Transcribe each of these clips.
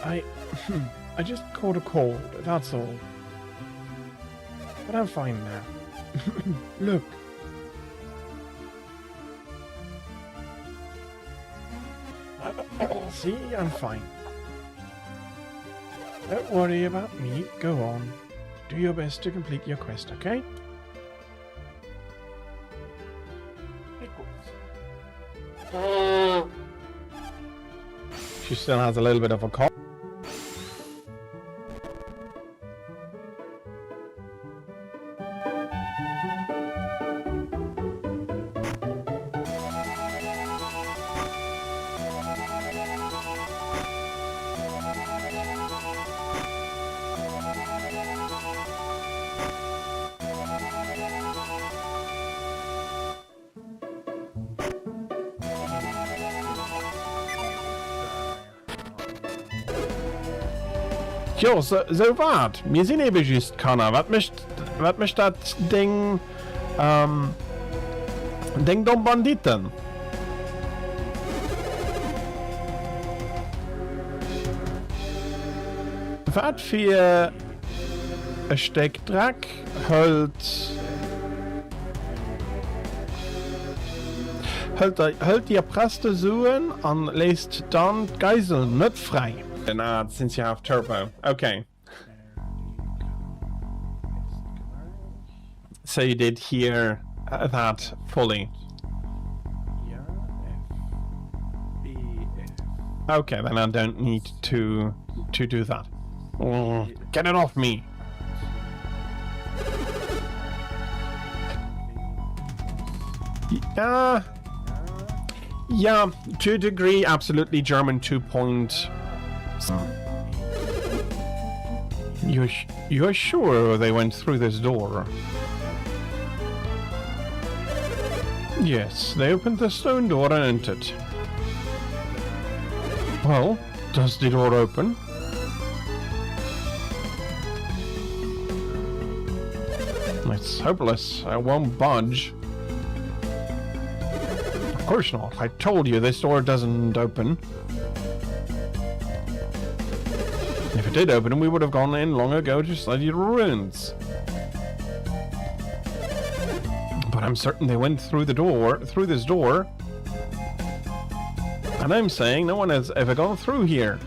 I... I just caught a cold, that's all. But I'm fine now. Look. See, I'm fine. Don't worry about me. Go on. Do your best to complete your quest, okay? She still has a little bit of a cough. Jo, so wart. Wir sind eben just keiner. Was mich das Ding, Ding dom Banditen? Was für ein Stück Dreck hält die erpresste Suchen und lässt dann Geiseln nicht frei. Since you have turbo. Okay. So you did hear that fully. Okay, then I don't need to do that. Get it off me. Yeah, to a degree, absolutely German 2 point. You're sure they went through this door? Yes, they opened the stone door and entered. Well, does the door open? It's hopeless. I won't budge. Of course not. I told you this door doesn't open. If it did open, we would have gone in long ago to study the ruins. But I'm certain they went through this door. And I'm saying no one has ever gone through here.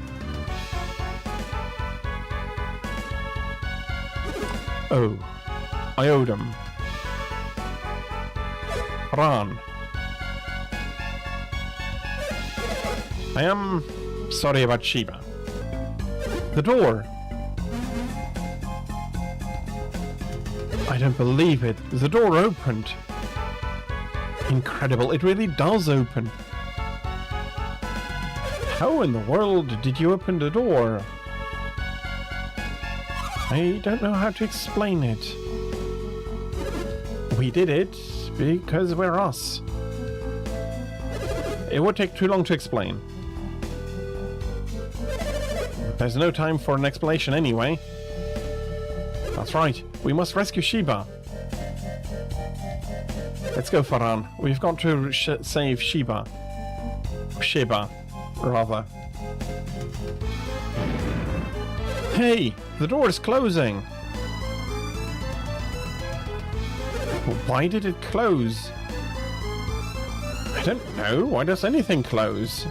Oh, I owed him. Run. I am sorry about Sheba. The door. I don't believe it. The door opened. Incredible. It really does open. How in the world did you open the door? I don't know how to explain it. We did it because we're us. It would take too long to explain. There's no time for an explanation anyway. That's right. We must rescue Sheba. Let's go, Farhan. We've got to save Sheba. Sheba, rather. Hey! The door is closing! Why did it close? I don't know. Why does anything close?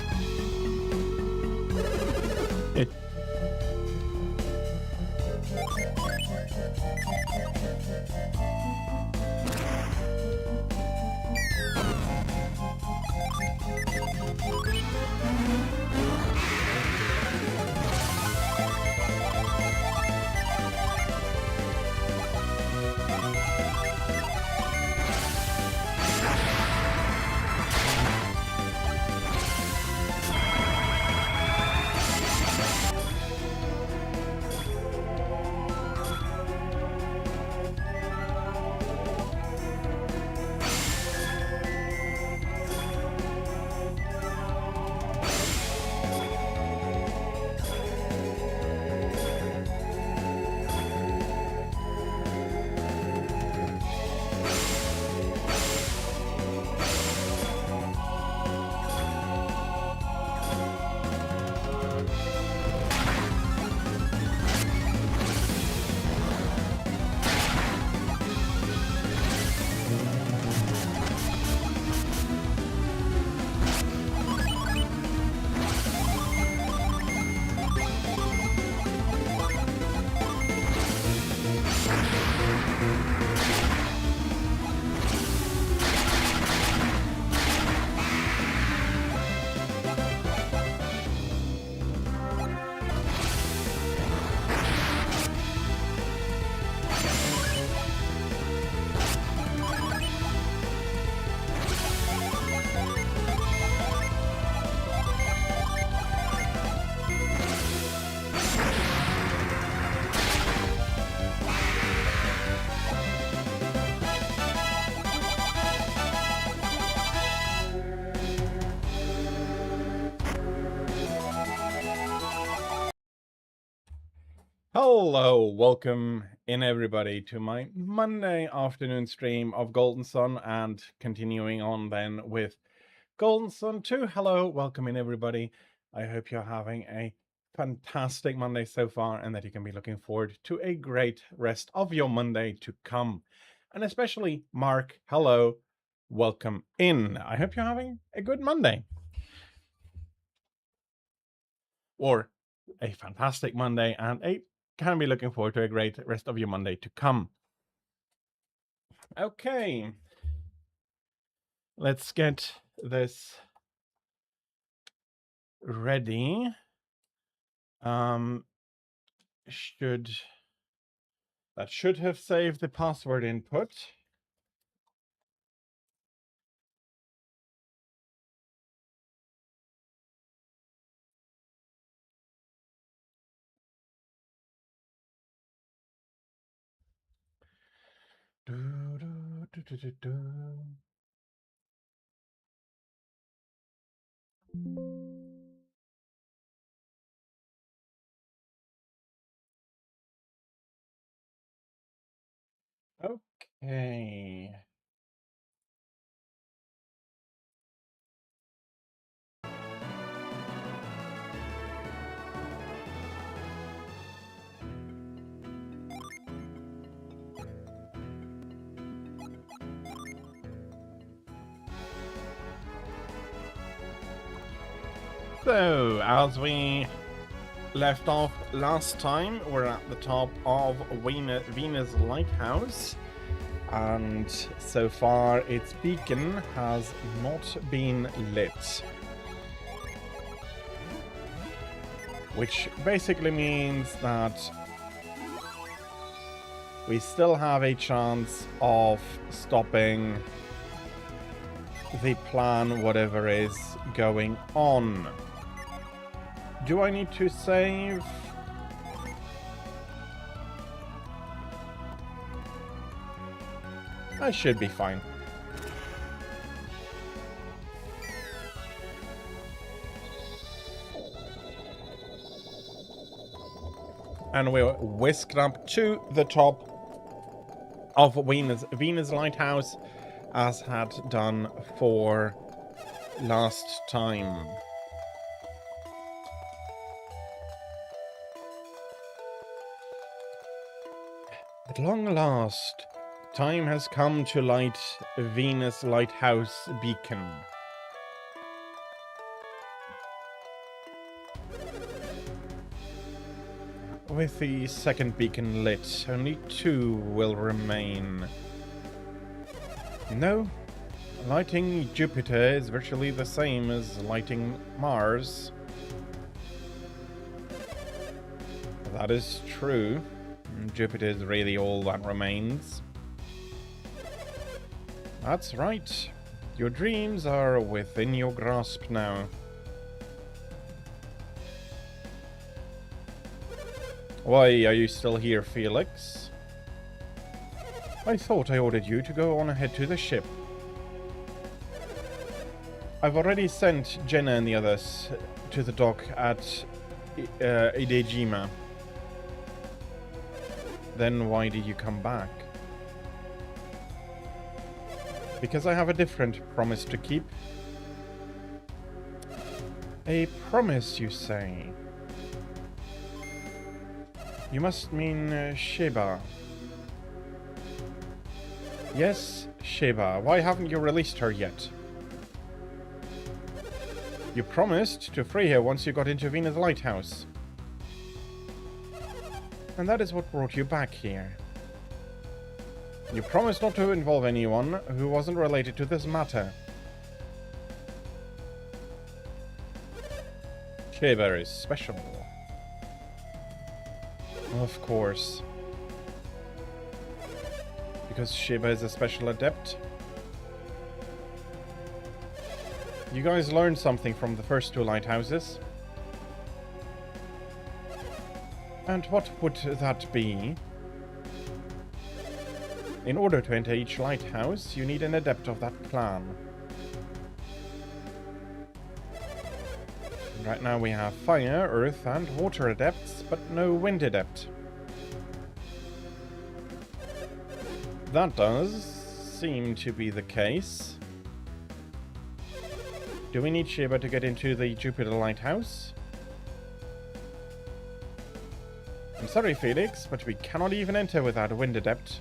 Hello, welcome in everybody to my Monday afternoon stream of Golden Sun and continuing on then with Golden Sun 2. Hello, welcome in everybody. I hope you're having a fantastic Monday so far and that you can be looking forward to a great rest of your Monday to come. And especially Mark, hello, welcome in. I hope you're having a good Monday. Or a fantastic Monday and a can be looking forward to a great rest of your Monday to come. Okay, let's get this ready. Should have saved the password input. Okay. So, as we left off last time, we're at the top of Venus Lighthouse, and so far its beacon has not been lit. Which basically means that we still have a chance of stopping the plan, whatever is going on. Do I need to save? I should be fine. And we're whisked up to the top of Venus Lighthouse, as had done for last time. At long last, time has come to light Venus Lighthouse beacon. With the second beacon lit, only 2 will remain. No, lighting Jupiter is virtually the same as lighting Mars. That is true. Jupiter is really all that remains. That's right. Your dreams are within your grasp now. Why are you still here, Felix? I thought I ordered you to go on ahead to the ship. I've already sent Jenna and the others to the dock at Idejima. Then why did you come back? Because I have a different promise to keep. A promise, you say? You must mean Sheba. Yes, Sheba. Why haven't you released her yet? You promised to free her once you got into Venus Lighthouse. And that is what brought you back here. You promised not to involve anyone who wasn't related to this matter. Sheba is special. Of course. Because Sheba is a special adept. You guys learned something from the first 2 lighthouses. And what would that be? In order to enter each lighthouse, you need an adept of that clan. Right now we have fire, earth and water adepts, but no wind adept. That does seem to be the case. Do we need Sheba to get into the Jupiter Lighthouse? I'm sorry, Felix, but we cannot even enter without a wind adept.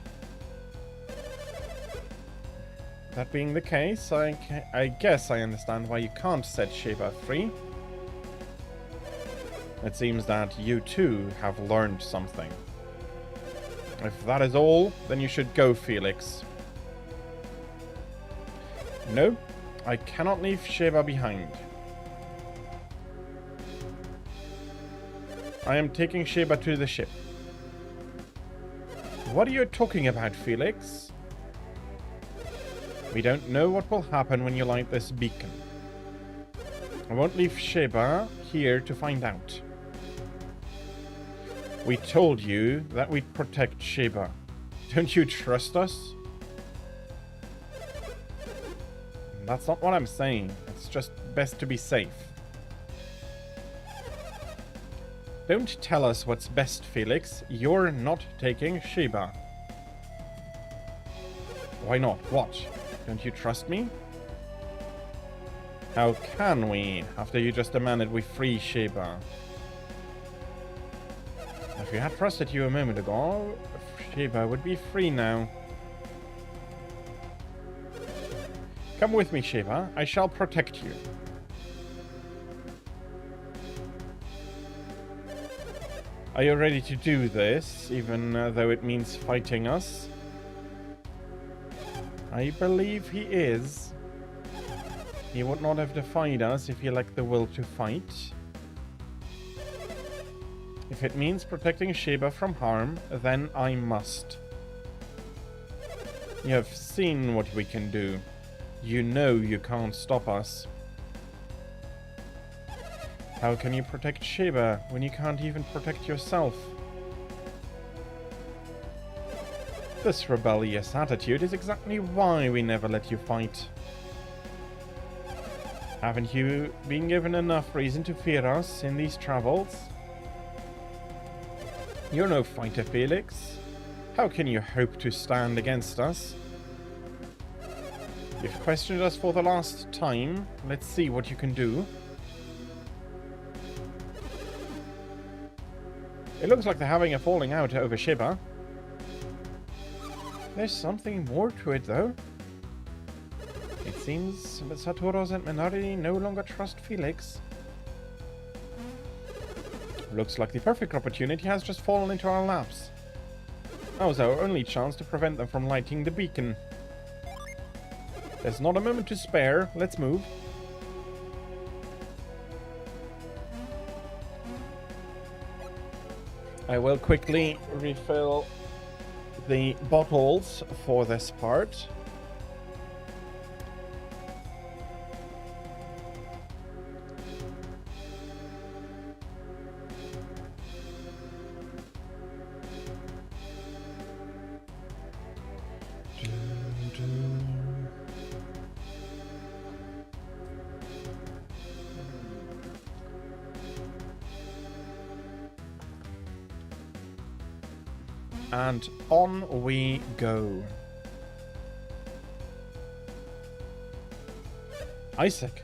That being the case, I guess I understand why you can't set Sheba free. It seems that you too have learned something. If that is all, then you should go, Felix. No, I cannot leave Sheba behind. I am taking Sheba to the ship. What are you talking about, Felix? We don't know what will happen when you light this beacon. I won't leave Sheba here to find out. We told you that we'd protect Sheba. Don't you trust us? That's not what I'm saying. It's just best to be safe. Don't tell us what's best, Felix. You're not taking Sheba. Why not? What? Don't you trust me? How can we, after you just demanded we free Sheba? If we had trusted you a moment ago, Sheba would be free now. Come with me, Sheba. I shall protect you. Are you ready to do this, even though it means fighting us? I believe he is. He would not have defied us if he lacked the will to fight. If it means protecting Sheba from harm, then I must. You have seen what we can do. You know you can't stop us. How can you protect Sheba when you can't even protect yourself? This rebellious attitude is exactly why we never let you fight. Haven't you been given enough reason to fear us in these travels? You're no fighter, Felix. How can you hope to stand against us? You've questioned us for the last time. Let's see what you can do. It looks like they're having a falling out over Sheba. There's something more to it, though. It seems that Saturos and Minari no longer trust Felix. Looks like the perfect opportunity has just fallen into our laps. Now's our only chance to prevent them from lighting the beacon. There's not a moment to spare. Let's move. I will quickly refill the bottles for this part. And on we go. Isaac.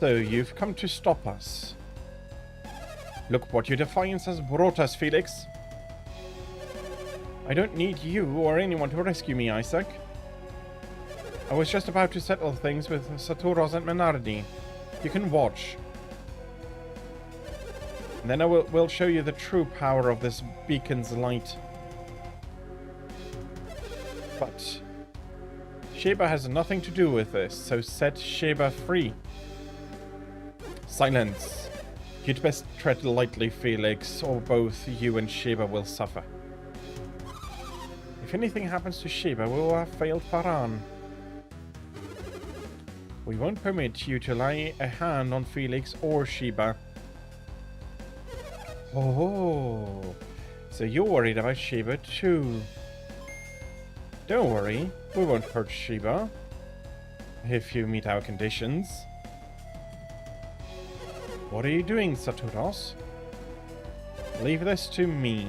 So you've come to stop us. Look what your defiance has brought us, Felix. I don't need you or anyone to rescue me, Isaac. I was just about to settle things with Saturos and Menardi. You can watch. And then we'll show you the true power of this beacon's light. But Sheba has nothing to do with this, so set Sheba free. Silence. You'd best tread lightly, Felix, or both you and Sheba will suffer. If anything happens to Sheba, we will have failed Paran. We won't permit you to lay a hand on Felix or Sheba. Oh, so you're worried about Sheba too. Don't worry, we won't hurt Sheba if you meet our conditions. What are you doing, Saturos? Leave this to me.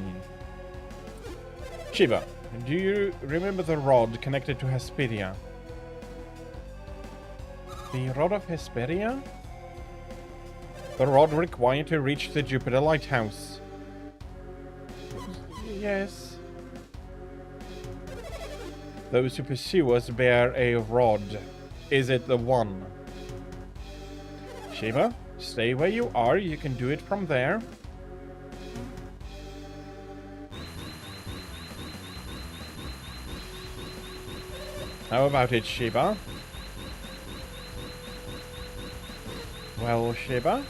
Shiba, do you remember the rod connected to Hesperia? The rod of Hesperia? The rod required to reach the Jupiter Lighthouse. Yes. Those who pursue us bear a rod. Is it the one? Shiba, stay where you are. You can do it from there. How about it, Shiba? Well, Shiba?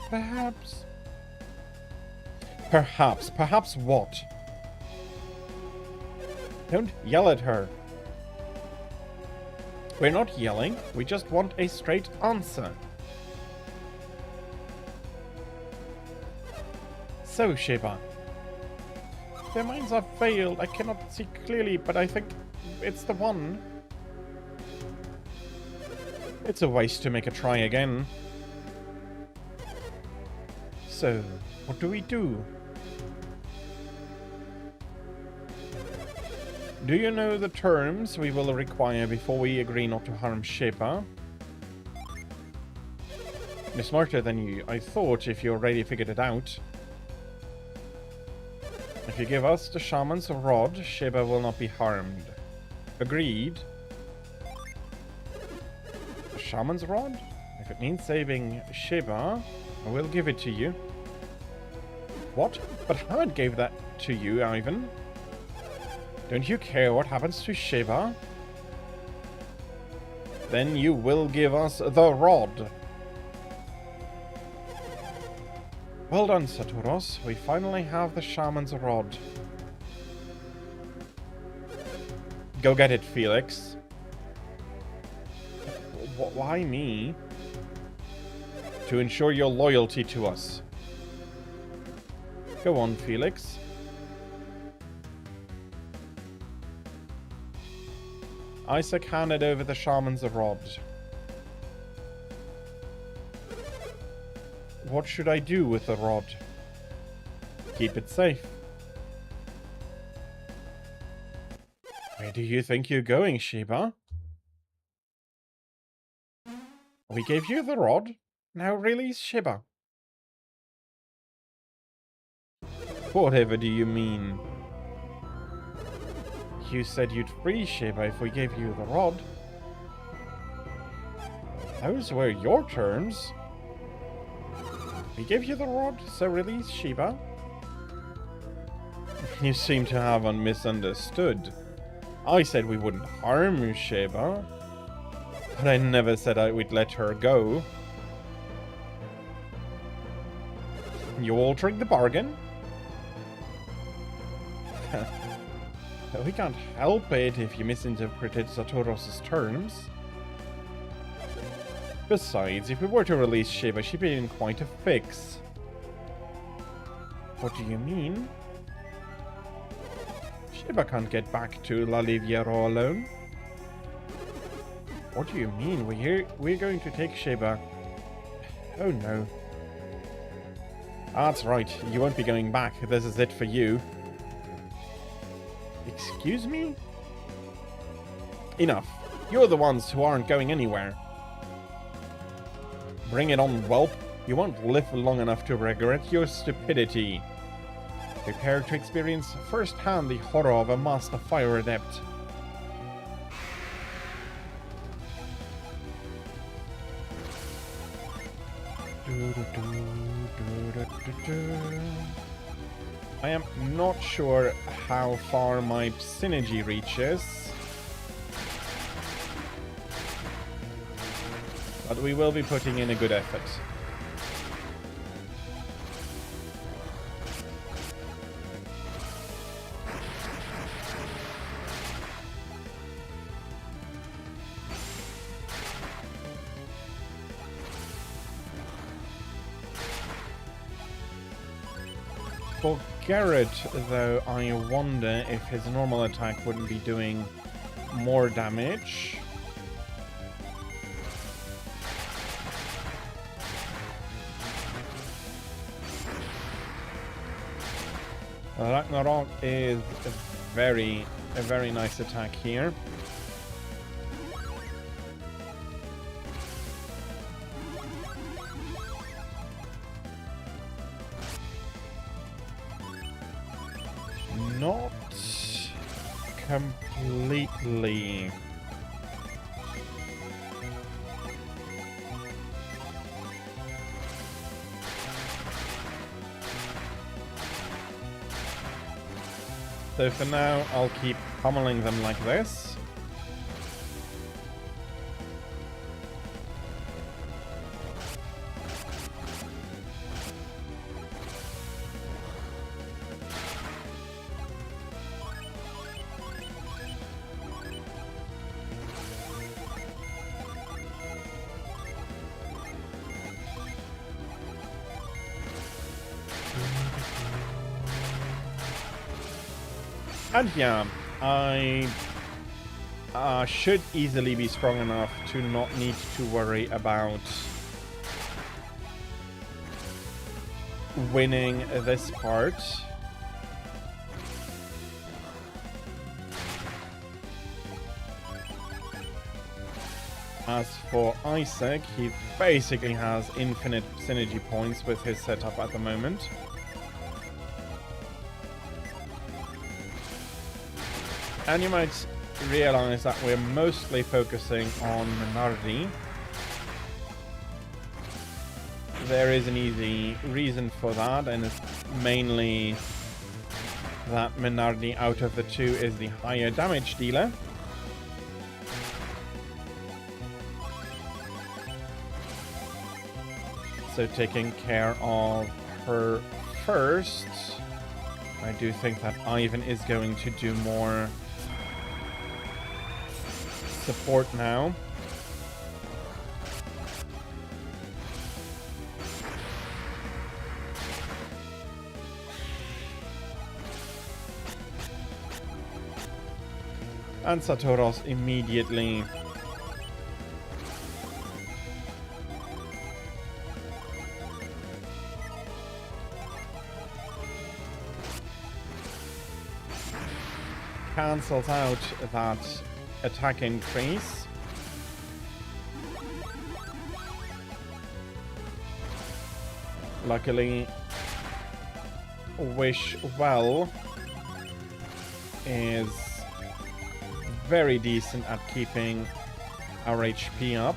Perhaps. Perhaps what? Don't yell at her. We're not yelling, we just want a straight answer. So, Shiba. Their minds are veiled, I cannot see clearly, but I think it's the one. It's a waste to make a try again. So, what do we do? Do you know the terms we will require before we agree not to harm Shiba? You're smarter than you. I thought if you already figured it out. If you give us the shaman's rod, Shiba will not be harmed. Agreed? The shaman's rod? If it means saving Shiba, I will give it to you. What? But Howard gave that to you, Ivan. Don't you care what happens to Shiba? Then you will give us the rod. Well done, Saturos. We finally have the shaman's rod. Go get it, Felix. Why me? To ensure your loyalty to us. Go on, Felix. Isaac handed over the shaman's rod. What should I do with the rod? Keep it safe. Where do you think you're going, Shiba? We gave you the rod. Now release Shiba. Whatever do you mean? You said you'd free Shiba if we gave you the rod. Those were your terms. We gave you the rod, so release Shiba. You seem to have misunderstood. I said we wouldn't harm Shiba, but I never said I would let her go. You altering the bargain? We can't help it if you misinterpreted Satoros' terms. Besides, if we were to release Shiba, she'd be in quite a fix. What do you mean? Shiba can't get back to La Liviera alone. What do you mean? We're going to take Shiba. Oh no. That's right, you won't be going back. This is it for you. Excuse me? Enough. You're the ones who aren't going anywhere. Bring it on, whelp. You won't live long enough to regret your stupidity. Prepare to experience firsthand the horror of a master fire adept. I am not sure how far my synergy reaches, but we will be putting in a good effort. For Garrett, though, I wonder if his normal attack wouldn't be doing more damage. Ragnarok is a very nice attack here. Not completely. So for now, I'll keep pummeling them like this. And yeah, I should easily be strong enough to not need to worry about winning this part. As for Isaac, he basically has infinite synergy points with his setup at the moment. And you might realize that we're mostly focusing on Minardi. There is an easy reason for that, and it's mainly that Minardi out of the two is the higher damage dealer. So taking care of her first, I do think that Ivan is going to do more support now. And Satoros immediately cancels out that attack increase. Luckily, Wish Well is very decent at keeping our HP up.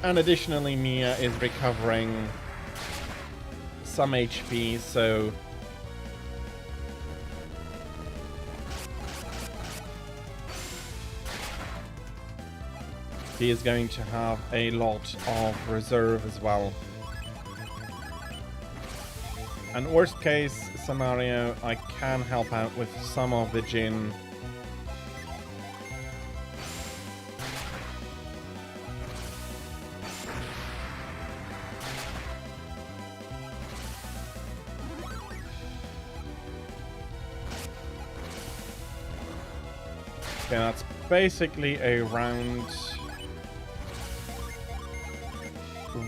And additionally, Mia is recovering some HP, so he is going to have a lot of reserve as well. And worst case scenario, I can help out with some of the Jin. Okay, that's basically a round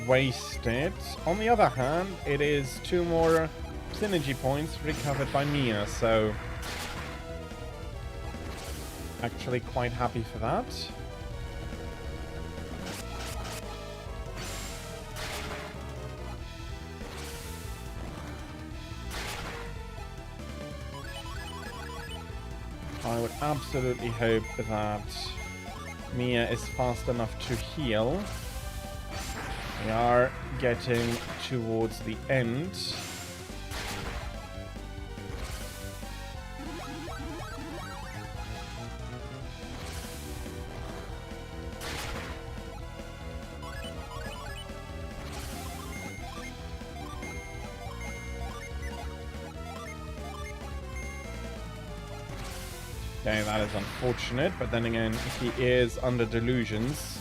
wasted. On the other hand, it is 2 more synergy points recovered by Mia, so actually quite happy for that. I would absolutely hope that Mia is fast enough to heal. We are getting towards the end. Okay, that is unfortunate, but then again, he is under delusions.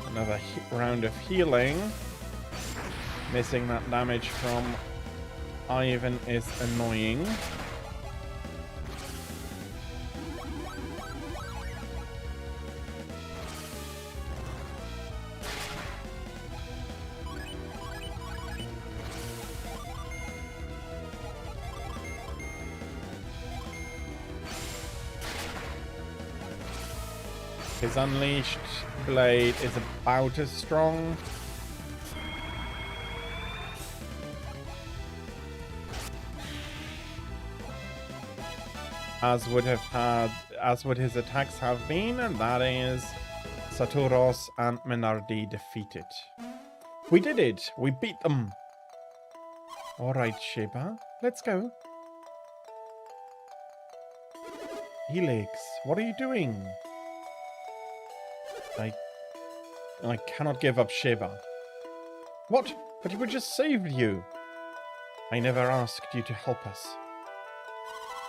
Another round of healing. Missing that damage from Ivan is annoying. His unleashed blade is about as strong. As would his attacks have been, and that is Saturos and Menardi defeated. We did it! We beat them! Alright, Sheba, let's go. Helix, what are you doing? I cannot give up Sheba. What? But we just saved you. I never asked you to help us.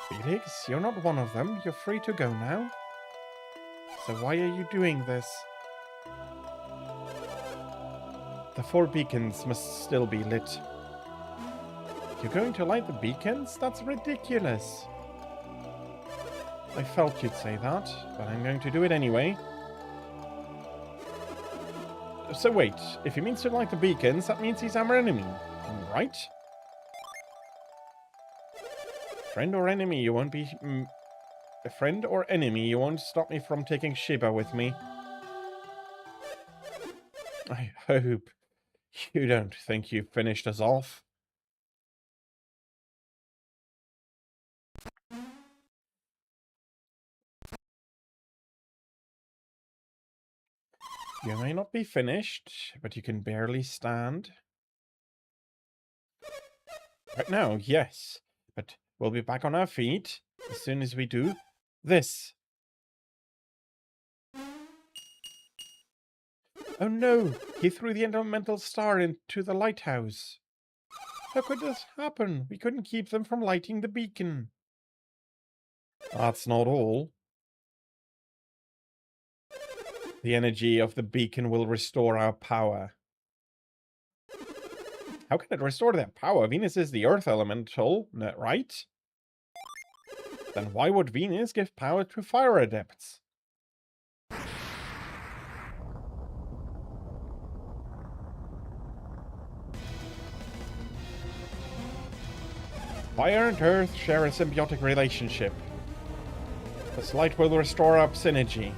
Felix, you're not one of them. You're free to go now. So why are you doing this? The 4 beacons must still be lit. You're going to light the beacons? That's ridiculous. I felt you'd say that, but I'm going to do it anyway. So wait, if he means to light the beacons, that means he's our enemy, right? Friend or enemy, you won't be... a friend or enemy, you won't stop me from taking Sheba with me. I hope you don't think you've finished us off. You may not be finished, but you can barely stand. Right now, yes, but we'll be back on our feet as soon as we do this. Oh no, he threw the elemental star into the lighthouse. How could this happen? We couldn't keep them from lighting the beacon. That's not all. The energy of the beacon will restore our power. How can it restore their power? Venus is the earth elemental, right? Then why would Venus give power to fire adepts? Fire and earth share a symbiotic relationship. This light will restore our synergy.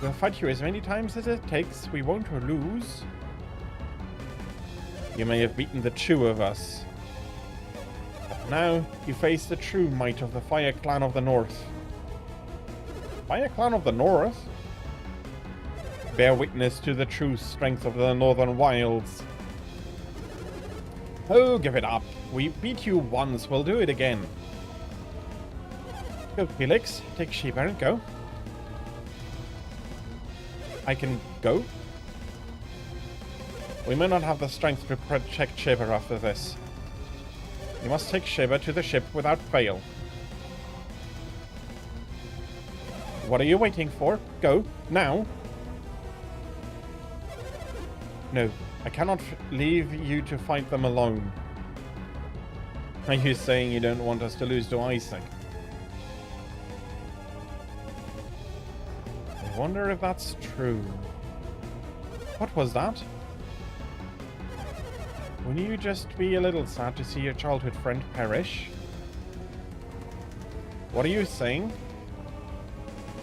We'll fight you as many times as it takes. We won't lose. You may have beaten the 2 of us. But now you face the true might of the Fire Clan of the North. Fire Clan of the North? Bear witness to the true strength of the Northern Wilds. Oh, give it up. We beat you once. We'll do it again. Go, Felix. Take Sheba and go. I can go? We may not have the strength to protect Sheba after this. You must take Sheba to the ship without fail. What are you waiting for? Go, now! No, I cannot leave you to fight them alone. Are you saying you don't want us to lose to Isaac? I wonder if that's true. What was that? Wouldn't you just be a little sad to see your childhood friend perish? What are you saying?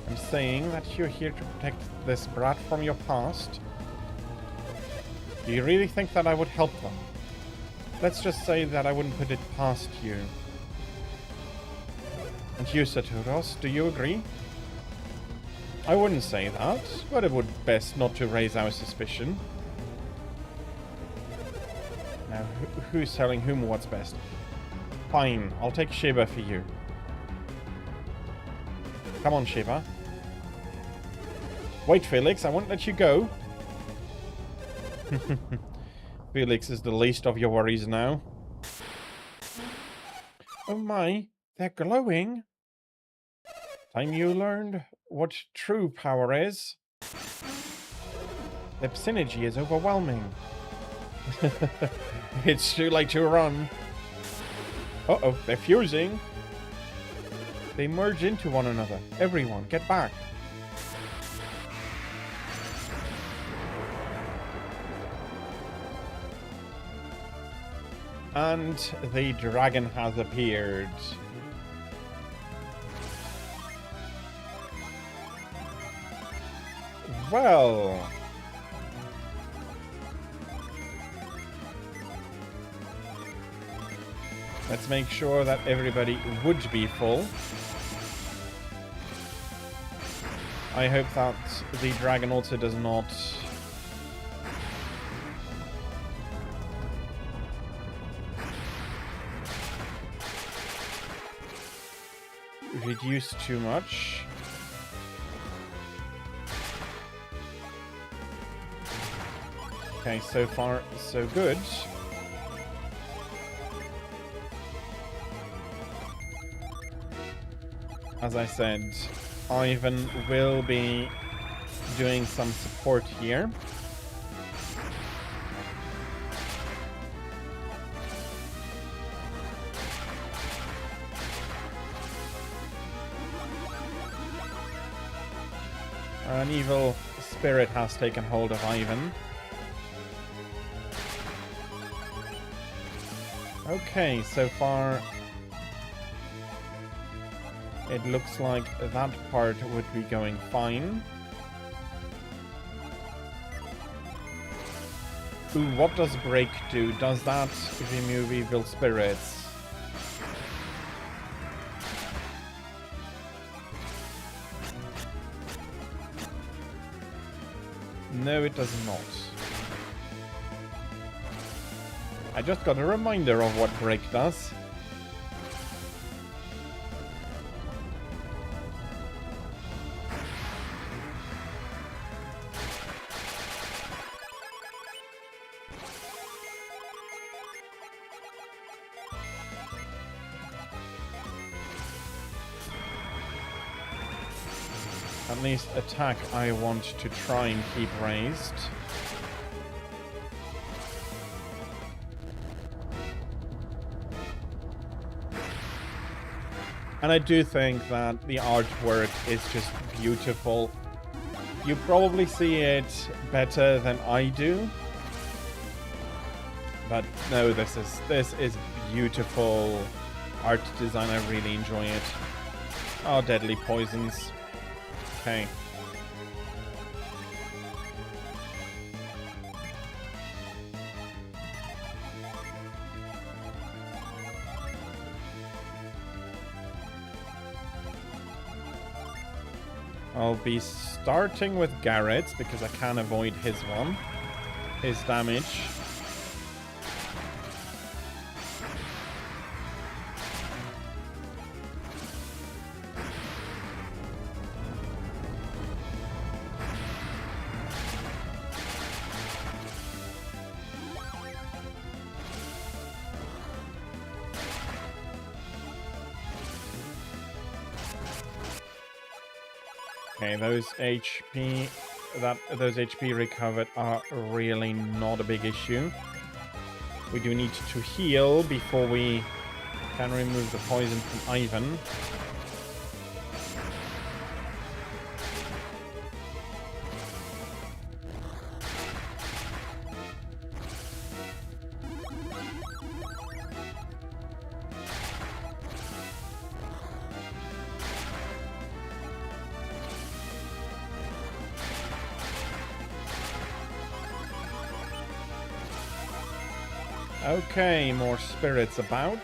I'm saying that you're here to protect this brat from your past. Do you really think that I would help them? Let's just say that I wouldn't put it past you. And you, Saturos, do you agree? I wouldn't say that, but it would best not to raise our suspicion. Now, who's telling whom what's best? Fine, I'll take Sheba for you. Come on, Sheba. Wait, Felix, I won't let you go. Felix is the least of your worries now. Oh my, they're glowing. Time you learned what true power is. The synergy is overwhelming. It's too late to run. Uh-oh, they're fusing. They merge into one another. Everyone, get back. And the dragon has appeared. Well... let's make sure that everybody would be full. I hope that the dragon also does not... reduce too much. Okay, so far so good. As I said, Ivan will be doing some support here. An evil spirit has taken hold of Ivan. Okay, so far it looks like that part would be going fine. Ooh, what does break do? Does that remove evil spirits? No, it does not. I just got a reminder of what break does. At least attack I want to try and keep raised. And I do think that the artwork is just beautiful. You probably see it better than I do. But no, this is beautiful art design. I really enjoy it. Oh, deadly poisons. Okay. I'll be starting with Garrett's because I can avoid his one. His damage. Okay, those HP recovered are really not a big issue. We do need to heal before we can remove the poison from Ivan. Okay, more spirits about.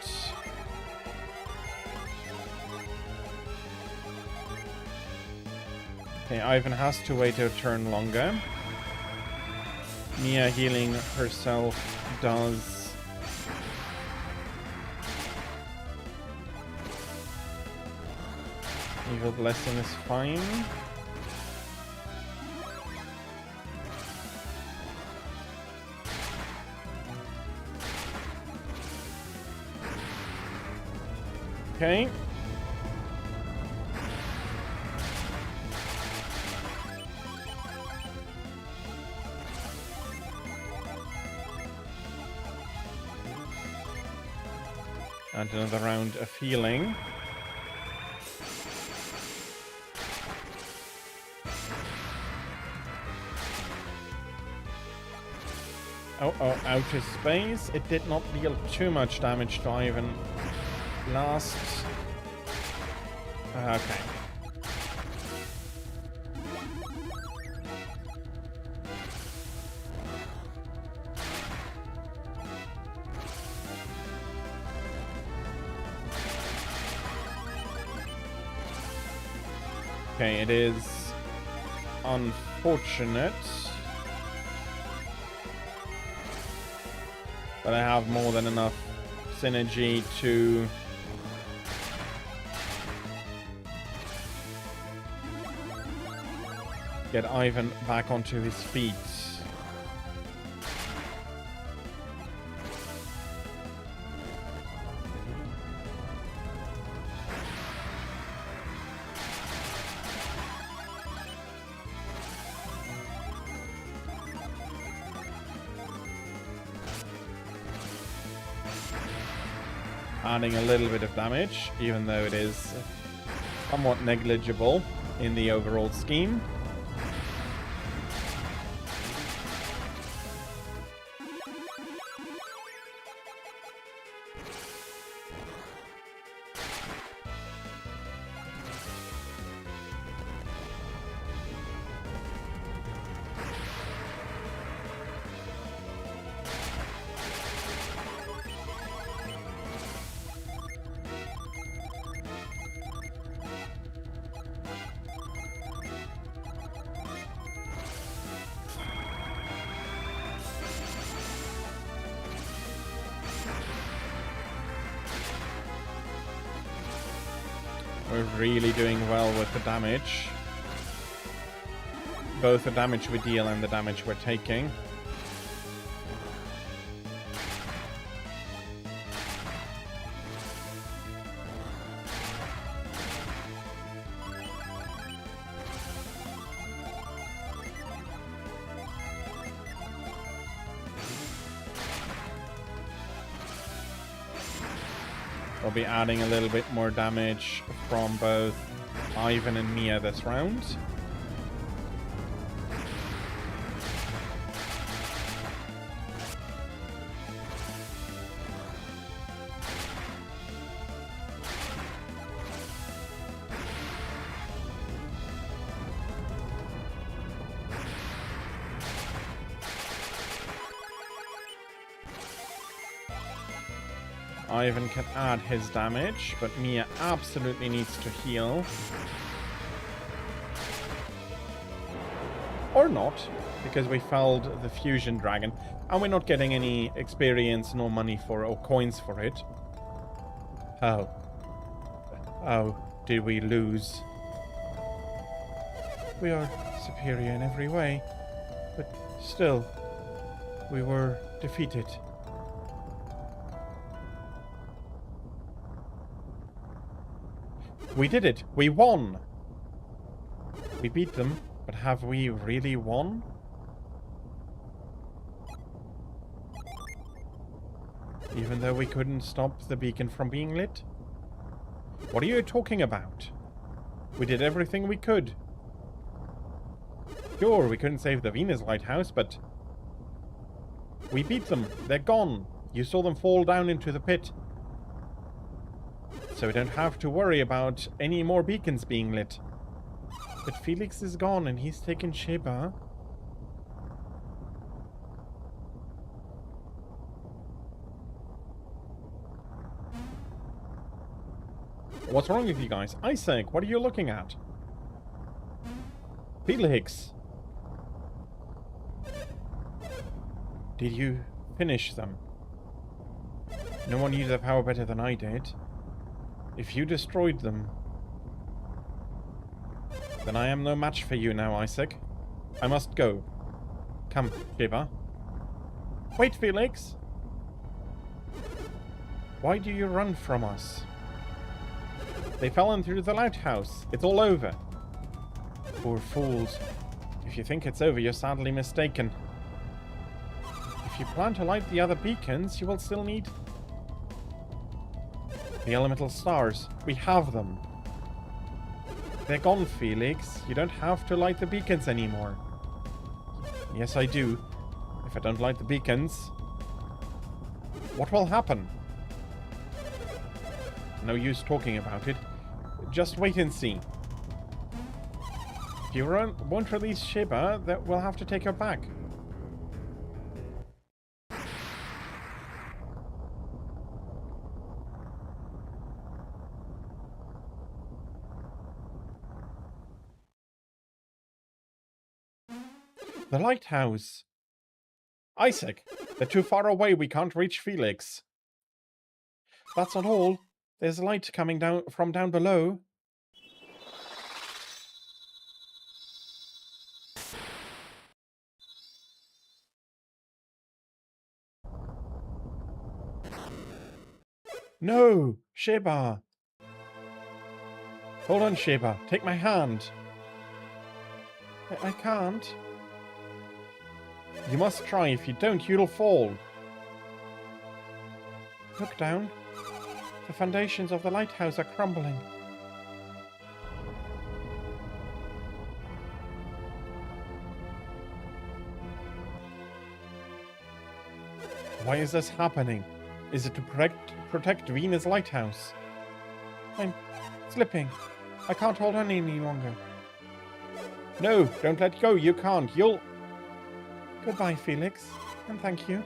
Okay, Ivan has to wait a turn longer. Mia healing herself does. Evil Blessing is fine. Okay. And another round of healing. Oh, out of space. It did not deal too much damage to Ivan last. Okay. Okay, it is unfortunate, but I have more than enough synergy to get Ivan back onto his feet. Adding a little bit of damage, even though it is somewhat negligible in the overall scheme. We're really doing well with the damage. Both the damage we deal and the damage we're taking. We'll be adding a little bit more damage from both Ivan and Mia this round. Ivan can add his damage, but Mia absolutely needs to heal. Or not, because we felled the fusion dragon, and we're not getting any experience nor money for it, or coins for it. Oh. Oh, did we lose? We are superior in every way, but still, we were defeated. We did it! We won! We beat them, but have we really won? Even though we couldn't stop the beacon from being lit? What are you talking about? We did everything we could. Sure, we couldn't save the Venus Lighthouse, but we beat them. They're gone. You saw them fall down into the pit. So we don't have to worry about any more beacons being lit. But Felix is gone and he's taken Sheba. What's wrong with you guys? Isaac, what are you looking at? Felix! Did you finish them? No one knew the power better than I did. If you destroyed them, then I am no match for you now, Isaac. I must go. Come, Shiva. Wait, Felix! Why do you run from us? They fell into the lighthouse. It's all over. Poor fools. If you think it's over, you're sadly mistaken. If you plan to light the other beacons, you will still need The elemental stars. We have them. They're gone, Felix. You don't have to light the beacons anymore. Yes, I do. If I don't light the beacons, what will happen? No use talking about it. Just wait and see. If you won't release Sheba, then we'll have to take her back. The lighthouse. Isaac, they're too far away. We can't reach Felix. That's not all. There's light coming down from down below. No, Sheba. Hold on, Sheba. Take my hand. I can't. You must try. If you don't, you'll fall. Look down. The foundations of the lighthouse are crumbling. Why is this happening? Is it to protect Venus Lighthouse? I'm slipping. I can't hold on any longer. No, don't let go. You can't. You'll... Goodbye, Felix, and thank you.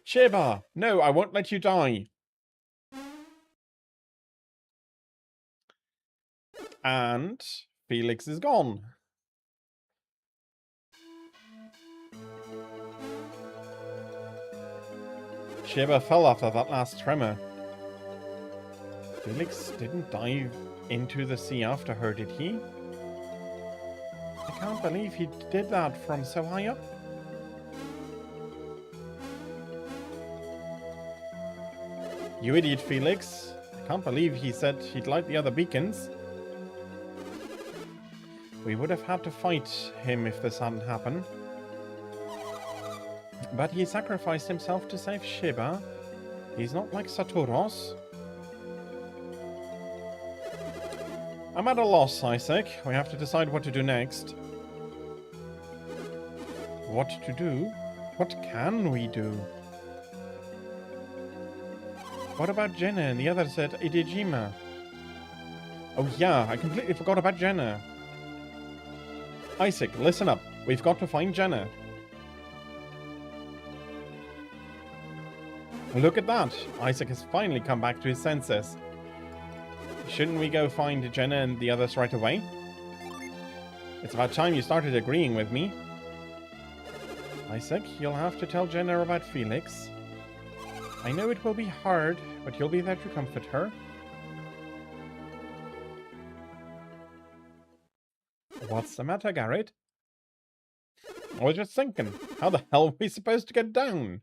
Sheba! No, I won't let you die. And Felix is gone. Sheba fell after that last tremor. Felix didn't dive into the sea after her, did he? I can't believe he did that from so high up. You idiot, Felix. I can't believe he said he'd light the other beacons. We would have had to fight him if this hadn't happened. But he sacrificed himself to save Sheba. He's not like Saturos. I'm at a loss, Isaac. We have to decide what to do next. What to do? What can we do? What about Jenna and the others at Idejima? Oh yeah, I completely forgot about Jenna. Isaac, listen up. We've got to find Jenna. Look at that. Isaac has finally come back to his senses. Shouldn't we go find Jenna and the others right away? It's about time you started agreeing with me. Isaac, you'll have to tell Jenna about Felix. I know it will be hard, but you'll be there to comfort her. What's the matter, Garrett? I was just thinking, how the hell are we supposed to get down?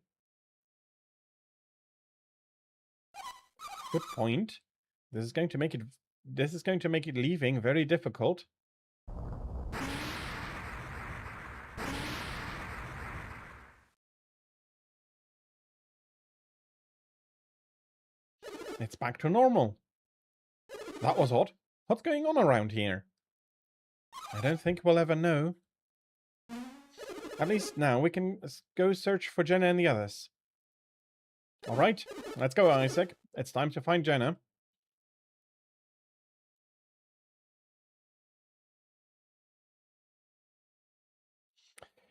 Good point. This is going to make it leaving very difficult. It's back to normal. That was odd. What's going on around here? I don't think we'll ever know. At least now we can go search for Jenna and the others. Alright, let's go, Isaac. It's time to find Jenna.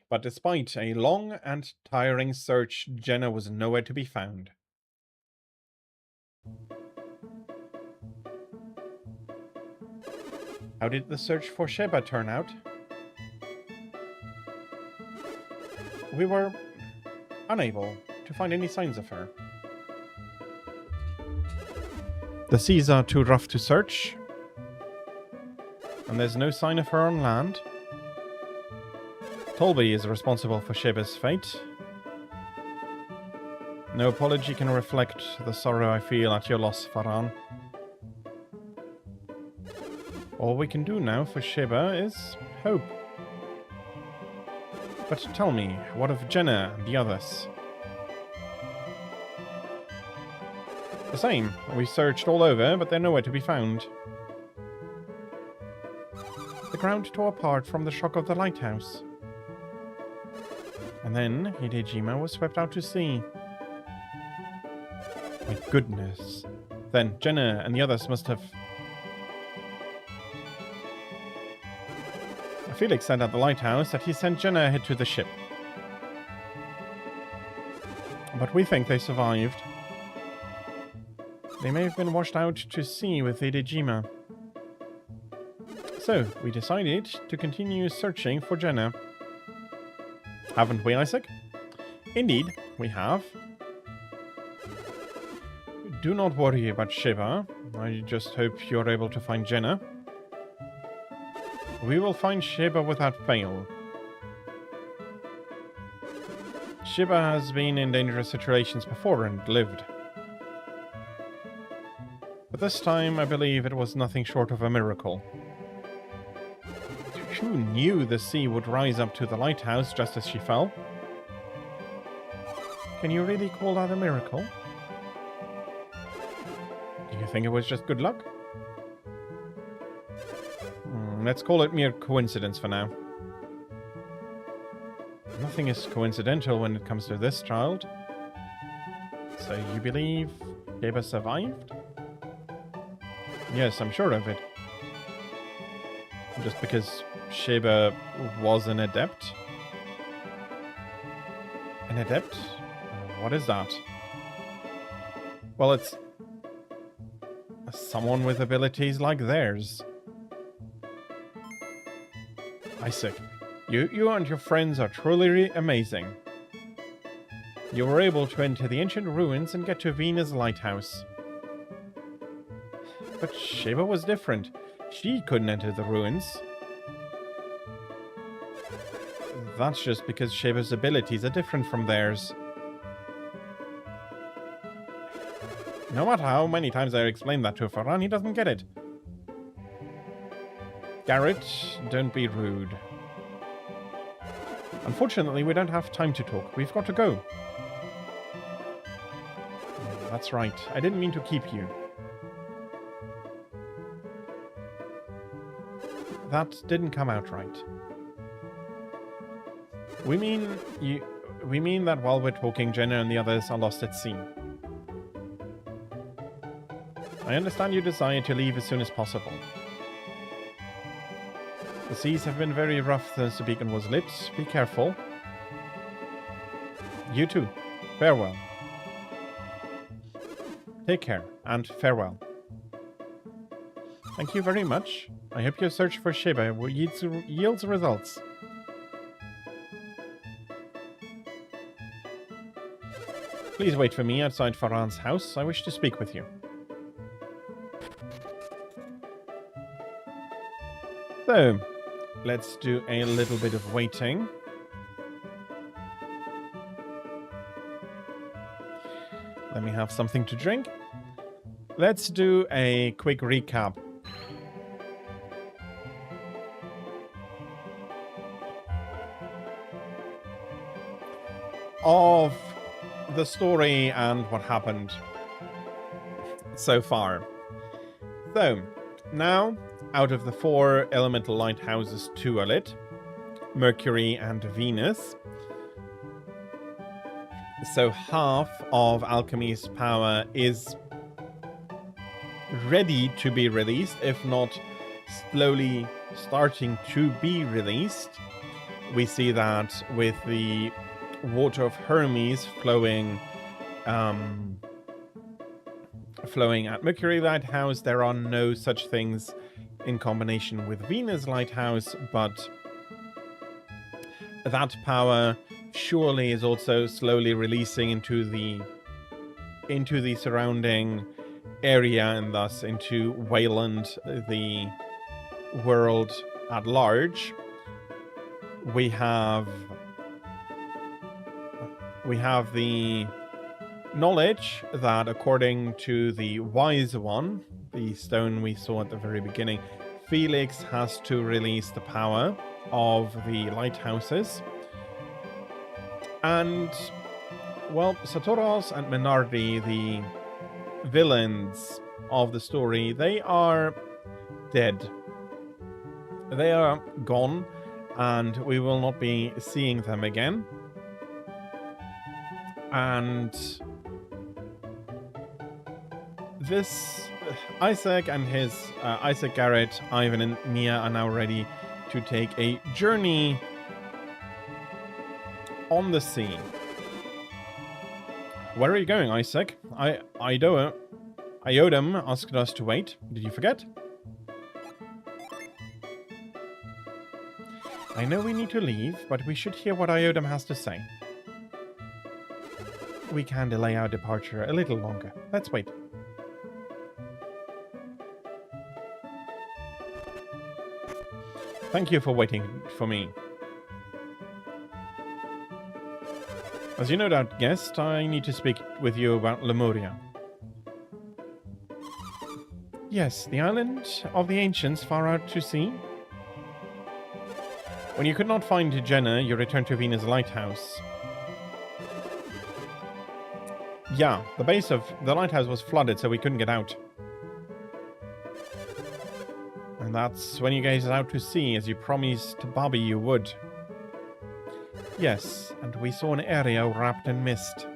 But despite a long and tiring search, Jenna was nowhere to be found. How did the search for Sheba turn out? We were unable to find any signs of her. The seas are too rough to search, and there's no sign of her on land. Tolby is responsible for Sheba's fate. No apology can reflect the sorrow I feel at your loss, Farhan. All we can do now for Sheba is hope. But tell me, what of Jenna and the others? The same. We searched all over, but they're nowhere to be found. The ground tore apart from the shock of the lighthouse. And then Hidejima was swept out to sea. My goodness. Then Jenna and the others must have... Felix said at the lighthouse that he sent Jenna ahead to the ship. But we think they survived. They may have been washed out to sea with Hidejima. So, we decided to continue searching for Jenna. Haven't we, Isaac? Indeed, we have. Do not worry about Shiva. I just hope you're able to find Jenna. We will find Shiba without fail. Shiba has been in dangerous situations before and lived. But this time, I believe it was nothing short of a miracle. Who knew the sea would rise up to the lighthouse just as she fell? Can you really call that a miracle? Do you think it was just good luck? Let's call it mere coincidence for now. Nothing is coincidental when it comes to this child. So you believe Shiba survived? Yes, I'm sure of it. Just because Shiba was an adept? An adept? What is that? Well, it's someone with abilities like theirs. Isaac, you and your friends are truly amazing. You were able to enter the ancient ruins and get to Venus Lighthouse. But Shiba was different. She couldn't enter the ruins. That's just because Shiba's abilities are different from theirs. No matter how many times I explain that to Farhan, he doesn't get it. Garrett, don't be rude. Unfortunately, we don't have time to talk. We've got to go. That's right. I didn't mean to keep you. That didn't come out right. We mean that while we're talking, Jenna and the others are lost at sea. I understand your desire to leave as soon as possible. The seas have been very rough since the beacon was lit. Be careful. You too. Farewell. Take care, and farewell. Thank you very much. I hope your search for Shiba yields results. Please wait for me outside Farhan's house. I wish to speak with you. So, let's do a little bit of waiting. Let me have something to drink. Let's do a quick recap. Of the story and what happened so far. So, now, out of the 4 elemental lighthouses, 2 are lit. Mercury and Venus. So half of alchemy's power is ready to be released, if not slowly starting to be released. We see that with the water of Hermes flowing at Mercury Lighthouse. There are no such things in combination with Venus Lighthouse, but that power surely is also slowly releasing into the surrounding area, and thus into Wayland, the world at large. We have the knowledge that, according to the Wise One, the stone we saw at the very beginning, Felix has to release the power of the lighthouses And, well, Satoros and Menardi, the villains of the story, they are dead. They are gone, and we will not be seeing them again. And this Isaac and his Isaac, Garrett, Ivan, and Mia are now ready to take a journey on the sea. Where are you going, Isaac? Iodom asked us to wait. Did you forget? I know we need to leave, but we should hear what Iodom has to say. We can delay our departure a little longer. Let's wait. Thank you for waiting for me. As you no doubt guessed, I need to speak with you about Lemuria. Yes, the island of the ancients far out to sea. When you could not find Jenna, you returned to Venus Lighthouse. Yeah, the base of the lighthouse was flooded, so we couldn't get out. And that's when you guys out to sea, as you promised Bobby you would. Yes, and we saw an area wrapped in mist.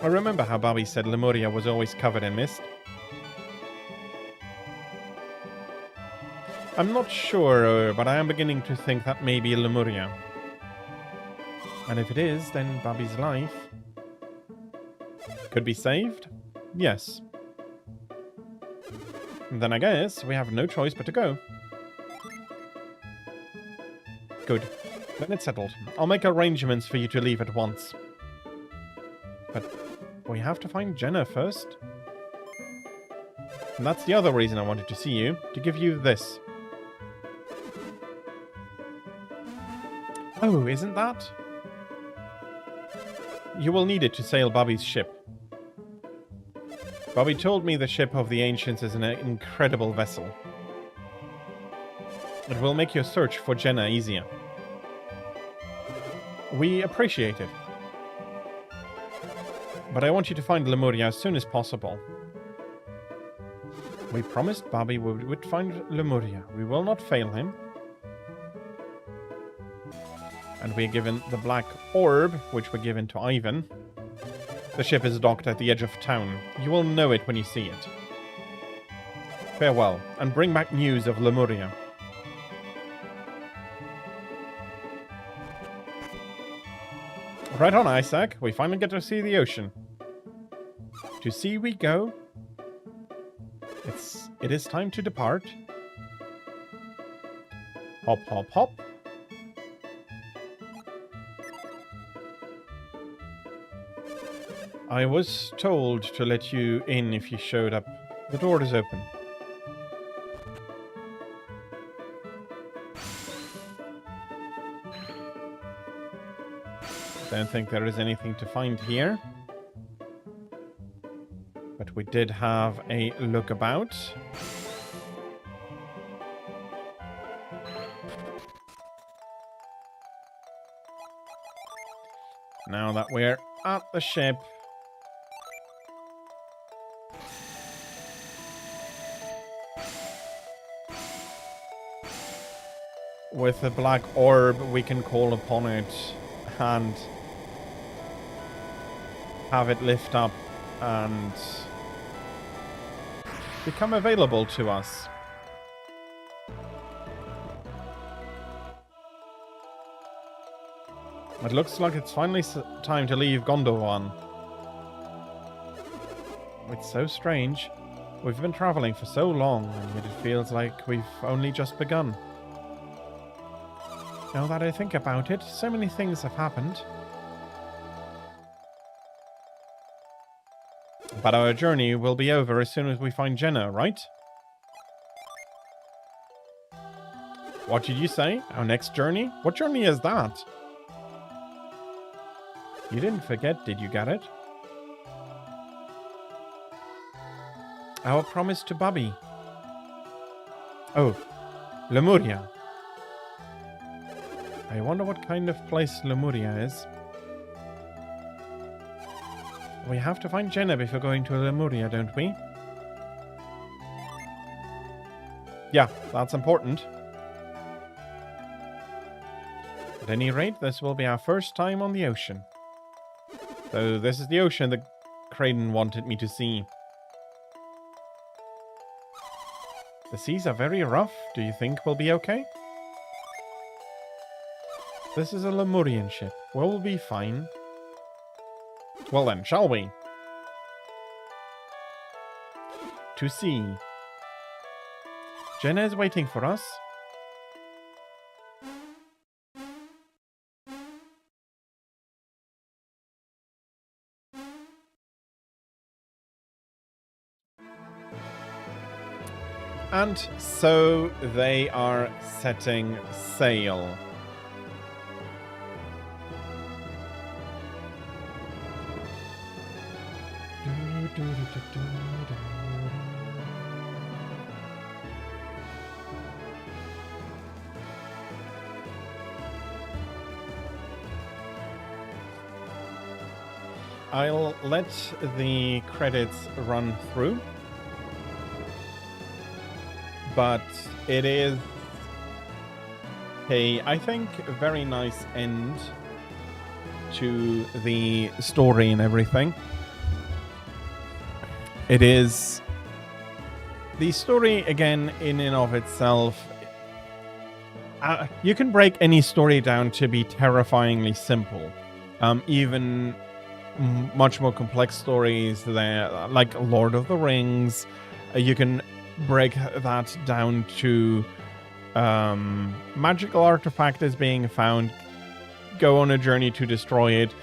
I remember how Bobby said Lemuria was always covered in mist. I'm not sure, but I am beginning to think that may be Lemuria. And if it is, then Bobby's life could be saved? Yes. Then I guess we have no choice but to go. Good. Then it's settled. I'll make arrangements for you to leave at once. But we have to find Jenna first. And that's the other reason I wanted to see you, to give you this. Oh, isn't that? You will need it to sail Bobby's ship. Bobby told me the ship of the ancients is an incredible vessel. It will make your search for Jenna easier. We appreciate it. But I want you to find Lemuria as soon as possible. We promised Bobby we would find Lemuria. We will not fail him. And we're given the black orb, which we're given to Ivan. The ship is docked at the edge of town. You will know it when you see it. Farewell, and bring back news of Lemuria. Right on, Isaac. We finally get to see the ocean. To sea we go. It is time to depart. Hop, hop, hop. I was told to let you in if you showed up. The door is open. Don't think there is anything to find here. But we did have a look about. Now that we're at the ship, with the black orb, we can call upon it and have it lift up and become available to us. It looks like it's finally time to leave Gondowan. It's so strange. We've been traveling for so long, and yet it feels like we've only just begun. Now that I think about it, so many things have happened. But our journey will be over as soon as we find Jenna, right? What did you say? Our next journey? What journey is that? You didn't forget, did you, Garrett? Our promise to Bobby. Oh, Lemuria. I wonder what kind of place Lemuria is. We have to find Jenna before going to Lemuria, don't we? Yeah, that's important. At any rate, this will be our first time on the ocean. So this is the ocean that Kraden wanted me to see. The seas are very rough. Do you think we'll be okay? This is a Lemurian ship. We'll be fine. Well then, shall we? To sea. Jenna is waiting for us. And so they are setting sail. I'll let the credits run through. But it is I think, a very nice end to the story and everything. It is the story, again, in and of itself. You can break any story down to be terrifyingly simple. Even much more complex stories there, like Lord of the Rings, you can break that down to magical artifact is being found, go on a journey to destroy it,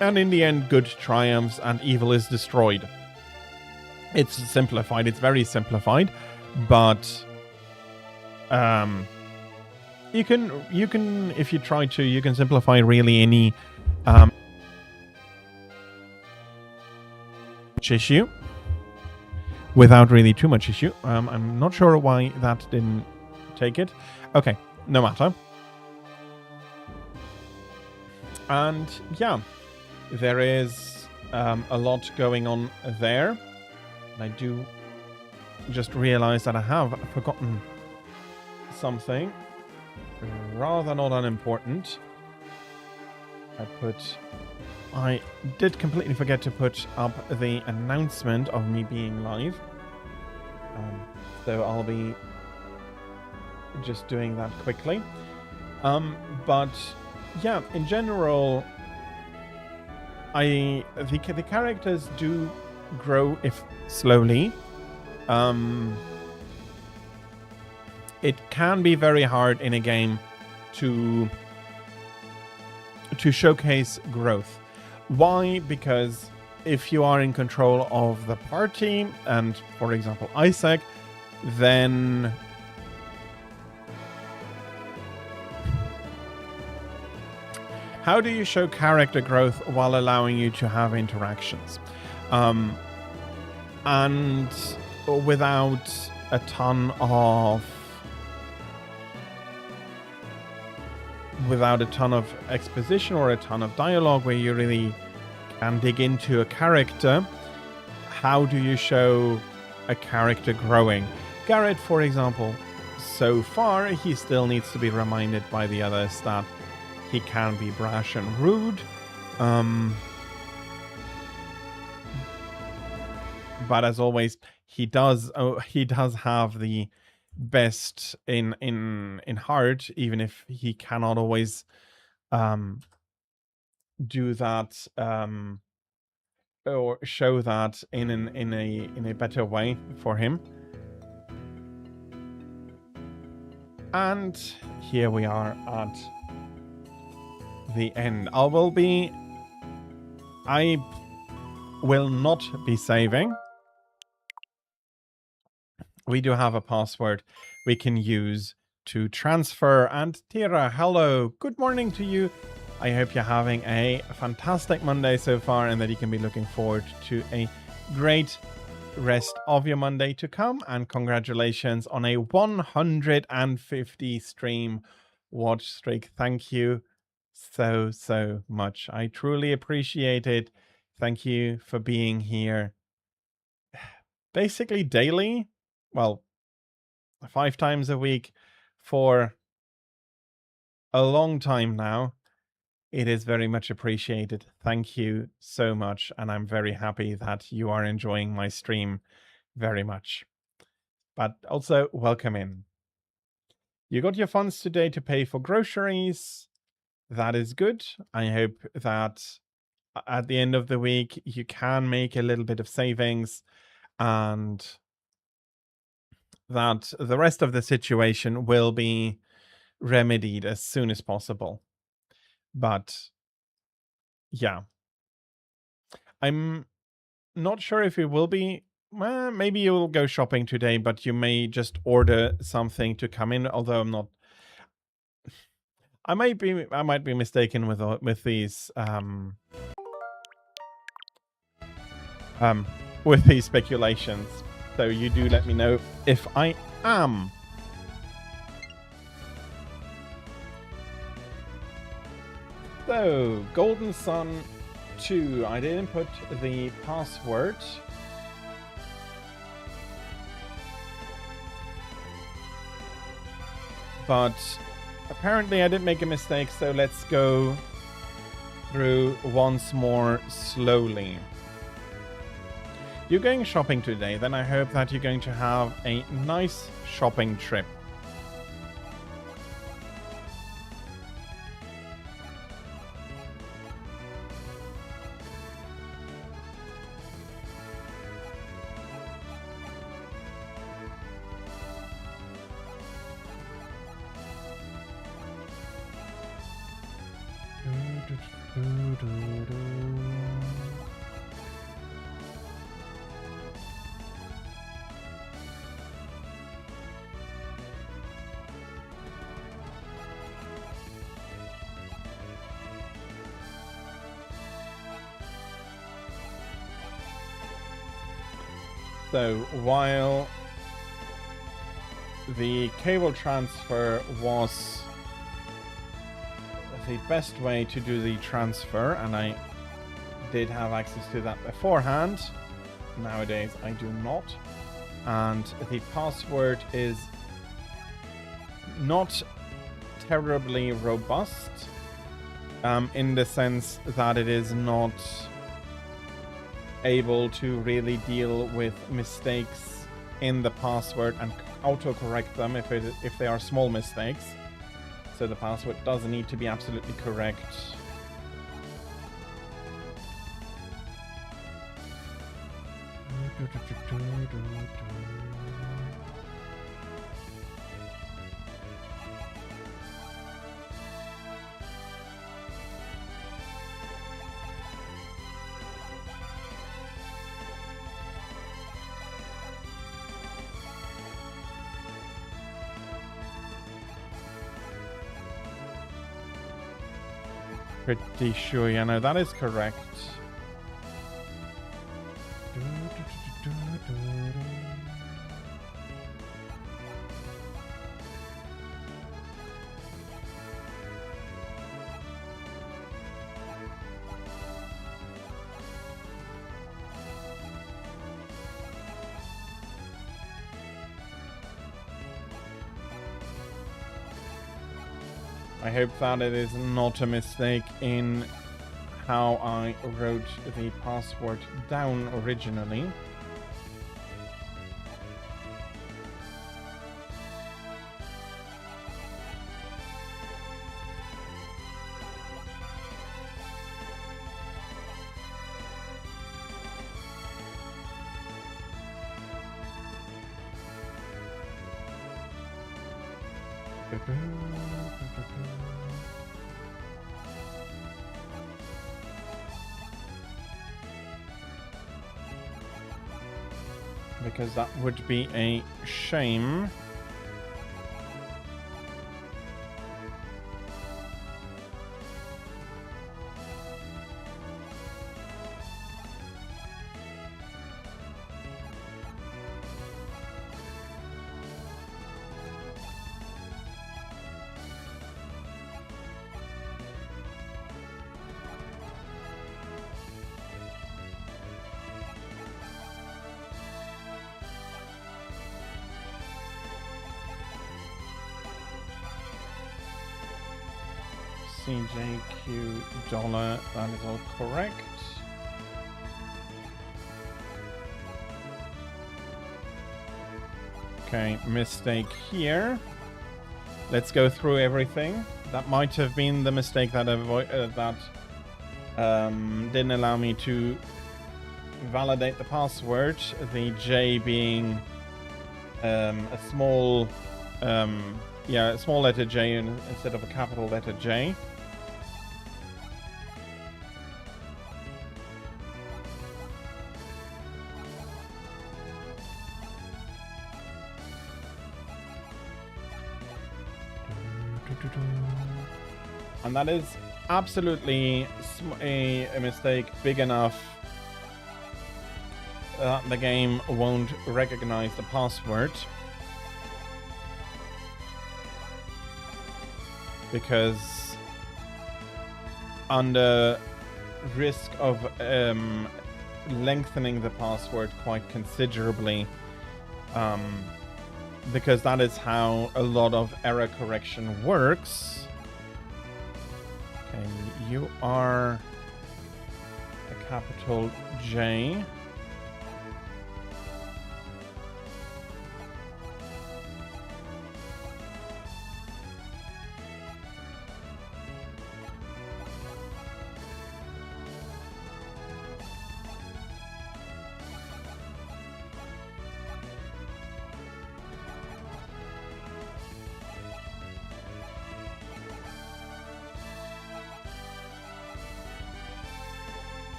and in the end good triumphs and evil is destroyed. It's simplified, it's very simplified, but you can if you try to, you can simplify really any issue without really too much issue. I'm not sure why that didn't take it. Okay, no matter. And yeah, there is a lot going on there. And I do just realize that I have forgotten something rather not unimportant. I did completely forget to put up the announcement of me being live. So I'll be just doing that quickly. But yeah, in general, the characters do grow, if slowly. It can be very hard in a game to showcase growth. Why? Because if you are in control of the party, and for example Isaac, then how do you show character growth while allowing you to have interactions? And without a ton of exposition or a ton of dialogue where you really can dig into a character, how do you show a character growing? Garrett, for example, so far he still needs to be reminded by the others that he can be brash and rude. But as always, he does have the best in heart, even if he cannot always do that or show that in a better way for him. And here we are at the end. I will not be saving. We do have a password we can use to transfer. And Tira, hello, good morning to you. I hope you're having a fantastic Monday so far, and that you can be looking forward to a great rest of your Monday to come. And congratulations on a 150 stream watch streak. Thank you so much. I truly appreciate it. Thank you for being here basically daily. Well, 5 times a week for a long time now. It is very much appreciated. Thank you so much. And I'm very happy that you are enjoying my stream very much. But also, welcome in. You got your funds today to pay for groceries. That is good. I hope that at the end of the week, you can make a little bit of savings and that the rest of the situation will be remedied as soon as possible. But yeah, I'm not sure if it will be. Maybe you'll go shopping today, but you may just order something to come in. Although I'm not. I might be mistaken with these with these speculations. So you do let me know if I am. So Golden Sun 2. I didn't put the password. But apparently I did make a mistake, so let's go through once more slowly. You're going shopping today, then I hope that you're going to have a nice shopping trip. So while the cable transfer was the best way to do the transfer, and I did have access to that beforehand, nowadays I do not, and the password is not terribly robust in the sense that it is not able to really deal with mistakes in the password and autocorrect them if they are small mistakes. So the password does need to be absolutely correct. Pretty sure, yeah, no, that is correct. I hope that it is not a mistake in how I wrote the password down originally. Because that would be a shame. CJQ dollar. That is all correct. Okay, mistake here. Let's go through everything. That might have been the mistake that didn't allow me to validate the password. The J being a small letter J instead of a capital letter J. And that is absolutely a mistake big enough that the game won't recognize the password. Because under risk of lengthening the password quite considerably, because that is how a lot of error correction works. Okay, you are a capital J.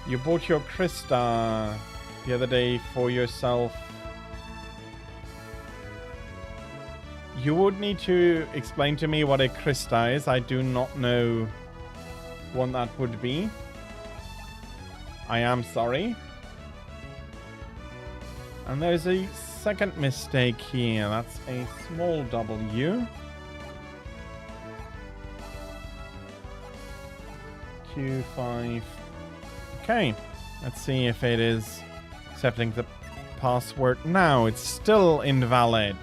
You bought your Krista the other day for yourself. You would need to explain to me what a Krista is. I do not know what that would be. I am sorry. And there's a second mistake here. That's a small W. Q5. Okay, let's see if it is accepting the password now. It's still invalid.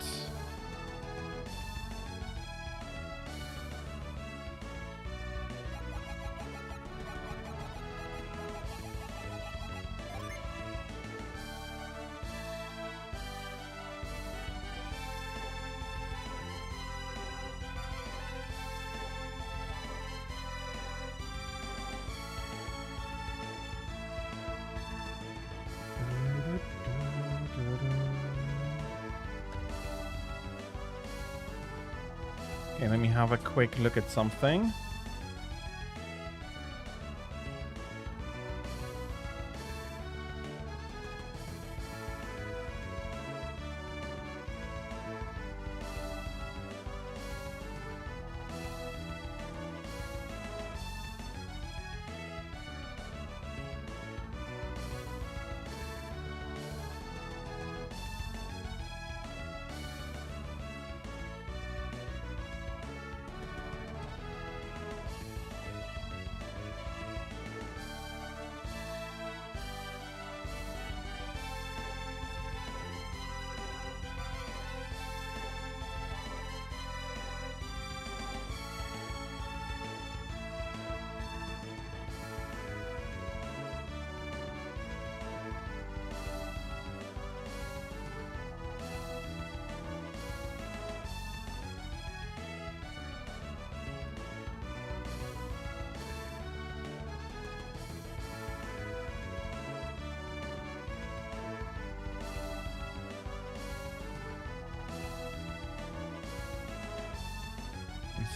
Okay, let me have a quick look at something.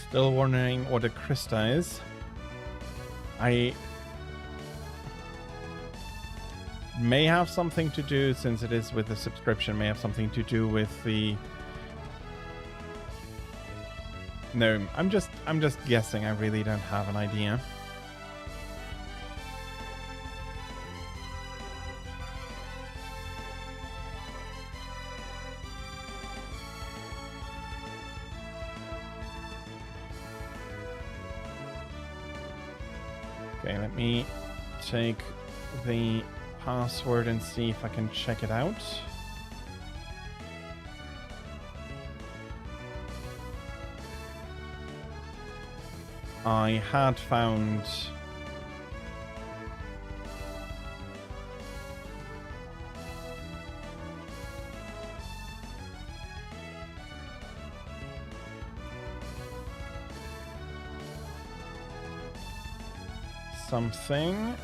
Still wondering what a Krista is. I may have something to do, since it is with the subscription, may have something to do with the... No, I'm just guessing. I really don't have an idea. Okay, let me take the password and see if I can check it out. I had found something.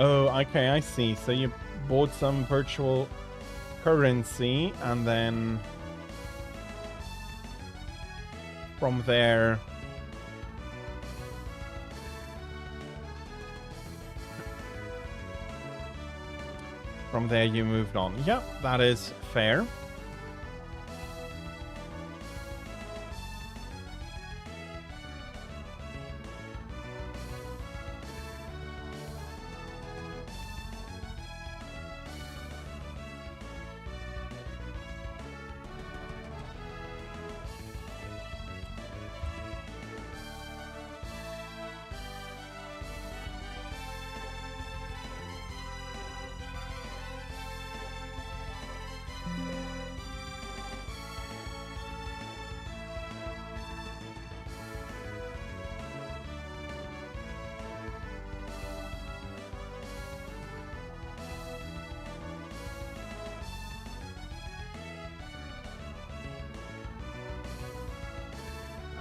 Oh, okay, I see. So you bought some virtual currency and then from there you moved on. Yep, that is fair.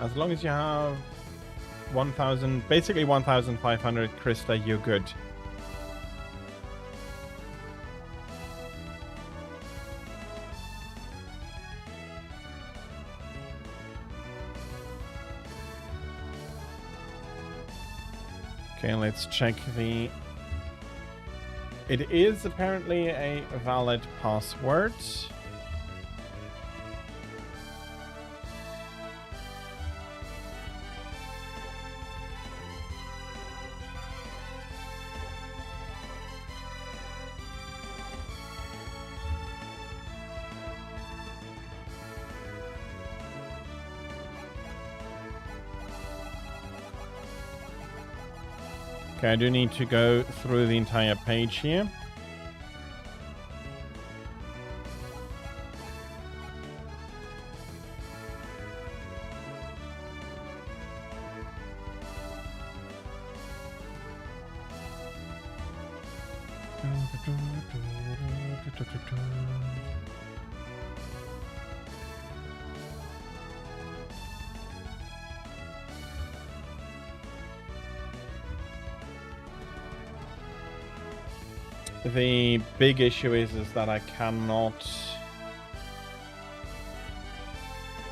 As long as you have 1,000, basically 1,500 Krista, you're good. Okay, let's check the... It is apparently a valid password. Okay, I do need to go through the entire page here. The big issue is that I cannot,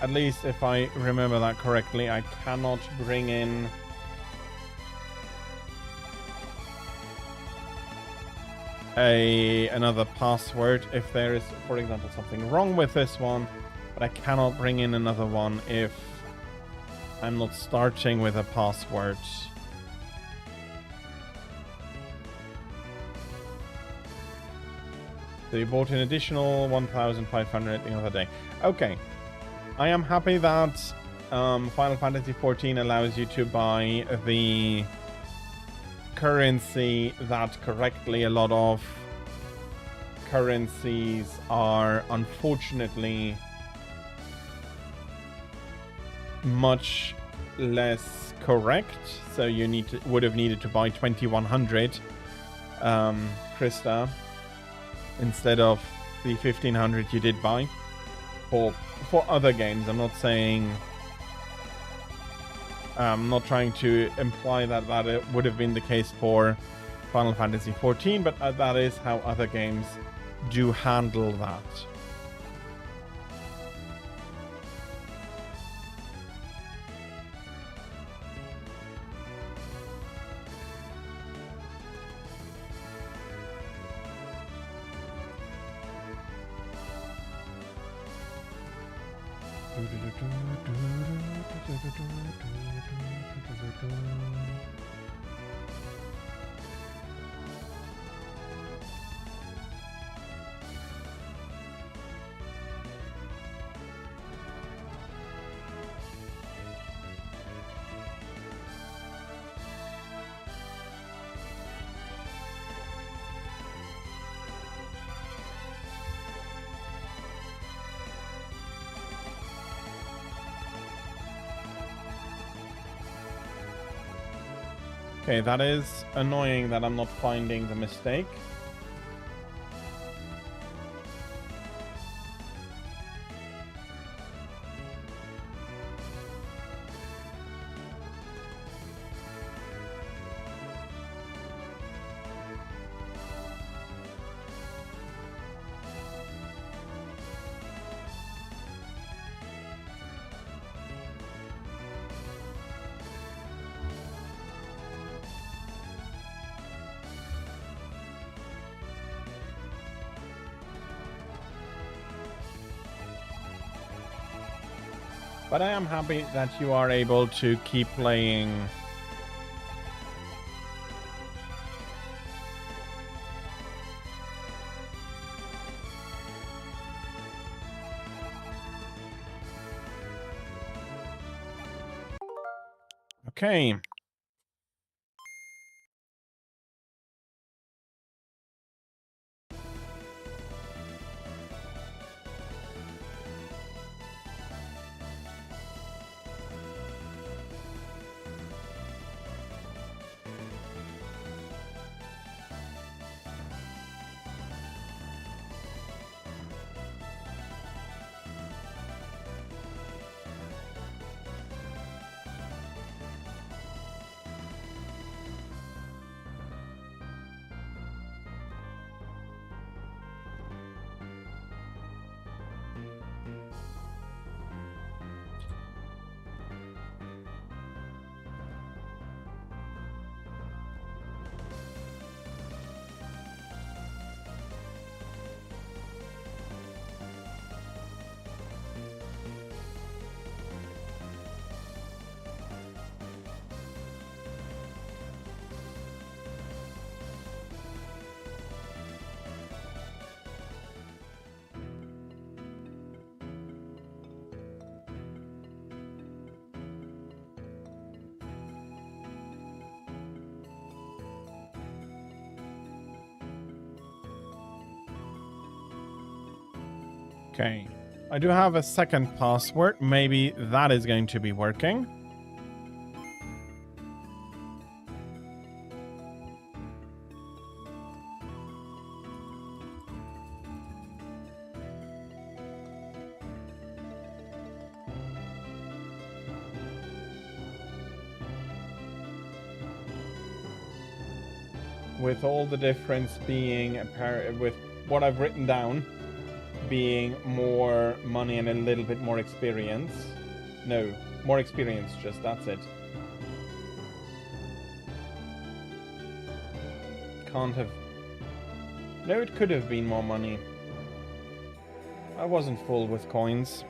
at least if I remember that correctly, I cannot bring in another password if there is, for example, something wrong with this one, but I cannot bring in another one if I'm not starting with a password. So you bought an additional 1,500 the other day. Okay. I am happy that Final Fantasy XIV allows you to buy the currency that correctly a lot of currencies are unfortunately much less correct. So you would have needed to buy 2,100 Krista instead of the 1,500 you did buy for other games. I'm not saying, I'm not trying to imply that it would have been the case for Final Fantasy XIV, but that is how other games do handle that. Okay, that is annoying that I'm not finding the mistake. But I am happy that you are able to keep playing. Okay. Okay. I do have a second password. Maybe that is going to be working. With all the difference being apparent, with what I've written down being more money and a little bit more experience. No, more experience, just that's it. Can't have... No, it could have been more money. I wasn't full with coins.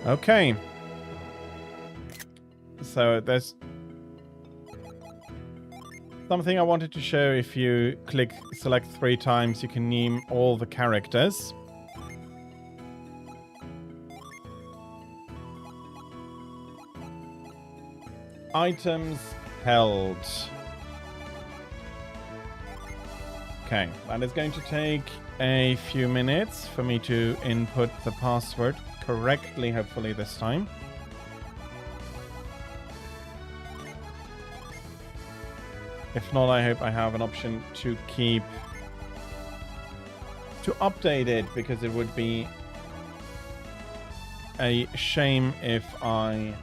Okay. So there's something I wanted to show. If you select 3 times, you can name all the characters. Items held. Okay, that is going to take a few minutes for me to input the password correctly, hopefully this time. If not, I hope I have an option to update it, because it would be a shame if I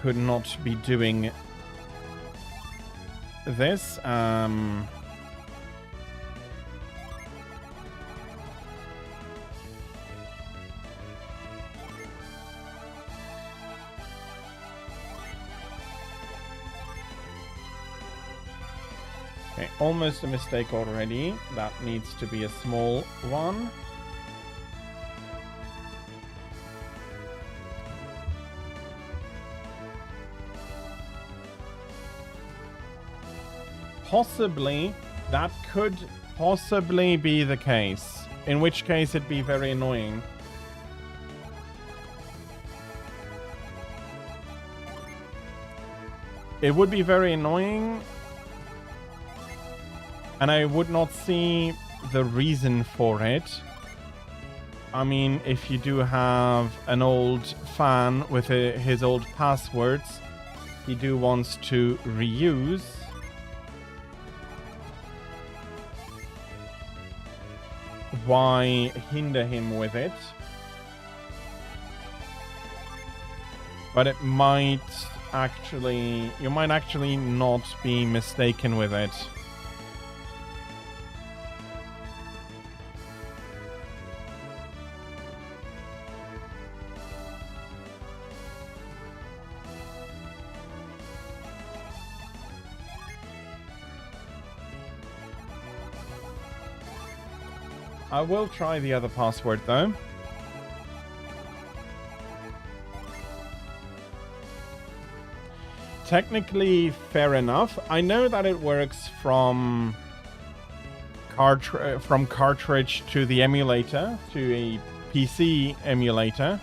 could not be doing this. Okay, almost a mistake already. That needs to be a small one. Possibly, that could possibly be the case. In which case it'd be very annoying. It would be very annoying, and I would not see the reason for it. I mean, if you do have an old fan with his old passwords he do wants to reuse, why hinder him with it? But it might actually, you might actually not be mistaken with it. I will try the other password though. Technically, fair enough. I know that it works from cartridge to the emulator, to a PC emulator.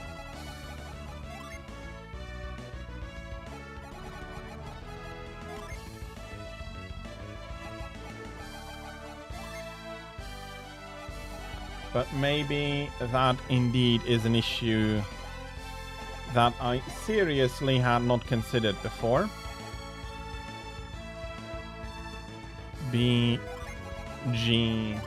But maybe that indeed is an issue that I seriously had not considered before. BG.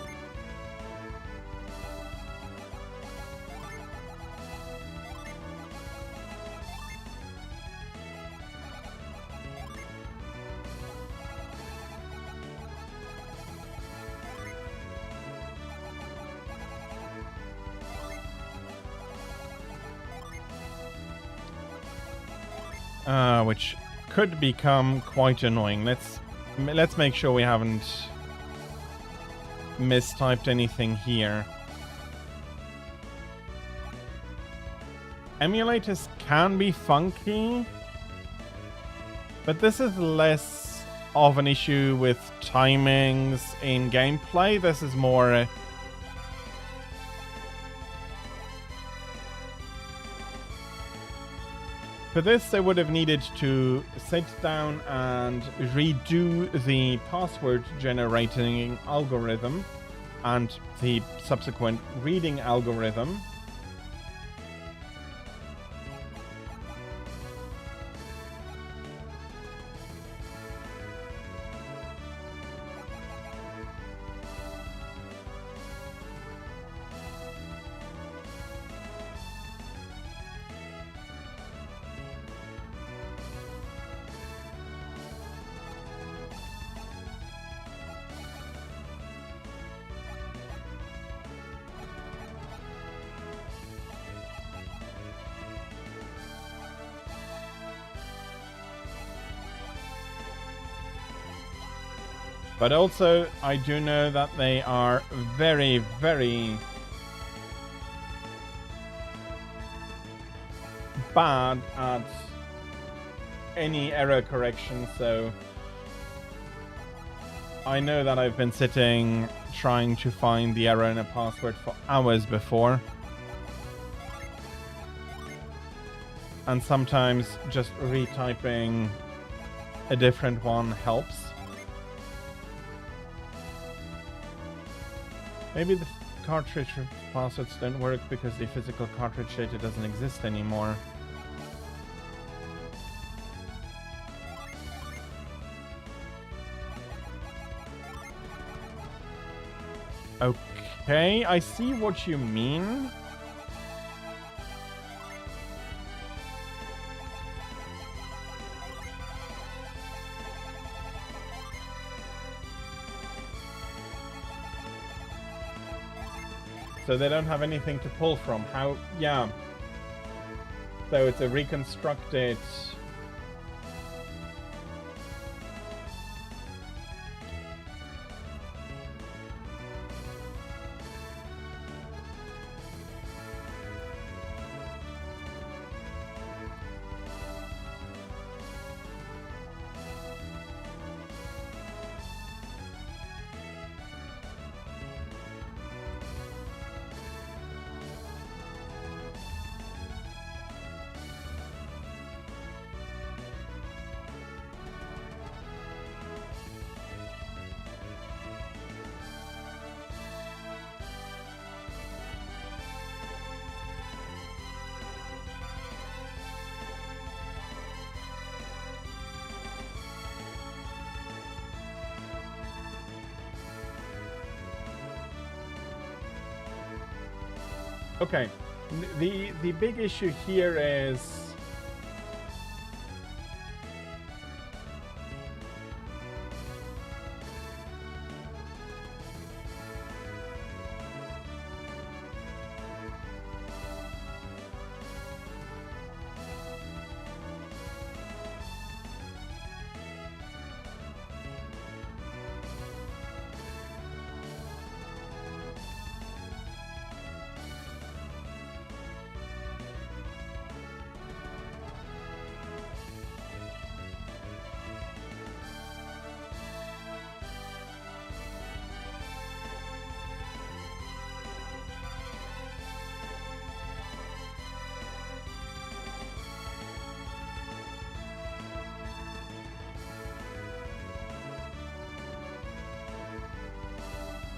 Which could become quite annoying. Let's make sure we haven't mistyped anything here. Emulators can be funky, but this is less of an issue with timings in gameplay. This is more for this, they would have needed to sit down and redo the password generating algorithm and the subsequent reading algorithm. But also, I do know that they are very, very bad at any error correction, so I know that I've been sitting trying to find the error in a password for hours before. And sometimes just retyping a different one helps. Maybe the cartridge passwords don't work because the physical cartridge data doesn't exist anymore. Okay, I see what you mean. So they don't have anything to pull from. How? Yeah. So it's a reconstructed... Okay, the big issue here is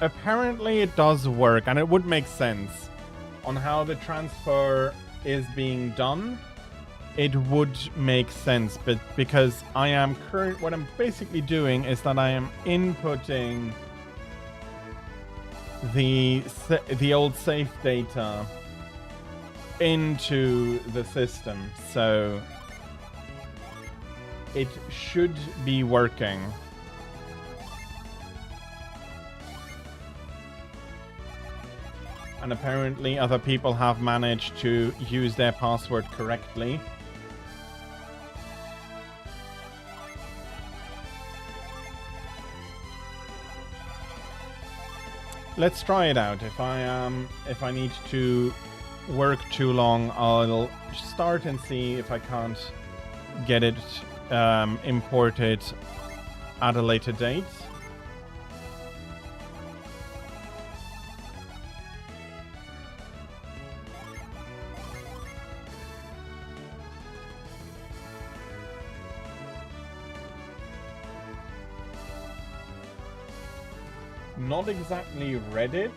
apparently it does work, and it would make sense on how the transfer is being done. It would make sense, but because I am what I'm basically doing is that I am inputting the old safe data into the system, so it should be working. And apparently other people have managed to use their password correctly. Let's try it out. If I need to work too long, I'll start and see if I can't get it imported at a later date. Not exactly Reddit.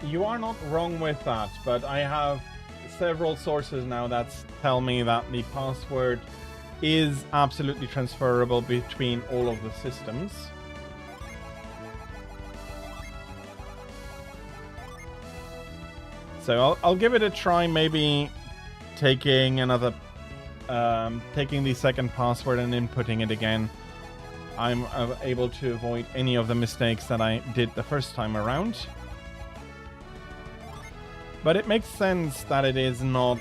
You are not wrong with that, but I have several sources now that tell me that the password is absolutely transferable between all of the systems. So I'll give it a try, maybe taking the second password and inputting it again. I'm able to avoid any of the mistakes that I did the first time around. But it makes sense that it is not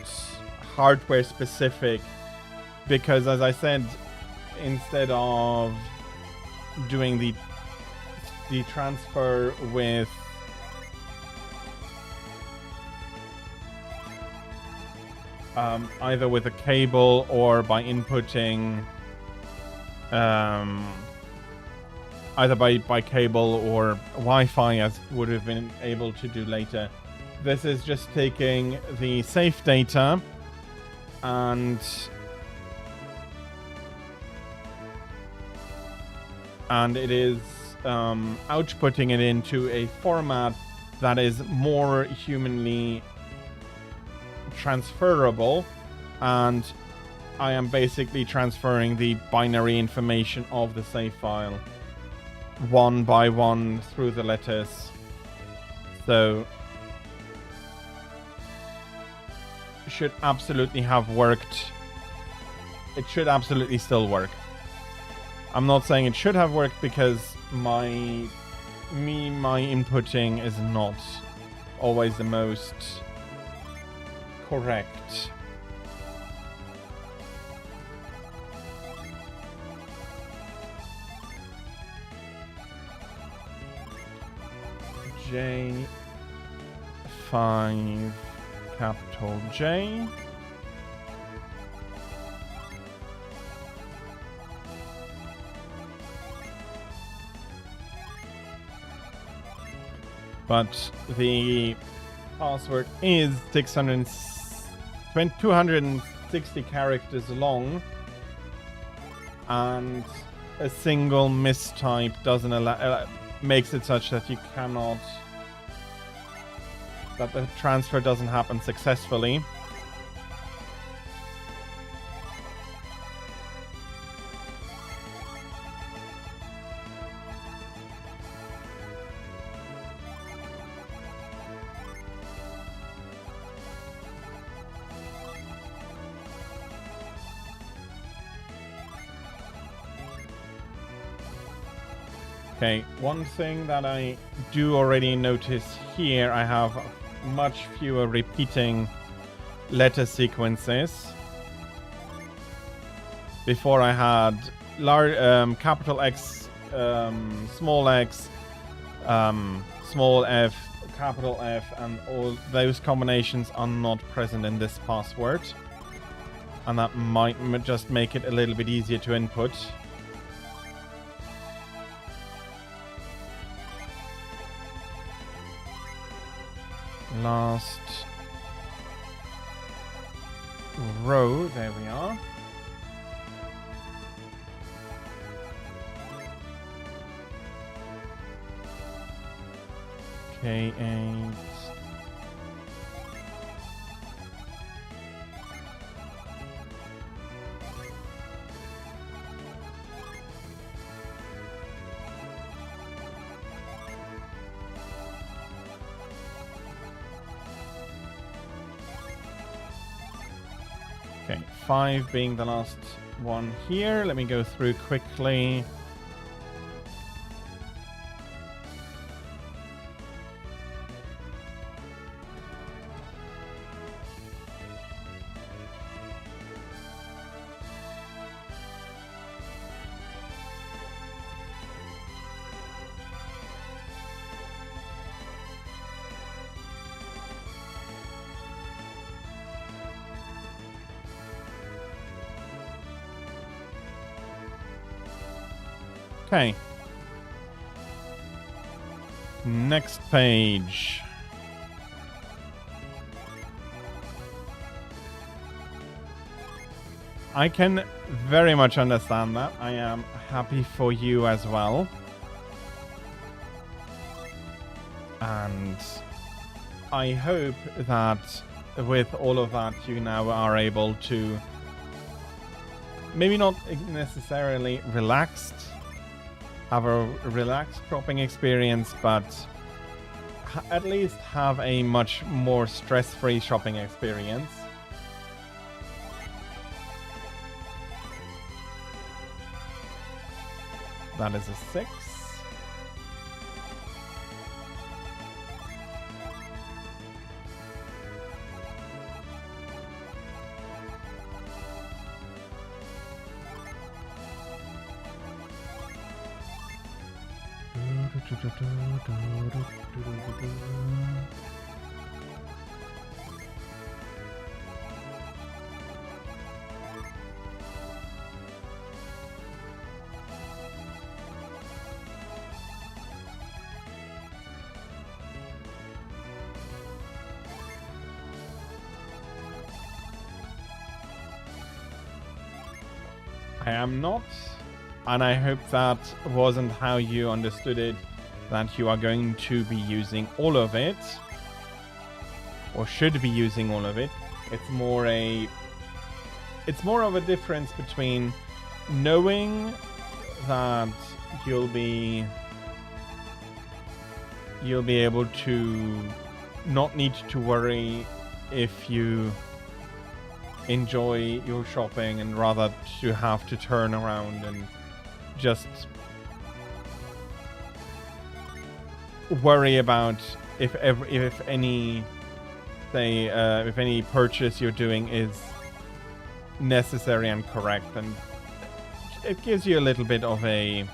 hardware specific, because as I said, instead of doing the transfer with either with a cable or by inputting either by cable or Wi-Fi, as would have been able to do later. This is just taking the safe data and it is outputting it into a format that is more humanly transferable, and I am basically transferring the binary information of the save file one by one through the letters. So should absolutely have worked. It should absolutely still work. I'm not saying it should have worked because my inputting is not always the most correct. J5 capital J. But the password is 260 characters long, and a single mistype doesn't allow, makes it such that you cannot, that the transfer doesn't happen successfully. Okay, one thing that I do already notice here, I have much fewer repeating letter sequences. Before I had capital X, small x, small f, capital F, and all those combinations are not present in this password. And that might just make it a little bit easier to input. Last row, there we are. K8. Okay, 5 being the last one here. Let me go through quickly. Okay. Next page. I can very much understand that. I am happy for you as well. And I hope that with all of that, you now are able to maybe not necessarily relaxed, have a relaxed shopping experience, but at least have a much more stress-free shopping experience. That is a 6. I am not And I hope that wasn't how you understood it, that you are going to be using all of it, or should be using all of it. It's more of a difference between knowing that you'll be able to not need to worry if you enjoy your shopping, and rather to have to turn around and just worry about if any purchase you're doing is necessary and correct. And it gives you a little bit of I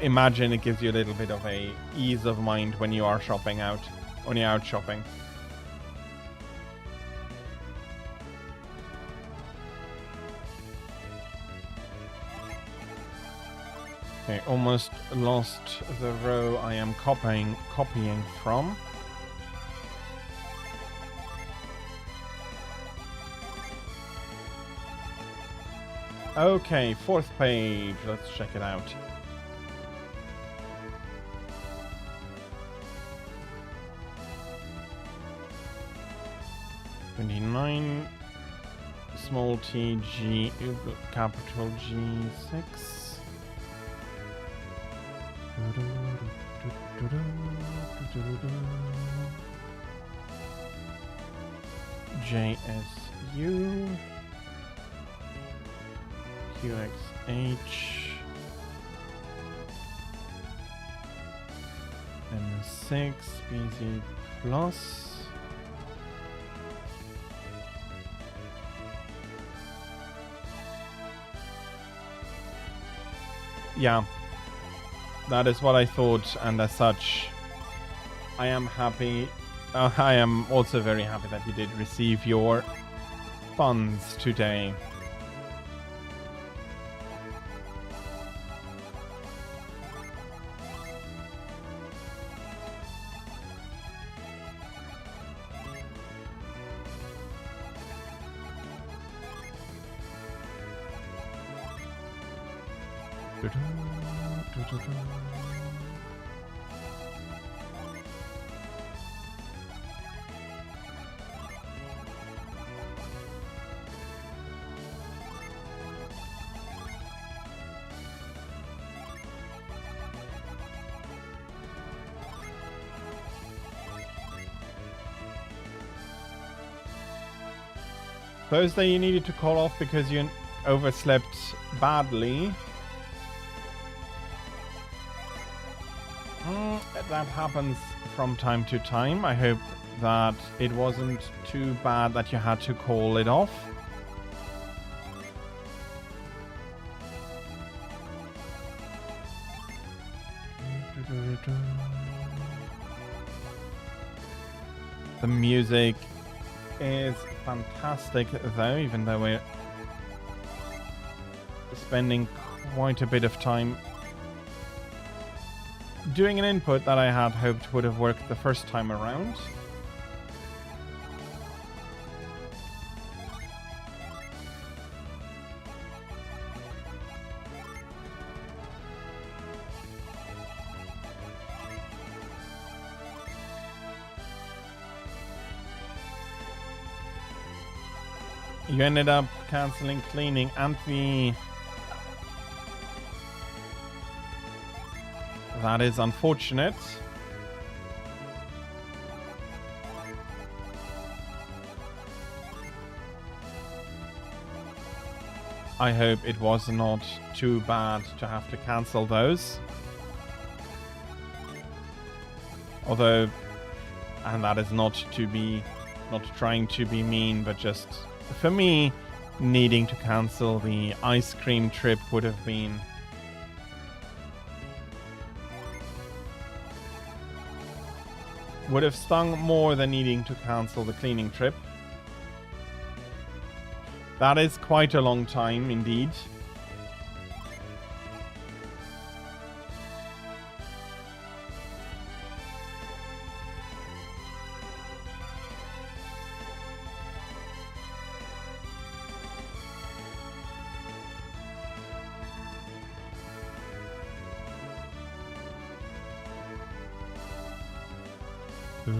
imagine it gives you a little bit of a ease of mind when you are shopping out, when you're out shopping. Okay, almost lost the row I am copying from. Okay, 4th page. Let's check it out. $29, small t, G, capital G6. JSU. QXH. M6, BZ plus. Yeah, that is what I thought, and as such, I am happy. I am also very happy that you did receive your funds today. Thursday you needed to call off because you overslept badly. That happens from time to time. I hope that it wasn't too bad that you had to call it off. The music is fantastic though, even though we're spending quite a bit of time doing an input that I had hoped would have worked the first time around. You ended up cancelling cleaning, Anthony. That is unfortunate. I hope it was not too bad to have to cancel those. Although, and that is not trying to be mean, but just for me, needing to cancel the ice cream trip would have stung more than needing to cancel the cleaning trip. That is quite a long time indeed. Okay.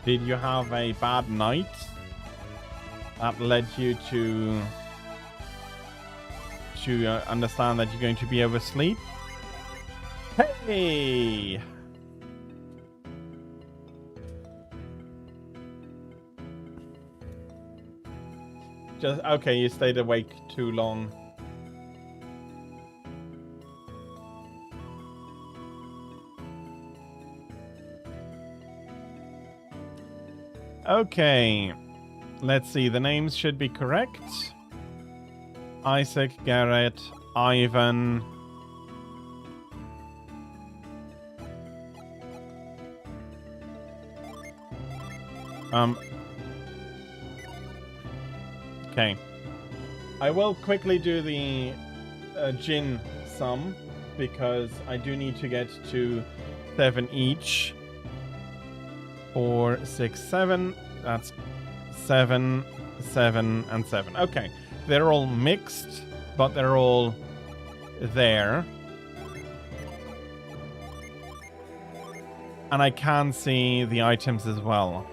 Did you have a bad night that led you to understand that you're going to be oversleep? Hey! Just okay, you stayed awake too long. Okay, let's see. The names should be correct. Isaac, Garrett, Ivan. Okay. I will quickly do the gin sum because I do need to get to 7 each. 4, 6, 7. That's 7, 7, and 7. Okay. They're all mixed, but they're all there. And I can see the items as well.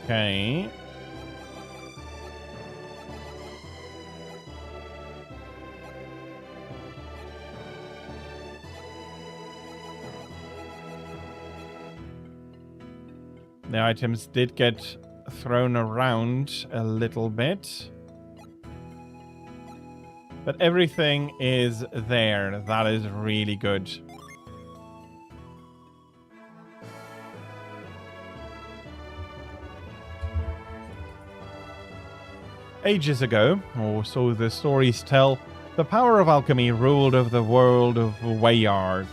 Okay. The items did get thrown around a little bit. But everything is there. That is really good. Ages ago, or so the stories tell, the power of alchemy ruled over the world of Wayard.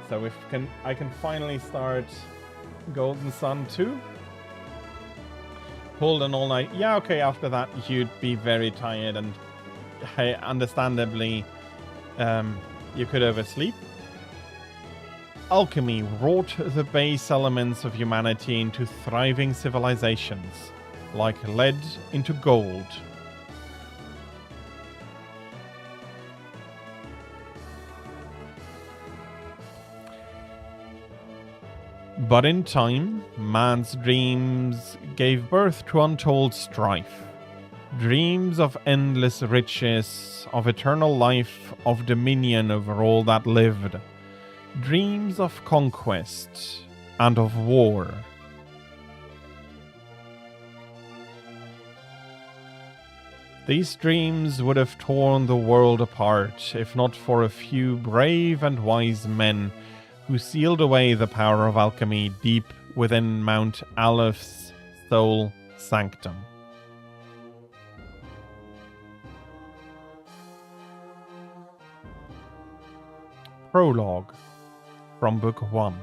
So I can finally start Golden Sun 2. Pulled an all night. Yeah, okay, after that you'd be very tired and understandably you could oversleep. Alchemy wrought the base elements of humanity into thriving civilizations, like lead into gold. But in time, man's dreams gave birth to untold strife. Dreams of endless riches, of eternal life, of dominion over all that lived. Dreams of conquest and of war. These dreams would have torn the world apart if not for a few brave and wise men who sealed away the power of alchemy deep within Mount Aleph's soul sanctum. Prologue from Book 1.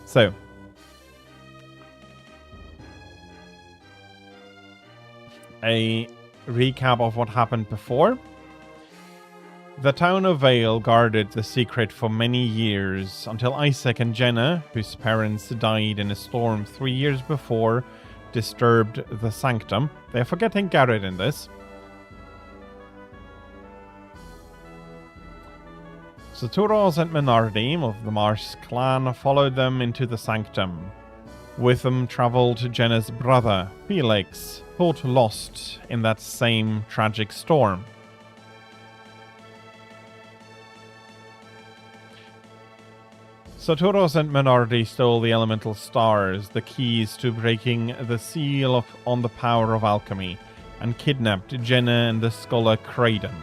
So, a recap of what happened before. The town of Vale guarded the secret for many years, until Isaac and Jenna, whose parents died in a storm 3 years before, disturbed the sanctum. They're forgetting Garrett in this. Saturos and Menardi of the Mars clan followed them into the sanctum. With them travelled Jenna's brother, Felix, thought lost in that same tragic storm. Saturos and Menardi stole the elemental stars, the keys to breaking the seal on the power of alchemy, and kidnapped Jenna and the scholar Craden.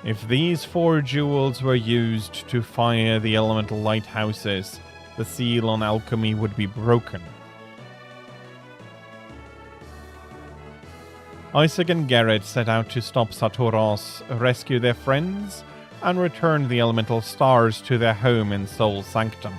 If these 4 jewels were used to fire the elemental lighthouses, the seal on alchemy would be broken. Isaac and Garrett set out to stop Saturos, rescue their friends, and return the elemental stars to their home in Soul Sanctum.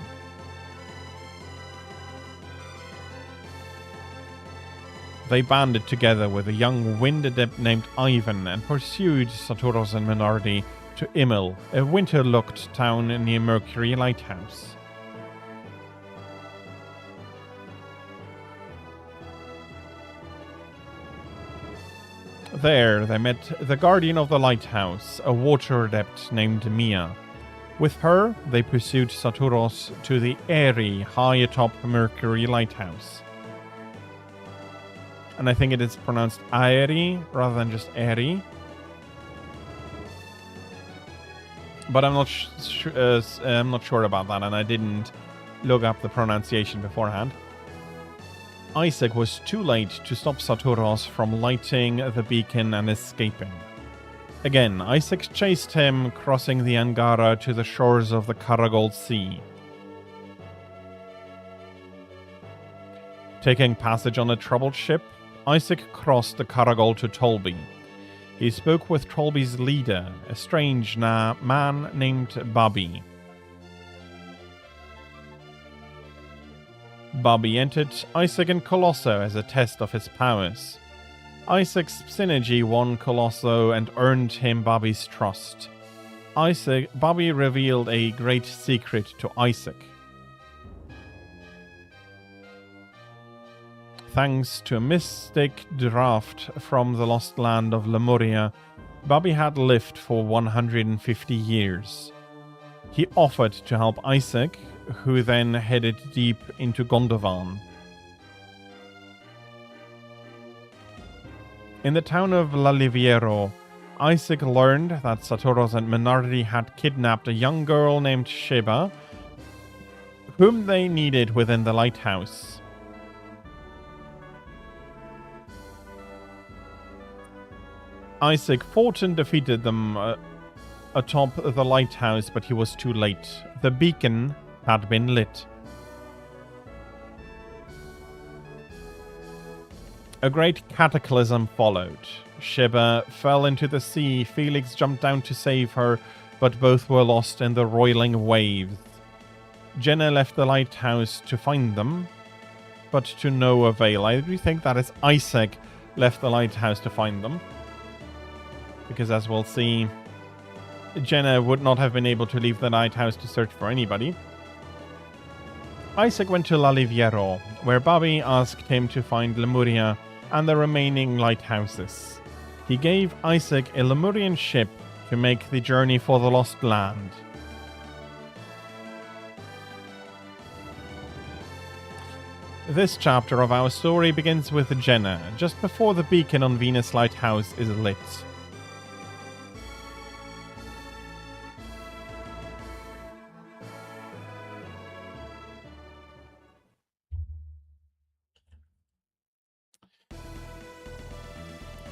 They banded together with a young wind adept named Ivan and pursued Saturos and Minardi to Immel, a winter-locked town near Mercury Lighthouse. There, they met the guardian of the lighthouse, a water adept named Mia. With her, they pursued Saturos to the Airy, high atop Mercury Lighthouse. And I think it is pronounced Airy rather than just Airy. But I'm not sure about that, and I didn't look up the pronunciation beforehand. Isaac was too late to stop Saturos from lighting the beacon and escaping. Again, Isaac chased him, crossing the Angara to the shores of the Karagold Sea. Taking passage on a troubled ship, Isaac crossed the Karagold to Tolby. He spoke with Tolby's leader, a strange man named Bobby. Bobby entered Isaac and Colosso as a test of his powers. Isaac's synergy won Colosso and earned him Bobby's trust. Bobby revealed a great secret to Isaac. Thanks to a mystic draft from the lost land of Lemuria, Bobby had lived for 150 years. He offered to help Isaac, who then headed deep into Gondovan. In the town of Laliviero, Isaac learned that Saturos and Minardi had kidnapped a young girl named Sheba, whom they needed within the lighthouse. Isaac fought and defeated them atop the lighthouse, but he was too late. The beacon had been lit. A great cataclysm followed. Sheba fell into the sea, Felix jumped down to save her, but both were lost in the roiling waves. Jenna left the lighthouse to find them, but to no avail. I do think that is Isaac left the lighthouse to find them, because as we'll see, Jenna would not have been able to leave the lighthouse to search for anybody. Isaac went to Laliviero, where Bobby asked him to find Lemuria and the remaining lighthouses. He gave Isaac a Lemurian ship to make the journey for the Lost Land. This chapter of our story begins with Jenna, just before the beacon on Venus Lighthouse is lit.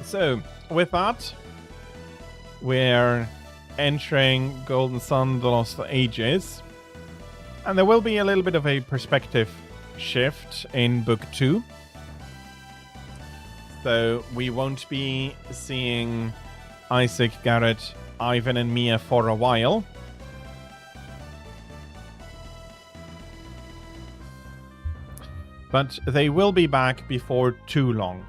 So, with that, we're entering Golden Sun, The Lost Ages. And there will be a little bit of a perspective shift in Book 2. So, we won't be seeing Isaac, Garrett, Ivan and Mia for a while. But they will be back before too long.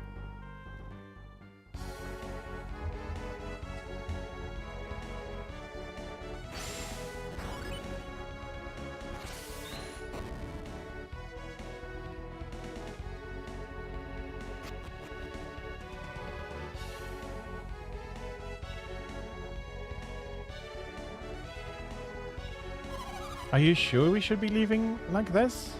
Are you sure we should be leaving like this?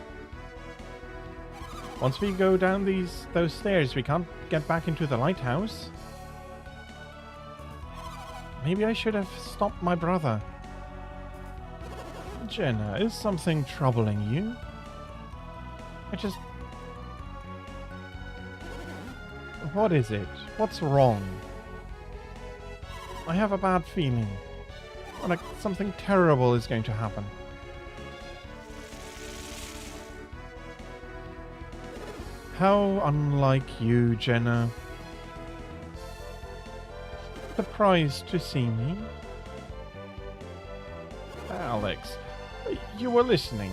Once we go down those stairs, we can't get back into the lighthouse. Maybe I should have stopped my brother. Jenna, is something troubling you? What is it? What's wrong? I have a bad feeling. Like something terrible is going to happen. How unlike you, Jenna. Surprised to see me? Alex, you were listening.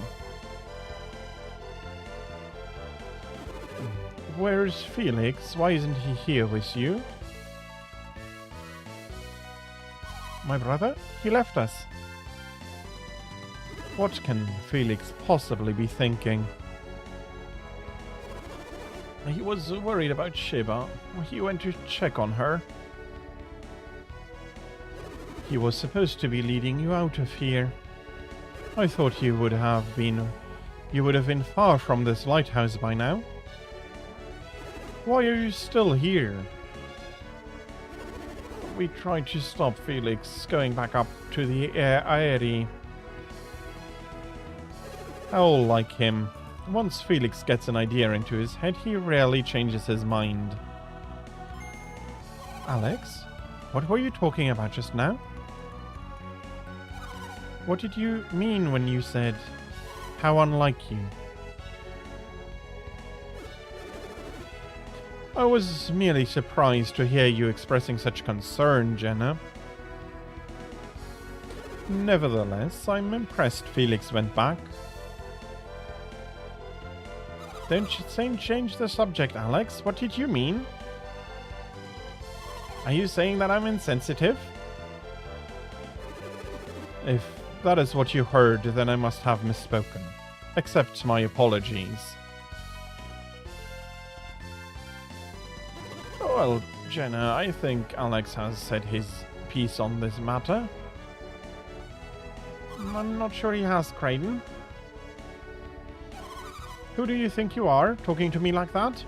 Where's Felix? Why isn't he here with you? My brother? He left us. What can Felix possibly be thinking? He was worried about Shiba. He went to check on her. He was supposed to be leading you out of here. I thought you would have been far from this lighthouse by now. Why are you still here? We tried to stop Felix going back up to the Aerie. Owl like him. Once Felix gets an idea into his head, he rarely changes his mind. Alex, what were you talking about just now? What did you mean when you said, how unlike you? I was merely surprised to hear you expressing such concern, Jenna. Nevertheless, I'm impressed Felix went back. Don't change the subject, Alex. What did you mean? Are you saying that I'm insensitive? If that is what you heard, then I must have misspoken. Accept my apologies. Well, Jenna, I think Alex has said his piece on this matter. I'm not sure he has, Creighton. Who do you think you are, talking to me like that?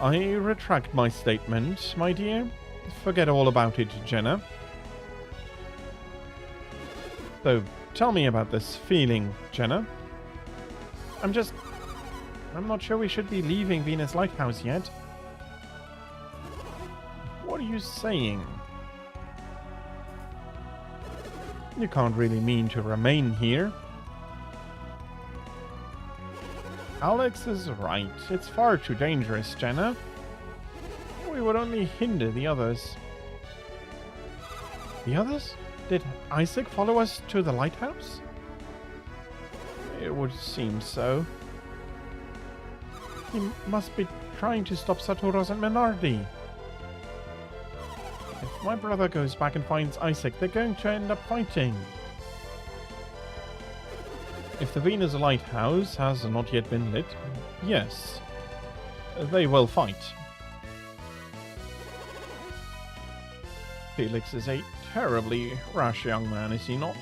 I retract my statement, my dear. Forget all about it, Jenna. So, tell me about this feeling, Jenna. I'm not sure we should be leaving Venus Lighthouse yet. What are you saying? You can't really mean to remain here. Alex is right. It's far too dangerous, Jenna. We would only hinder the others. The others? Did Isaac follow us to the lighthouse? It would seem so. He must be trying to stop Saturos and Menardi. If my brother goes back and finds Isaac, they're going to end up fighting. If the Venus Lighthouse has not yet been lit, yes, they will fight. Felix is a terribly rash young man, is he not?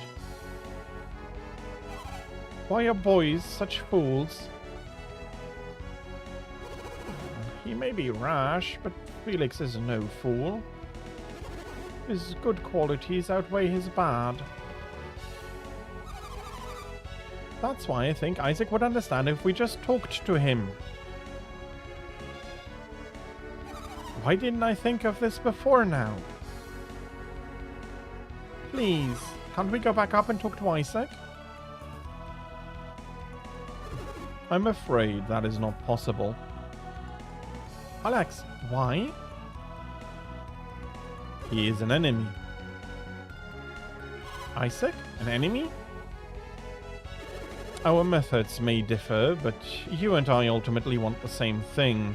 Why are boys such fools? He may be rash, but Felix is no fool. His good qualities outweigh his bad. That's why I think Isaac would understand if we just talked to him. Why didn't I think of this before now? Please, can't we go back up and talk to Isaac? I'm afraid that is not possible. Alex, why? He is an enemy. Isaac? An enemy? Our methods may differ, but you and I ultimately want the same thing.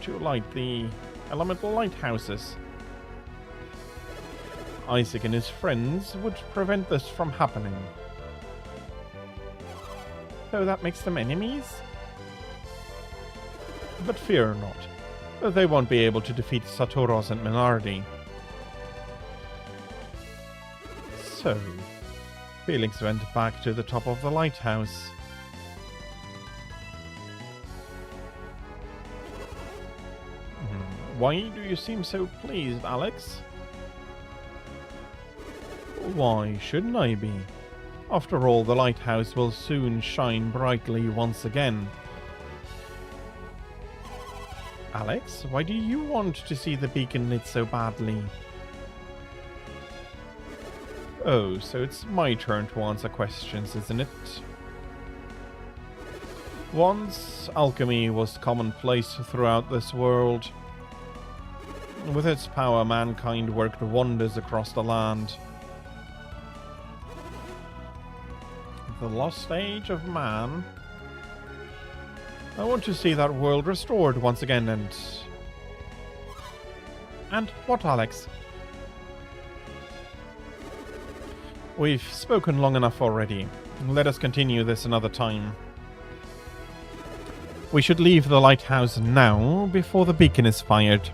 To light the elemental lighthouses. Isaac and his friends would prevent this from happening. So that makes them enemies? But fear not. They won't be able to defeat Saturos and Menardi. So, Felix went back to the top of the lighthouse. Why do you seem so pleased, Alex? Why shouldn't I be? After all, the lighthouse will soon shine brightly once again. Alex, why do you want to see the beacon lit so badly? Oh, so it's my turn to answer questions, isn't it? Once, alchemy was commonplace throughout this world. With its power, mankind worked wonders across the land. The lost age of man. I want to see that world restored once again and... And what, Alex? We've spoken long enough already. Let us continue this another time. We should leave the lighthouse now, before the beacon is fired.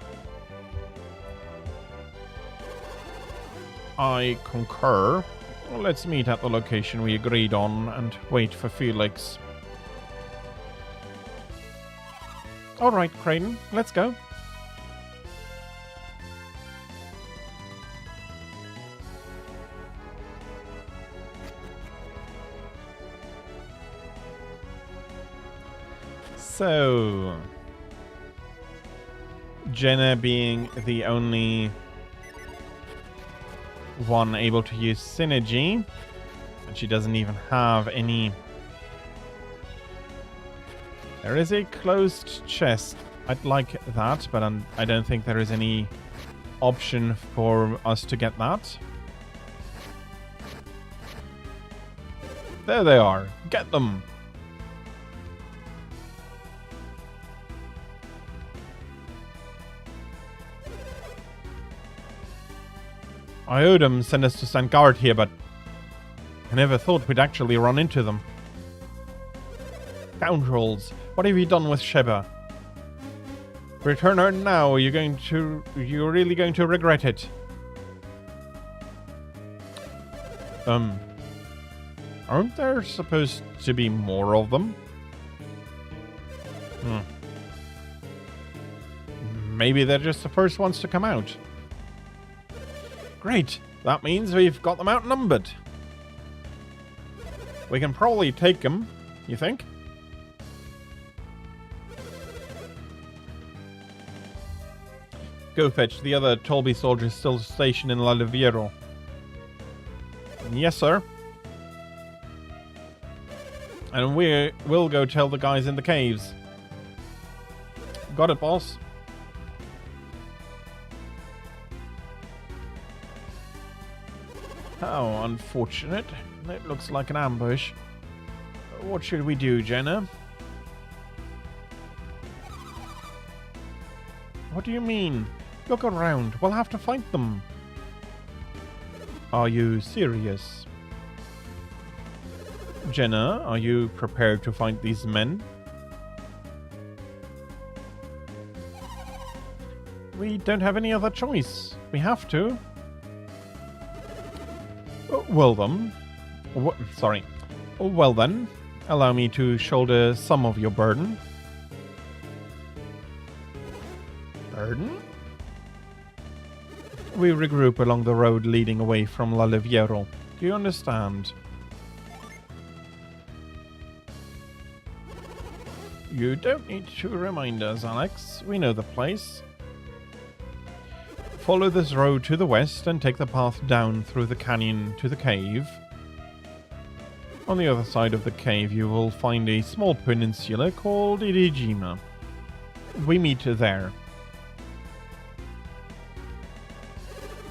I concur. Let's meet at the location we agreed on and wait for Felix. Alright, Creighton, let's go. So, Jenna being the only one able to use synergy, and she doesn't even have any. There is a closed chest. I'd like that, but I don't think there is any option for us to get that. There they are. Get them. Iodum sent us to stand guard here, but I never thought we'd actually run into them. Scoundrels, what have you done with Sheba? Return her now, or you're really going to regret it. Aren't there supposed to be more of them? Maybe they're just the first ones to come out. Great, that means we've got them outnumbered. We can probably take them, you think? Go fetch the other Tolby soldiers still stationed in La Liviero. Yes, sir. And we'll go tell the guys in the caves. Got it, boss. How unfortunate. It looks like an ambush. What should we do, Jenna? What do you mean? Look around. We'll have to fight them. Are you serious? Jenna, are you prepared to fight these men? We don't have any other choice. We have to. Well then. Well then, allow me to shoulder some of your burden. Burden? We regroup along the road leading away from La Liviero. Do you understand? You don't need to remind us, Alex. We know the place. Follow this road to the west and take the path down through the canyon to the cave. On the other side of the cave you will find a small peninsula called Irijima. We meet there.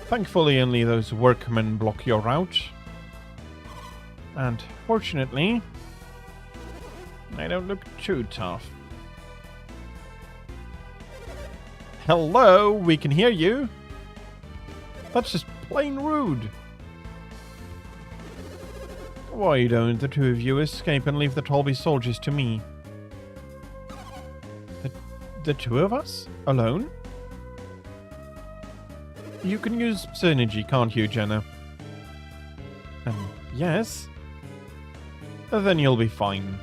Thankfully only those workmen block your route. And fortunately, they don't look too tough. Hello, we can hear you. That's just plain rude. Why don't the two of you escape and leave the Tolby soldiers to me? The two of us? Alone? You can use synergy, can't you, Jenna? Yes. Then you'll be fine.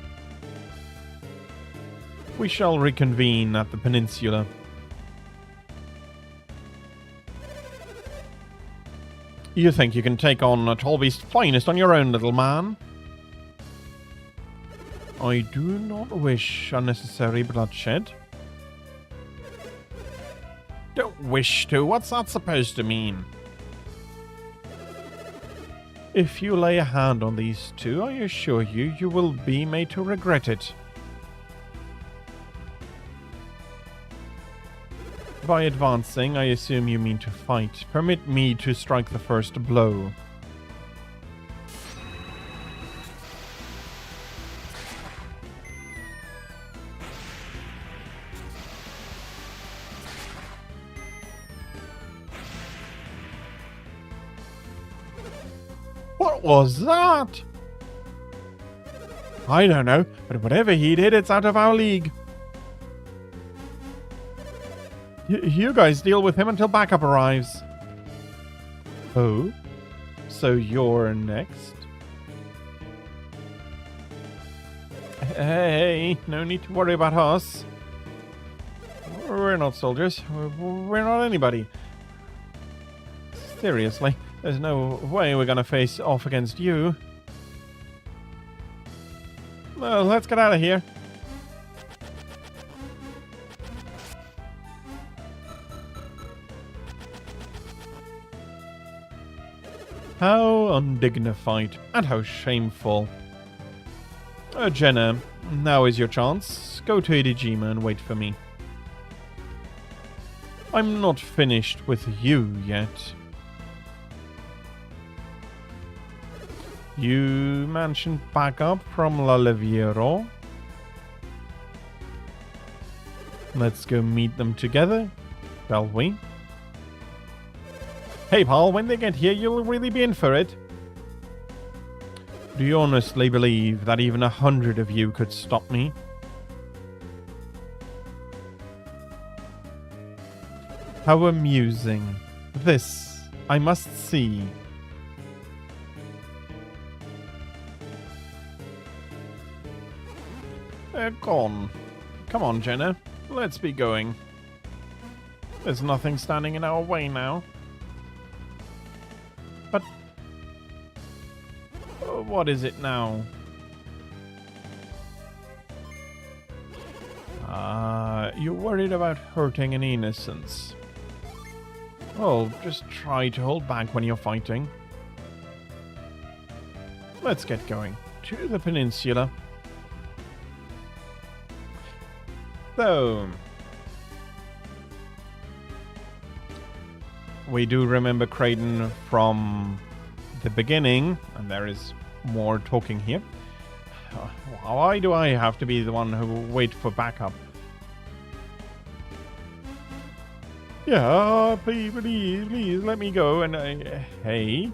We shall reconvene at the peninsula. You think you can take on Tolby's finest on your own, little man? I do not wish unnecessary bloodshed. Don't wish to? What's that supposed to mean? If you lay a hand on these two, I assure you, you will be made to regret it. By advancing, I assume you mean to fight. Permit me to strike the first blow. What was that? I don't know, but whatever he did, it's out of our league. You guys deal with him until backup arrives. Oh? So you're next? Hey, no need to worry about us. We're not soldiers. We're not anybody. Seriously, there's no way we're gonna face off against you. Well, let's get out of here. How undignified and how shameful. Jenna, now is your chance. Go to Idijima and wait for me. I'm not finished with you yet. You mentioned backup from La Leviero. Let's go meet them together, shall we? Hey pal, when they get here, you'll really be in for it. Do you honestly believe that even 100 of you could stop me? How amusing. This, I must see. They're gone. Come on, Jenna. Let's be going. There's nothing standing in our way now. But what is it now? You're worried about hurting an innocence. Well, just try to hold back when you're fighting. Let's get going. To the peninsula. So, we do remember Kraden from the beginning, and there is more talking here. Why do I have to be the one who wait for backup? Yeah, please, let me go. And hey,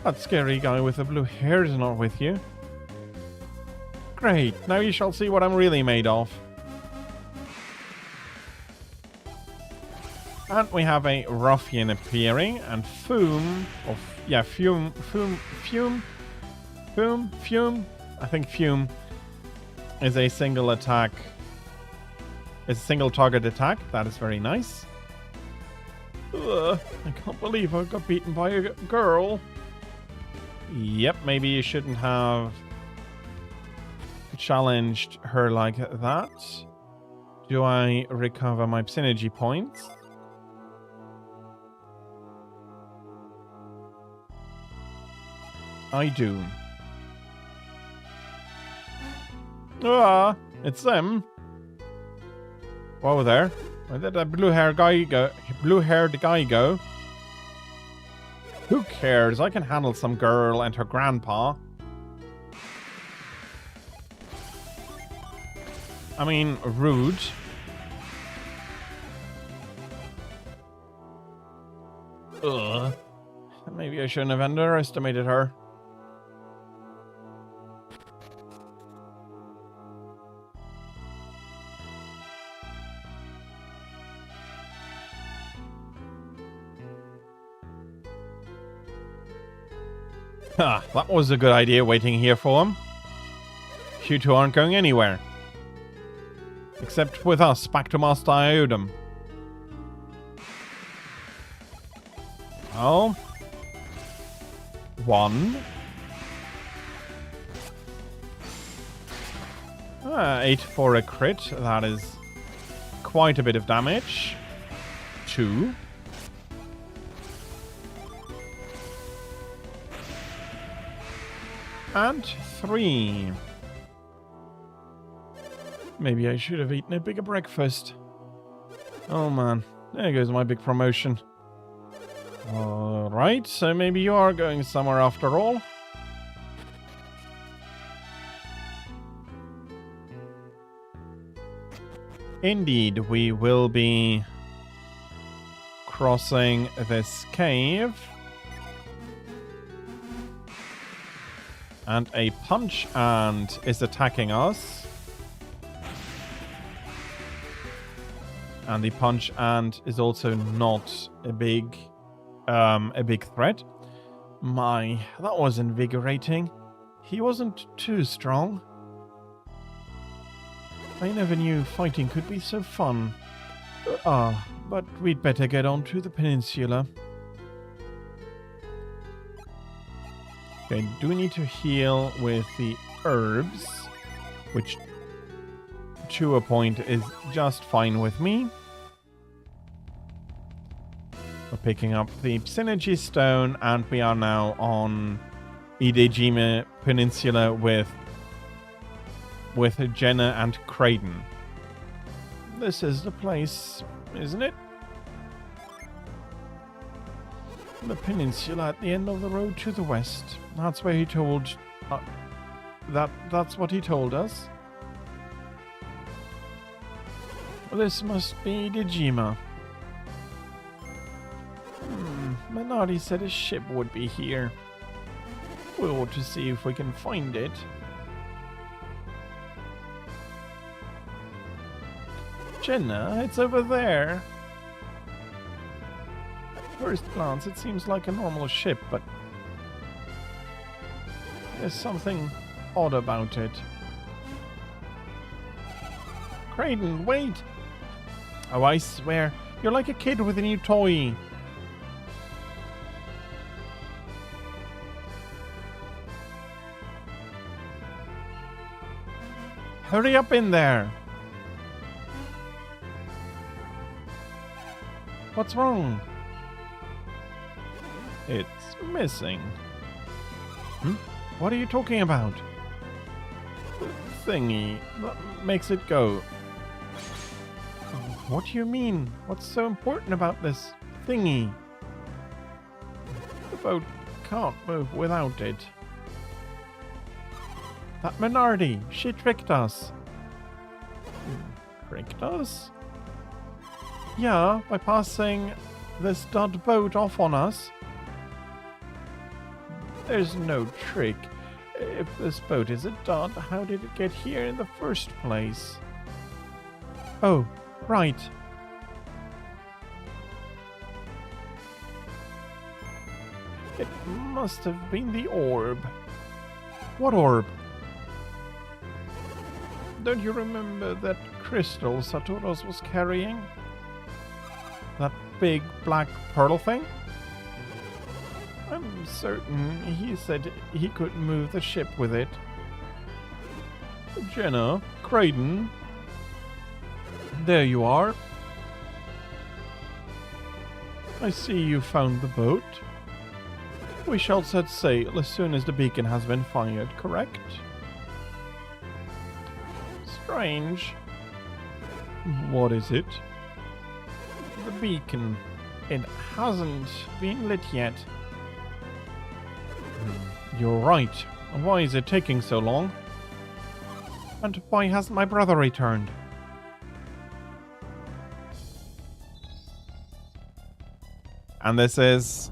that scary guy with the blue hair is not with you. Great, now you shall see what I'm really made of. And we have a ruffian appearing, and Fume, Fume. I think Fume is a single attack. It's a single target attack. That is very nice. Ugh, I can't believe I got beaten by a girl. Yep, maybe you shouldn't have challenged her like that. Do I recover my synergy points? I do. Ah, it's them. Whoa there. Where did that blue-haired guy go? Blue-haired guy go? Who cares? I can handle some girl and her grandpa. I mean, rude. Ugh. Maybe I shouldn't have underestimated her. Ha, that was a good idea waiting here for him. You two aren't going anywhere. Except with us, back to Master Iodum. Oh. 1. 8 for a crit. That is quite a bit of damage. 2. And 3. Maybe I should have eaten a bigger breakfast. Oh man, there goes my big promotion. Alright, so maybe you are going somewhere after all. Indeed, we will be crossing this cave. And a punch ant is attacking us. And the punch ant is also not a big threat. My, that was invigorating. He wasn't too strong. I never knew fighting could be so fun. But we'd better get on to the peninsula. Okay, do we need to heal with the herbs? Which, to a point, is just fine with me. We're picking up the Synergy Stone, and we are now on Idejima Peninsula with Jenna and Kraden. This is the place, isn't it? The peninsula at the end of the road to the west. That's where he told... that's what he told us. This must be Idejima. Minardi said a ship would be here. We ought to see if we can find it. Jenna, it's over there. At first glance, it seems like a normal ship, but there's something odd about it. Kraden, wait! Oh, I swear, you're like a kid with a new toy. Hurry up in there! What's wrong? It's missing. What are you talking about? The thingy that makes it go. What do you mean? What's so important about this thingy? The boat can't move without it. That Minardi, she tricked us. Tricked us? Yeah, by passing this dud boat off on us. There's no trick. If this boat is a dud, how did it get here in the first place? Oh, right. It must have been the orb. What orb? Don't you remember that crystal Saturos was carrying? That big black pearl thing? I'm certain he said he could move the ship with it. Jenna, Kraden, there you are. I see you found the boat. We shall set sail as soon as the beacon has been fired, correct? Strange. What is it? The beacon. It hasn't been lit yet. You're right. Why is it taking so long? And why hasn't my brother returned? And this is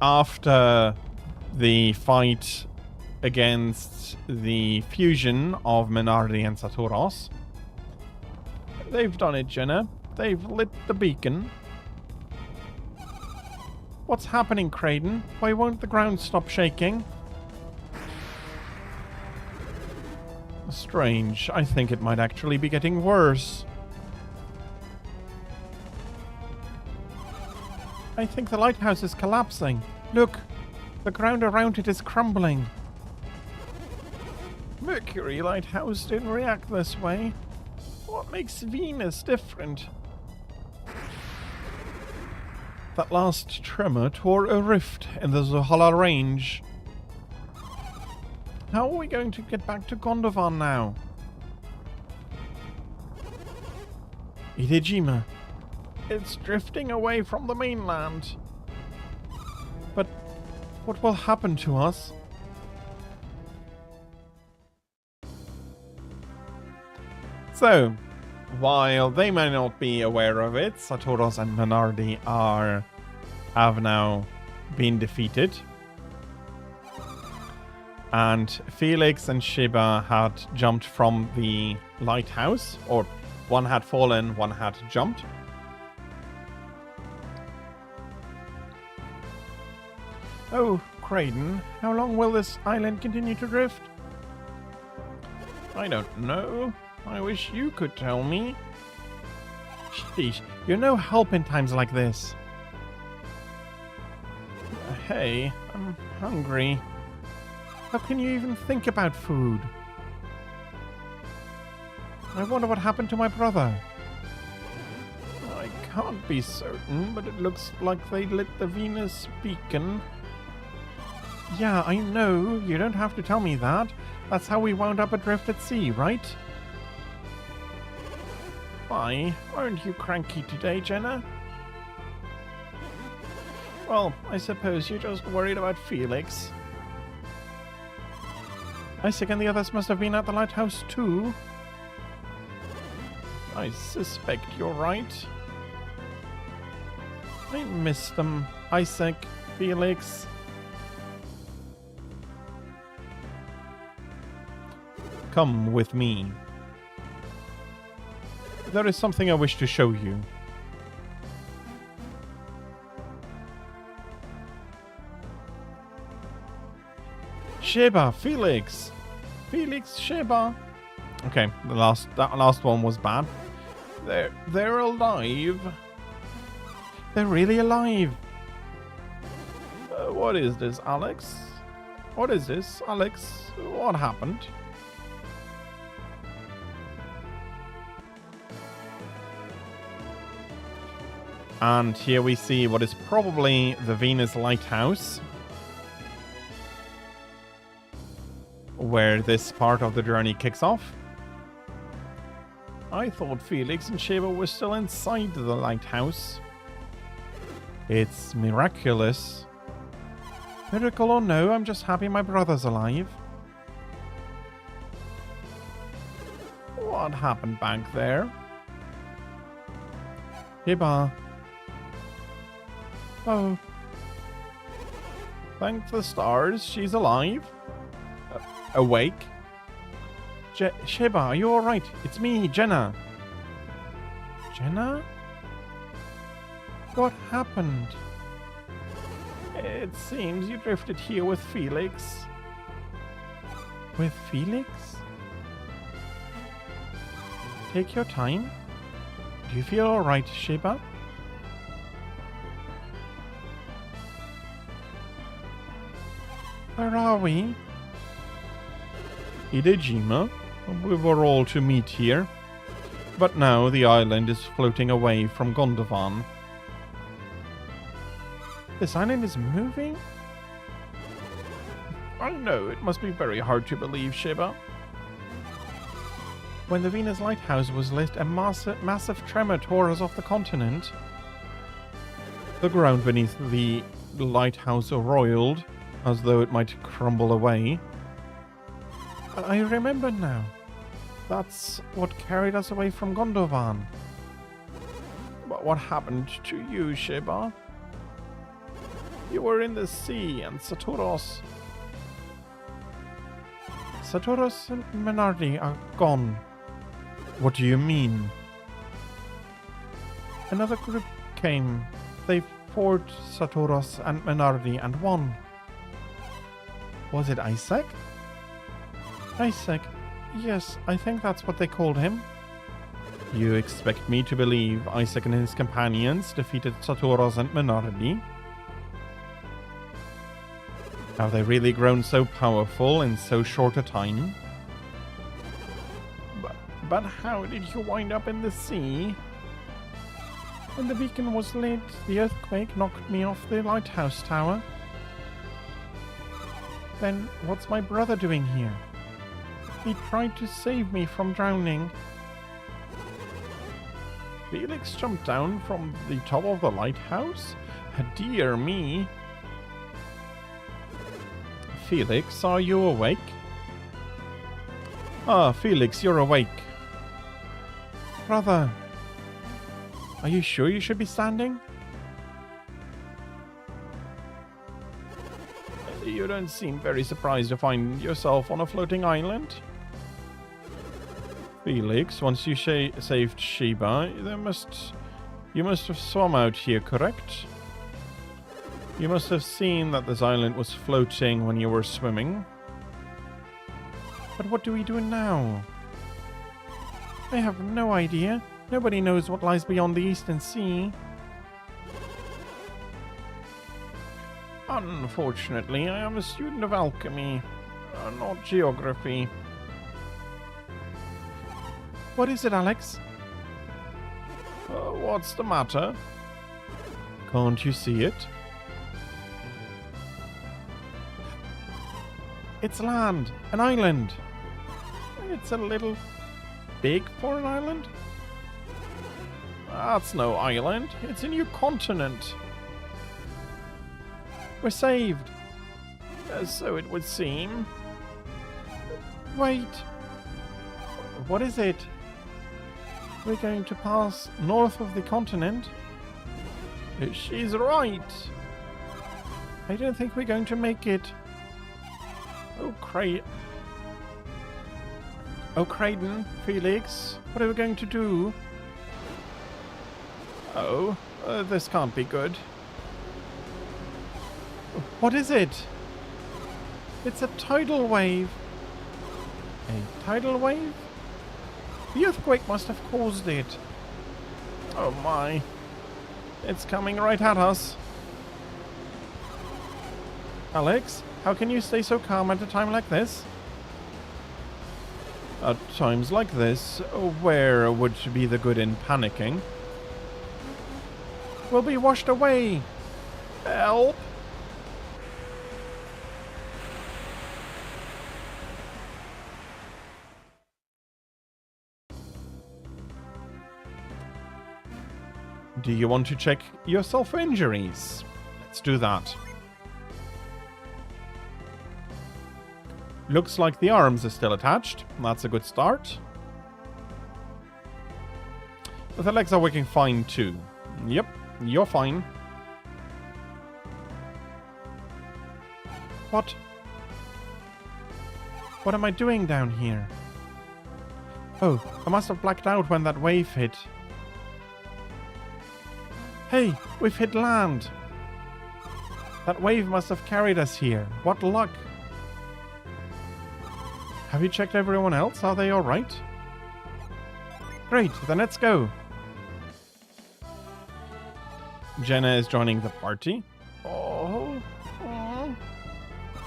after the fight against the fusion of Minardi and Saturos. They've done it, Jenna. They've lit the beacon. What's happening, Kraden? Why won't the ground stop shaking? Strange. I think it might actually be getting worse. I think the lighthouse is collapsing. Look, the ground around it is crumbling. Mercury Lighthouse didn't react this way. What makes Venus different? That last tremor tore a rift in the Zohala range. How are we going to get back to Gondovan now? Idejima. It's drifting away from the mainland. But what will happen to us? So, while they may not be aware of it, Satoros and Menardi have now been defeated. And Felix and Shiba had jumped from the lighthouse, or one had fallen, one had jumped. Oh, Kraden, how long will this island continue to drift? I don't know. I wish you could tell me. Sheesh, you're no help in times like this. Hey, I'm hungry. How can you even think about food? I wonder what happened to my brother. I can't be certain, but it looks like they lit the Venus beacon. Yeah, I know. You don't have to tell me that. That's how we wound up adrift at sea, right? Why? Aren't you cranky today, Jenna? Well, I suppose you're just worried about Felix. Isaac and the others must have been at the lighthouse too. I suspect you're right. I miss them. Isaac, Felix. Come with me. There is something I wish to show you. Sheba, Felix! Felix, Sheba! Okay, that last one was bad. They're alive. They're really alive. What is this, Alex? What is this, Alex? What happened? And here we see what is probably the Venus Lighthouse, where this part of the journey kicks off. I thought Felix and Sheba were still inside the lighthouse. It's miraculous. Miracle or no, I'm just happy my brother's alive. What happened back there? Sheba. Oh. Thank the stars, she's alive. Awake. Sheba, are you alright? It's me, Jenna. Jenna? What happened? It seems you drifted here with Felix. With Felix? Take your time. Do you feel alright, Sheba? Where are we? Idejima. We were all to meet here. But now the island is floating away from Gondovan. This island is moving? I know, it must be very hard to believe, Sheba. When the Venus Lighthouse was lit, a massive tremor tore us off the continent. The ground beneath the lighthouse roiled, as though it might crumble away. I remember now. That's what carried us away from Gondovan. But what happened to you, Sheba? You were in the sea, and Satoros and Menardi are gone. What do you mean? Another group came. They fought Satoros and Menardi and won. Was it Isaac? Isaac? Yes, I think that's what they called him. You expect me to believe Isaac and his companions defeated Satoros and Menardi? Have they really grown so powerful in so short a time? But how did you wind up in the sea? When the beacon was lit, the earthquake knocked me off the lighthouse tower. Then what's my brother doing here? He tried to save me from drowning. Felix jumped down from the top of the lighthouse? Dear me. Felix, are you awake? Ah, Felix, you're awake. Brother, are you sure you should be standing? You don't seem very surprised to find yourself on a floating island. Felix, once you saved Sheba, you must have swum out here, correct? You must have seen that this island was floating when you were swimming. But what do we do now? I have no idea. Nobody knows what lies beyond the Eastern Sea. Unfortunately, I am a student of alchemy, not geography. What is it, Alex? What's the matter? Can't you see it? It's land, an island. It's a little big for an island. That's no island. It's a new continent. We're saved. So it would seem. Wait. What is it? We're going to pass north of the continent. She's right. I don't think we're going to make it. Oh, Creighton, Felix, what are we going to do? Oh, this can't be good. What is it? It's a tidal wave. A tidal wave? The earthquake must have caused it. Oh my. It's coming right at us. Alex, how can you stay so calm at a time like this? At times like this, where would be the good in panicking? We'll be washed away. Help! Do you want to check yourself for injuries? Let's do that. Looks like the arms are still attached. That's a good start. But the legs are working fine too. Yep, you're fine. What? What am I doing down here? Oh, I must have blacked out when that wave hit. Hey, we've hit land. That wave must have carried us here. What luck. Have you checked everyone else? Are they alright? Great, then let's go. Jenna is joining the party. Oh.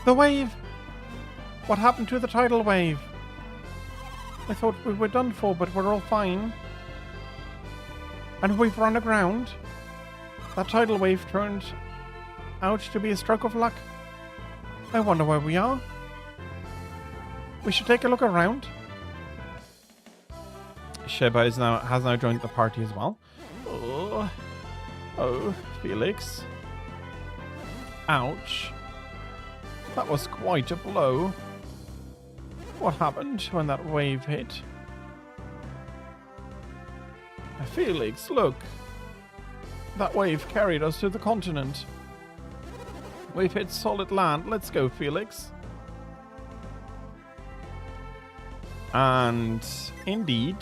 The wave! What happened to the tidal wave? I thought we were done for, but we're all fine. And we've run aground. That tidal wave turned out to be a stroke of luck. I wonder where we are. We should take a look around. Sheba has now joined the party as well. Oh, Felix. Ouch. That was quite a blow. What happened when that wave hit? Felix, look. That wave carried us to the continent. We've hit solid land. Let's go, Felix. And indeed,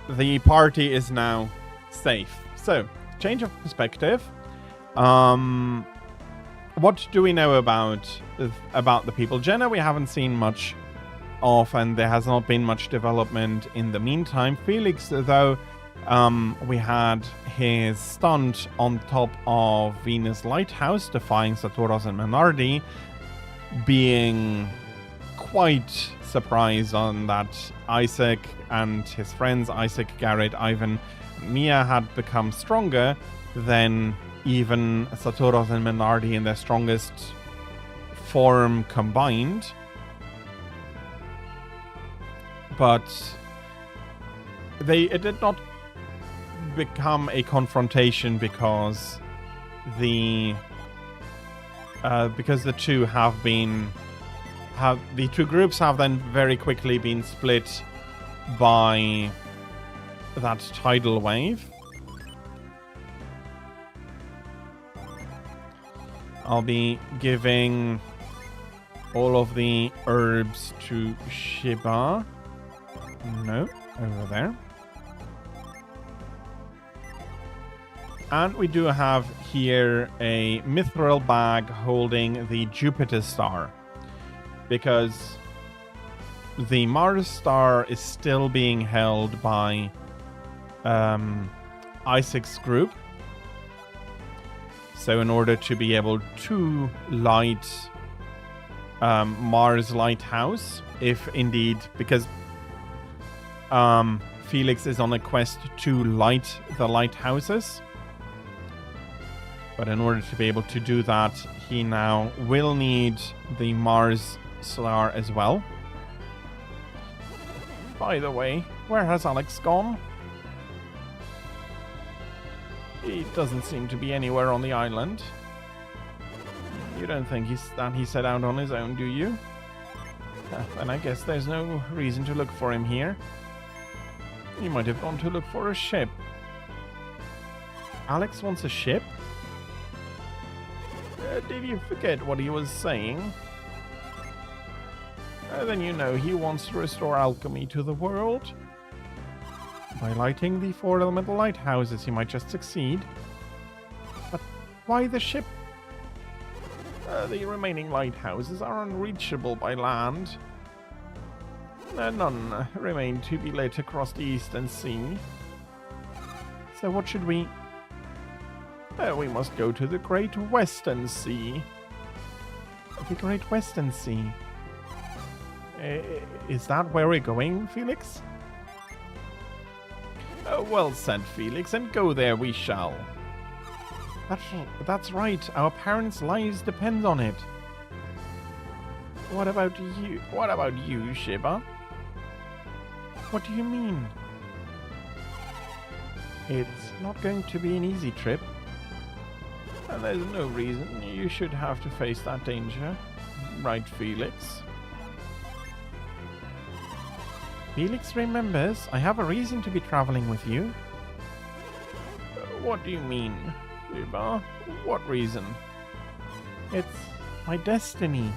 the party is now safe. So, change of perspective. What do we know about the people? Jenna, we haven't seen much of, and there has not been much development in the meantime. Felix, though, we had his stunt on top of Venus Lighthouse, defying Saturas and Menardi, being quite surprise on that Isaac and his friends, Isaac, Garrett, Ivan, Mia, had become stronger than even Satoros and Minardi in their strongest form combined. But it did not become a confrontation because the two groups have then very quickly been split by that tidal wave. I'll be giving all of the herbs to Shiba. No, over there. And we do have here a mithril bag holding the Jupiter star, because the Mars star is still being held by Isaac's group. So in order to be able to light Mars Lighthouse, if indeed, because Felix is on a quest to light the lighthouses. But in order to be able to do that, he now will need the Mars star as well. By the way, where has Alex gone? He doesn't seem to be anywhere on the island. You don't think he set out on his own, do you? Then I guess there's no reason to look for him here. He might have gone to look for a ship. Alex wants a ship? Did you forget what he was saying? Then you know he wants to restore alchemy to the world. By lighting the 4 elemental lighthouses, he might just succeed. But why the ship? The remaining lighthouses are unreachable by land. None remain to be lit across the Eastern Sea. So what should we... we must go to the Great Western Sea. The Great Western Sea. Is that where we're going, Felix? Well said, Felix, and go there we shall. That's right, our parents' lives depend on it. What about you? What about you, Shiba? What do you mean? It's not going to be an easy trip. And there's no reason you should have to face that danger. Right, Felix? Felix remembers I have a reason to be traveling with you. What do you mean, Shiba? What reason? It's my destiny.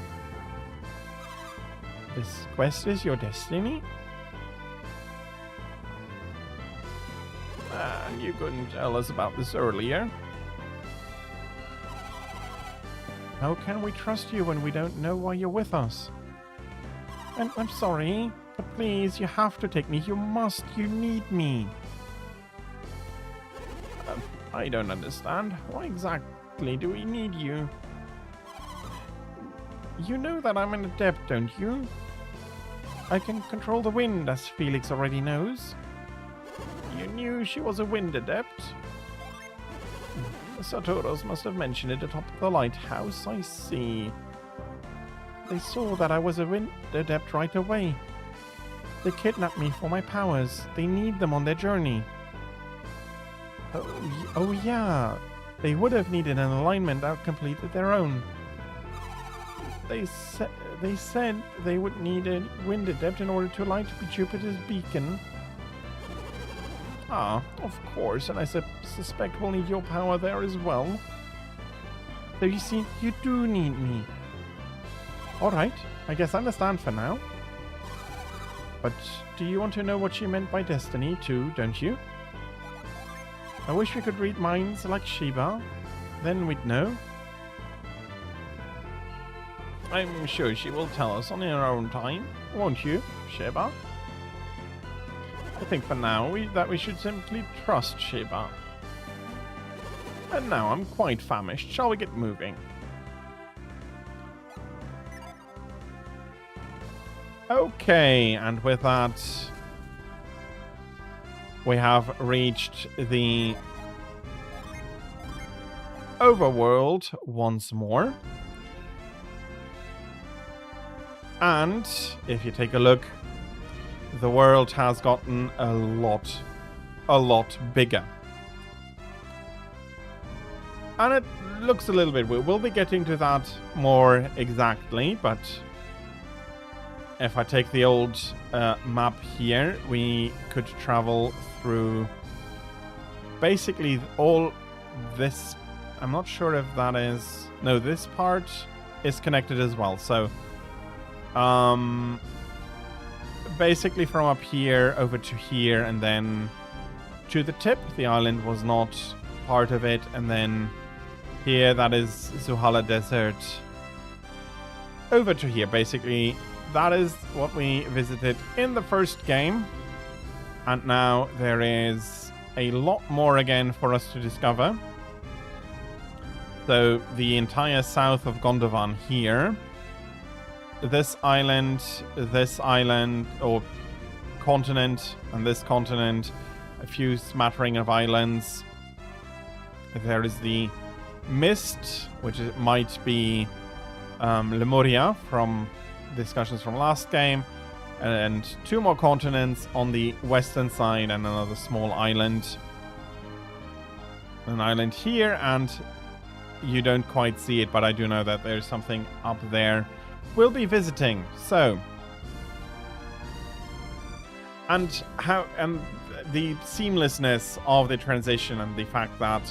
This quest is your destiny? And you couldn't tell us about this earlier. How can we trust you when we don't know why you're with us? And I'm sorry, but please, you have to take me. You must. You need me. I don't understand. Why exactly do we need you? You know that I'm an adept, don't you? I can control the wind, as Felix already knows. You knew she was a wind adept? The Satoros must have mentioned it atop the lighthouse. I see. They saw that I was a wind adept right away. They kidnapped me for my powers. They need them on their journey. Oh yeah. They would have needed an alignment that completed their own. They said they would need a wind adept in order to light Jupiter's beacon. Ah, of course, and I suspect we'll need your power there as well. So you see, you do need me. Alright, I guess I understand for now. But do you want to know what she meant by destiny too, don't you? I wish we could read minds like Shiba. Then we'd know. I'm sure she will tell us on her own time, won't you, Shiba? I think for now that we should simply trust Shiba. And now I'm quite famished. Shall we get moving? Okay, and with that, we have reached the overworld once more. And if you take a look, the world has gotten a lot bigger. And it looks a little bit weird. We'll be getting to that more exactly, but if I take the old map here, we could travel through basically all this. I'm not sure if that is... No, this part is connected as well. So, basically from up here over to here and then to the tip. The island was not part of it. And then here, that is Zuhala Desert. Over to here, basically. That is what we visited in the first game. And now there is a lot more again for us to discover. So the entire south of Gondovan here. This island, or continent, and this continent. A few smattering of islands. There is the Mist, which might be Lemuria from discussions from last game, and two more continents on the western side and another small island. An island here, and you don't quite see it, but I do know that there's something up there we'll be visiting. So, and how the seamlessness of the transition and the fact that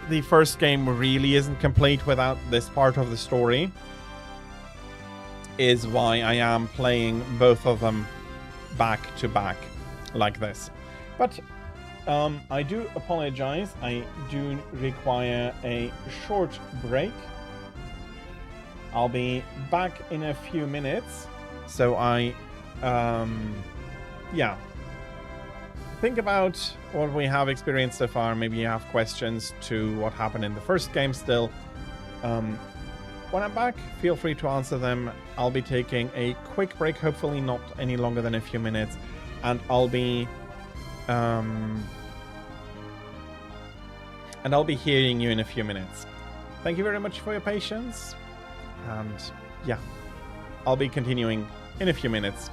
the first game really isn't complete without this part of the story is why I am playing both of them back to back like this. But I do apologize. I do require a short break. I'll be back in a few minutes. So yeah. Think about what we have experienced so far. Maybe you have questions to what happened in the first game still. When I'm back, feel free to answer them. I'll be taking a quick break, hopefully not any longer than a few minutes. And I'll be hearing you in a few minutes. Thank you very much for your patience. And yeah, I'll be continuing in a few minutes.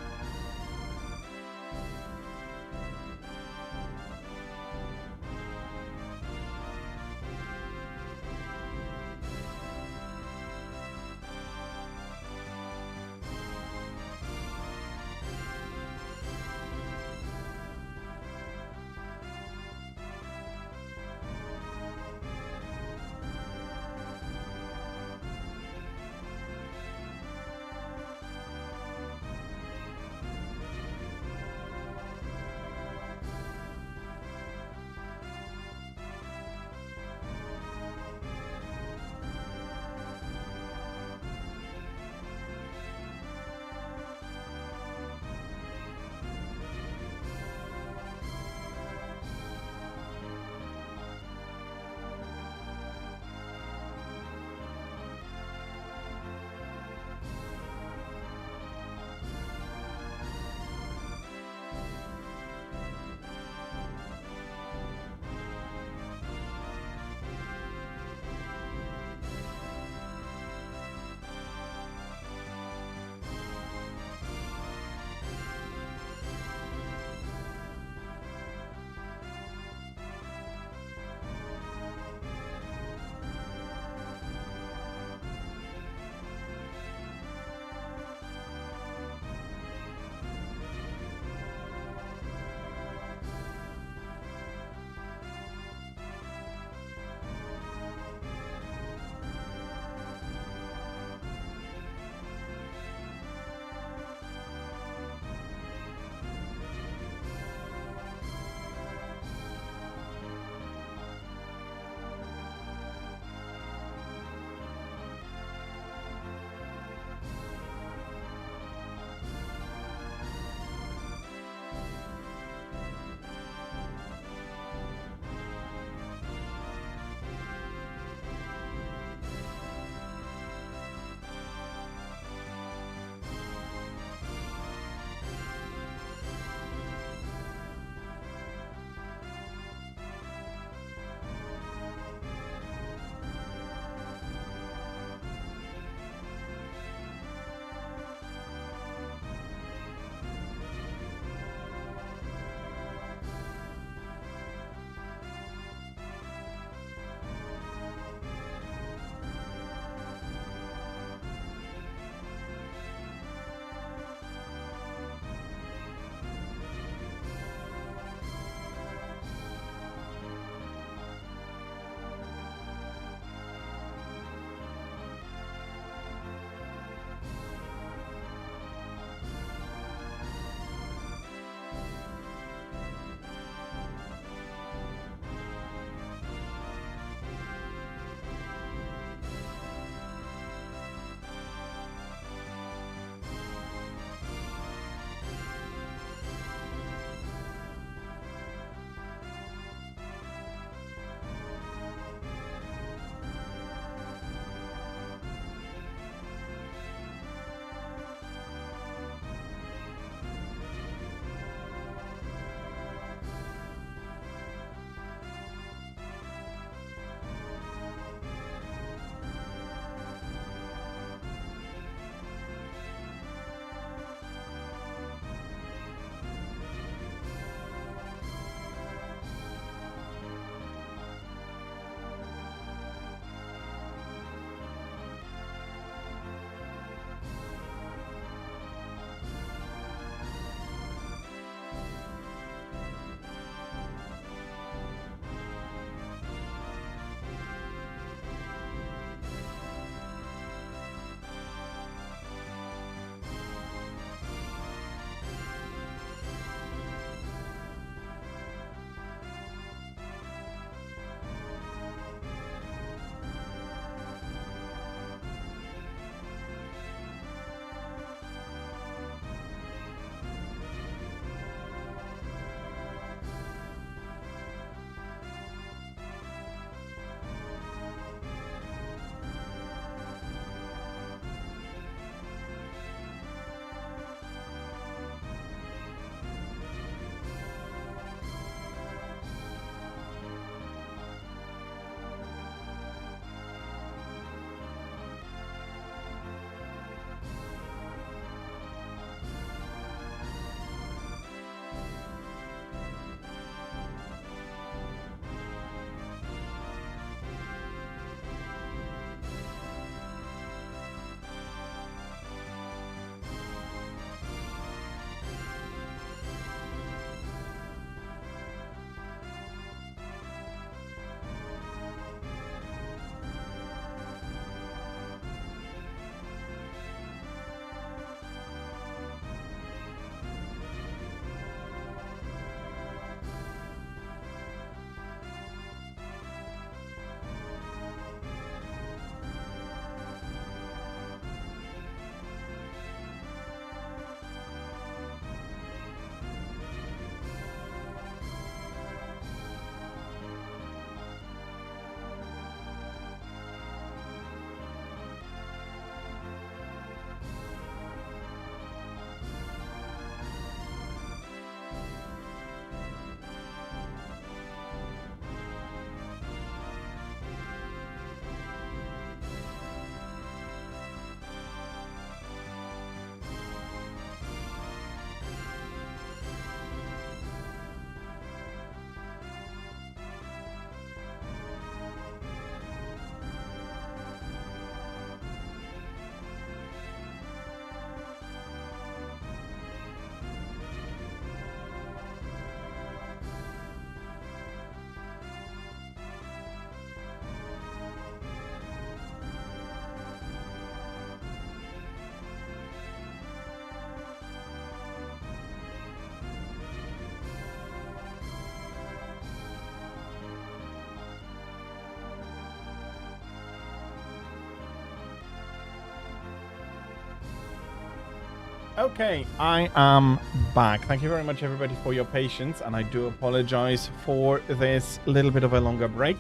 Okay, I am back. Thank you very much, everybody, for your patience, and I do apologize for this little bit of a longer break.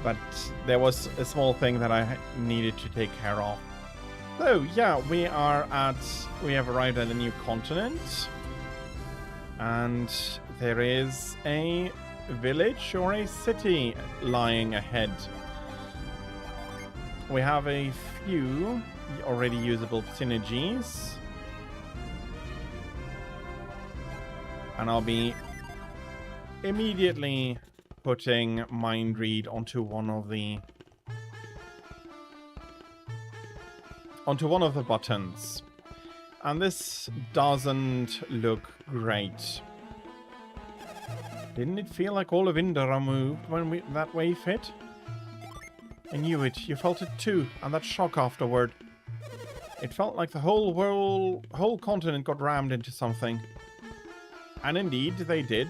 But there was a small thing that I needed to take care of. So, yeah, we have arrived at a new continent. And there is a village or a city lying ahead. We have a few already usable synergies. And I'll be immediately putting Mind Read onto one of the buttons. And this doesn't look great. Didn't it feel like all of Indra moved when that wave hit? I knew it. You felt it too, and that shock afterward. It felt like the whole continent got rammed into something. And indeed, they did.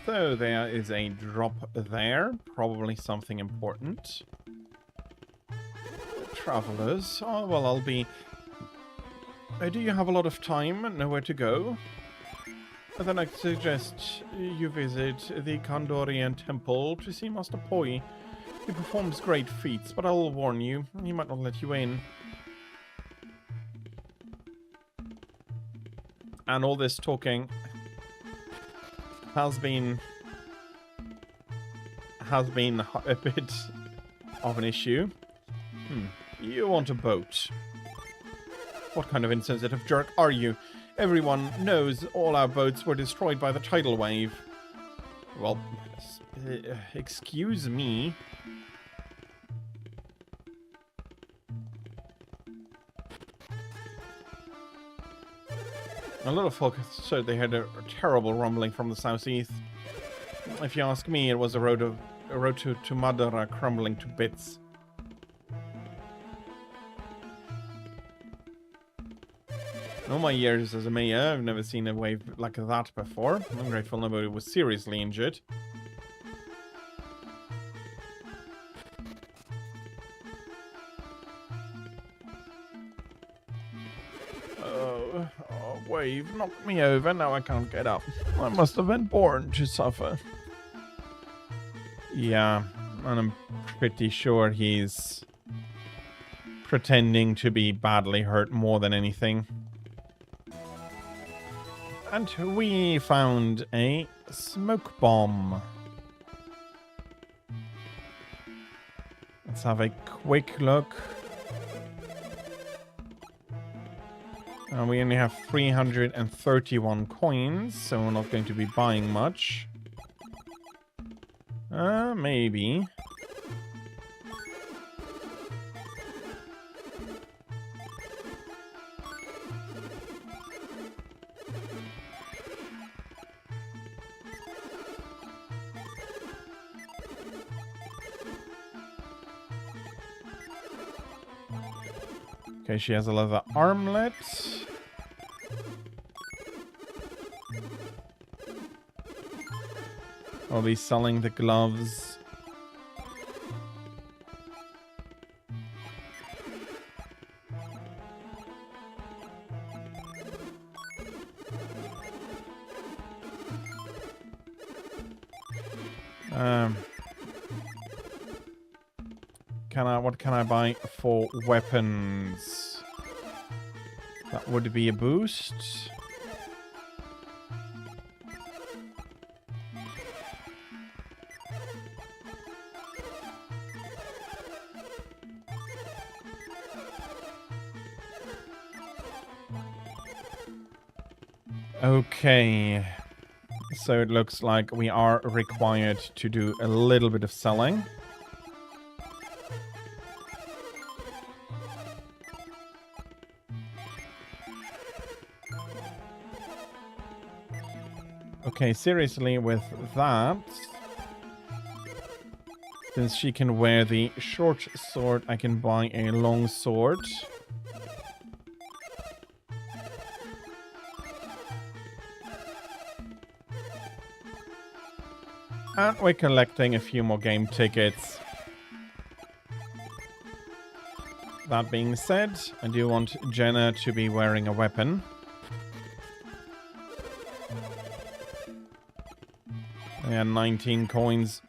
So there is a drop there, probably something important. Travelers. Oh, well, I'll be... do you have a lot of time and nowhere to go? Then I suggest you visit the Kandorian temple to see Master Poi. He performs great feats, but I'll warn you, he might not let you in. And all this talking has been a bit of an issue. You want a boat. What kind of insensitive jerk are you? Everyone knows all our boats were destroyed by the tidal wave. Well, excuse me. A lot of folk said they had a terrible rumbling from the southeast. If you ask me, it was a road to Madara crumbling to bits. In all my years as a mayor, I've never seen a wave like that before. I'm grateful nobody was seriously injured. Wave knocked me over, now I can't get up. I must have been born to suffer. Yeah, and I'm pretty sure he's pretending to be badly hurt more than anything. And we found a smoke bomb. Let's have a quick look. We only have 331 coins, so we're not going to be buying much. Maybe. Okay, she has a leather armlet. I'll be selling the gloves. What can I buy for weapons? That would be a boost. Okay, so it looks like we are required to do a little bit of selling. Okay, seriously, with that... Since she can wear the short sword, I can buy a long sword. And we're collecting a few more game tickets. That being said, I do want Jenna to be wearing a weapon. Yeah, 19 coins.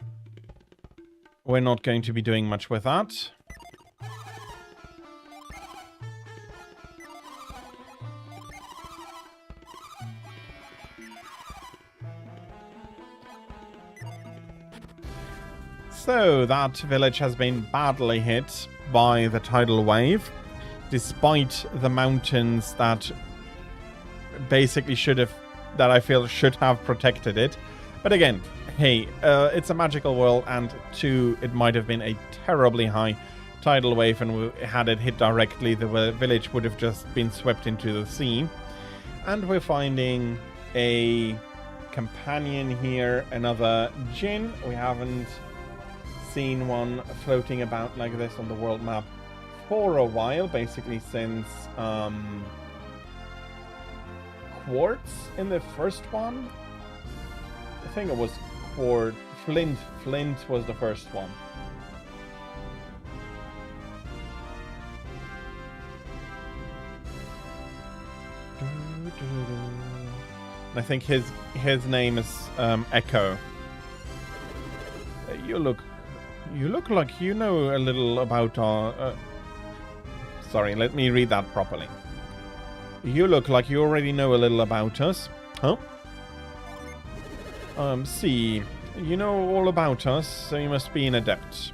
We're not going to be doing much with that. So, that village has been badly hit by the tidal wave, despite the mountains that basically that I feel should have protected it. But again, hey, it's a magical world, and 2, it might have been a terribly high tidal wave, and had it hit directly, the village would have just been swept into the sea. And we're finding a companion here, another Jinn. We haven't seen one floating about like this on the world map for a while, basically since Quartz in the first one. I think it was Flint. Flint was the first one. I think his name is Echo. You look like you know a little about our... Sorry, let me read that properly. You look like you already know a little about us. Huh? See, you know all about us, so you must be an adept.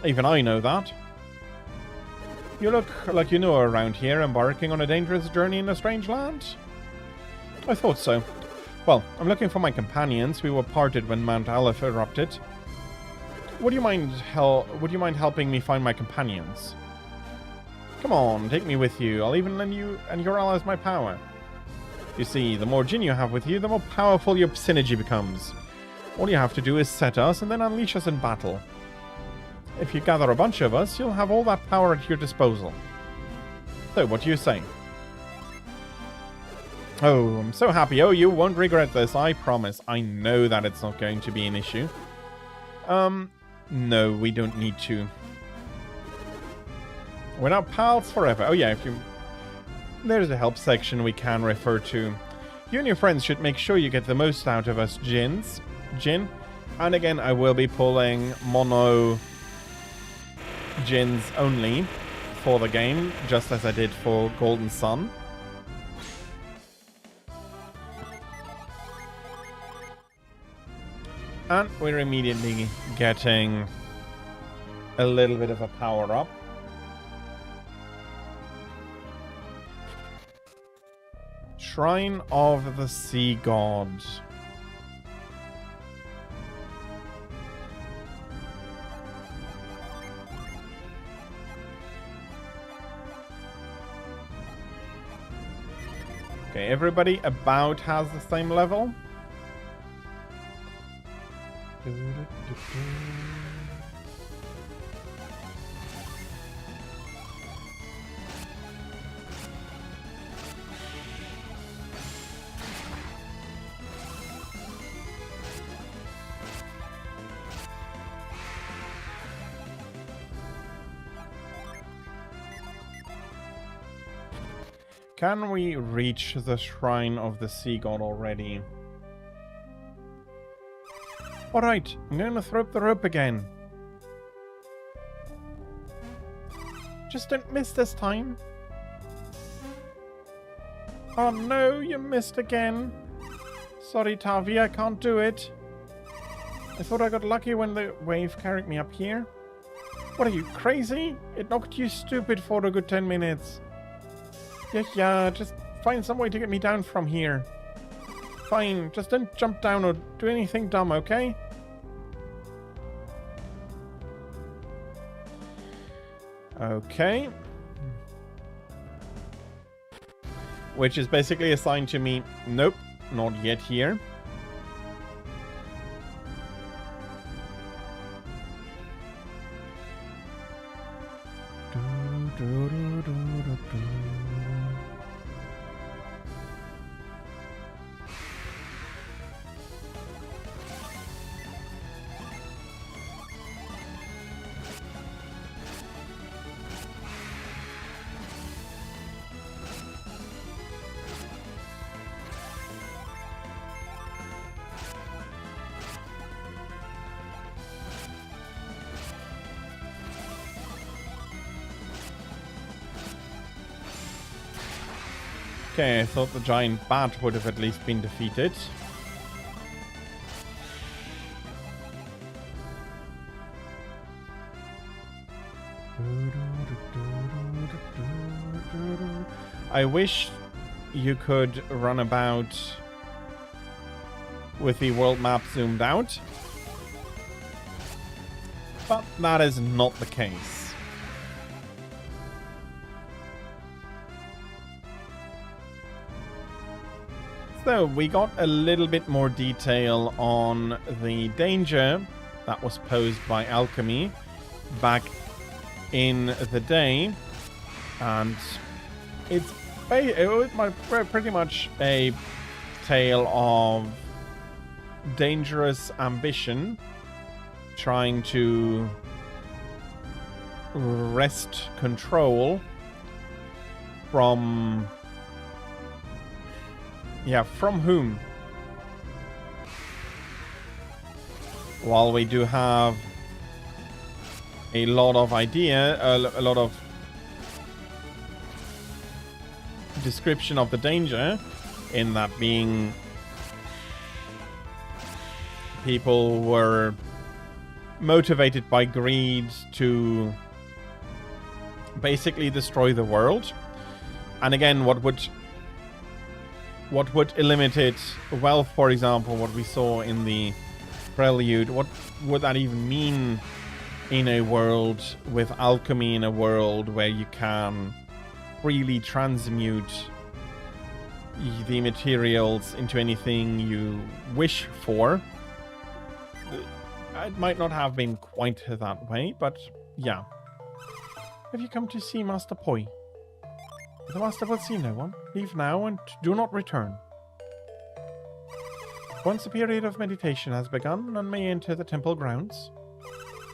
Even I know that. You look like you know around here, embarking on a dangerous journey in a strange land? I thought so. Well, I'm looking for my companions. We were parted when Mount Aleph erupted. Would you mind helping me find my companions? Come on, take me with you. I'll even lend you and your allies my power. You see, the more Jinn you have with you, the more powerful your synergy becomes. All you have to do is set us and then unleash us in battle. If you gather a bunch of us, you'll have all that power at your disposal. So, what do you say? Oh, I'm so happy. Oh, you won't regret this, I promise. I know that it's not going to be an issue. No, we don't need to. We're now pals forever. Oh yeah, if you... There's a help section we can refer to. You and your friends should make sure you get the most out of us Jinn. And again, I will be pulling mono Jinns only for the game, just as I did for Golden Sun. And we're immediately getting a little bit of a power-up. Shrine of the Sea God. Okay, everybody about has the same level. Can we reach the Shrine of the Sea God already? Alright, I'm going to throw up the rope again. Just don't miss this time. Oh no, you missed again. Sorry, Tavi, I can't do it. I thought I got lucky when the wave carried me up here. What are you, crazy? It knocked you stupid for a good 10 minutes. Yeah, just find some way to get me down from here. Fine, just don't jump down or do anything dumb, okay? Okay. Which is basically assigned to me. Nope, not yet here. Okay, I thought the giant bat would have at least been defeated. I wish you could run about with the world map zoomed out, but that is not the case. So we got a little bit more detail on the danger that was posed by alchemy back in the day, and it's pretty much a tale of dangerous ambition trying to wrest control from... Yeah, from whom? While we do have a lot of a lot of description of the danger, in that being people were motivated by greed to basically destroy the world. And again, what would eliminate wealth, for example, what we saw in the prelude, what would that even mean in a world with alchemy, in a world where you can freely transmute the materials into anything you wish for? It might not have been quite that way, but yeah. Have you come to see Master Poi? The master will see no one. Leave now and do not return. Once a period of meditation has begun, none may enter the temple grounds.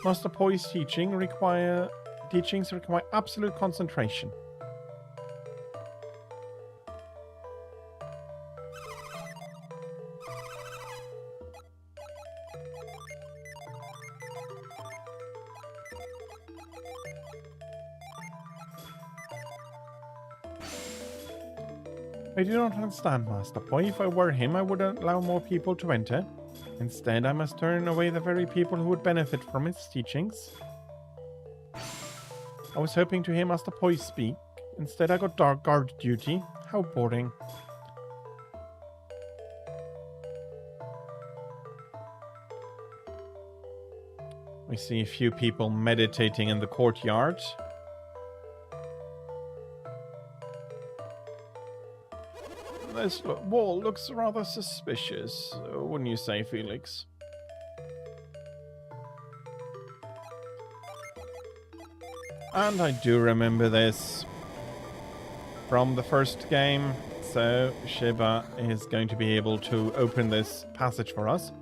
Master Poi's teachings require absolute concentration. I do not understand, Master Poi. If I were him, I would allow more people to enter. Instead, I must turn away the very people who would benefit from his teachings. I was hoping to hear Master Poi speak. Instead, I got dark guard duty. How boring. I see a few people meditating in the courtyard. This wall looks rather suspicious, wouldn't you say, Felix? And I do remember this from the first game, so Shiba is going to be able to open this passage for us.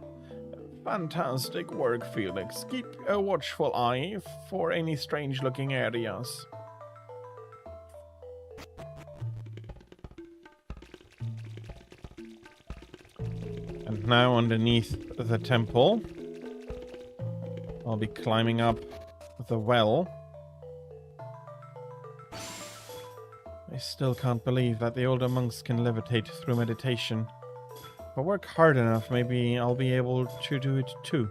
Fantastic work, Felix. Keep a watchful eye for any strange-looking areas. And now underneath the temple, I'll be climbing up the well. I still can't believe that the older monks can levitate through meditation. If I work hard enough, maybe I'll be able to do it too.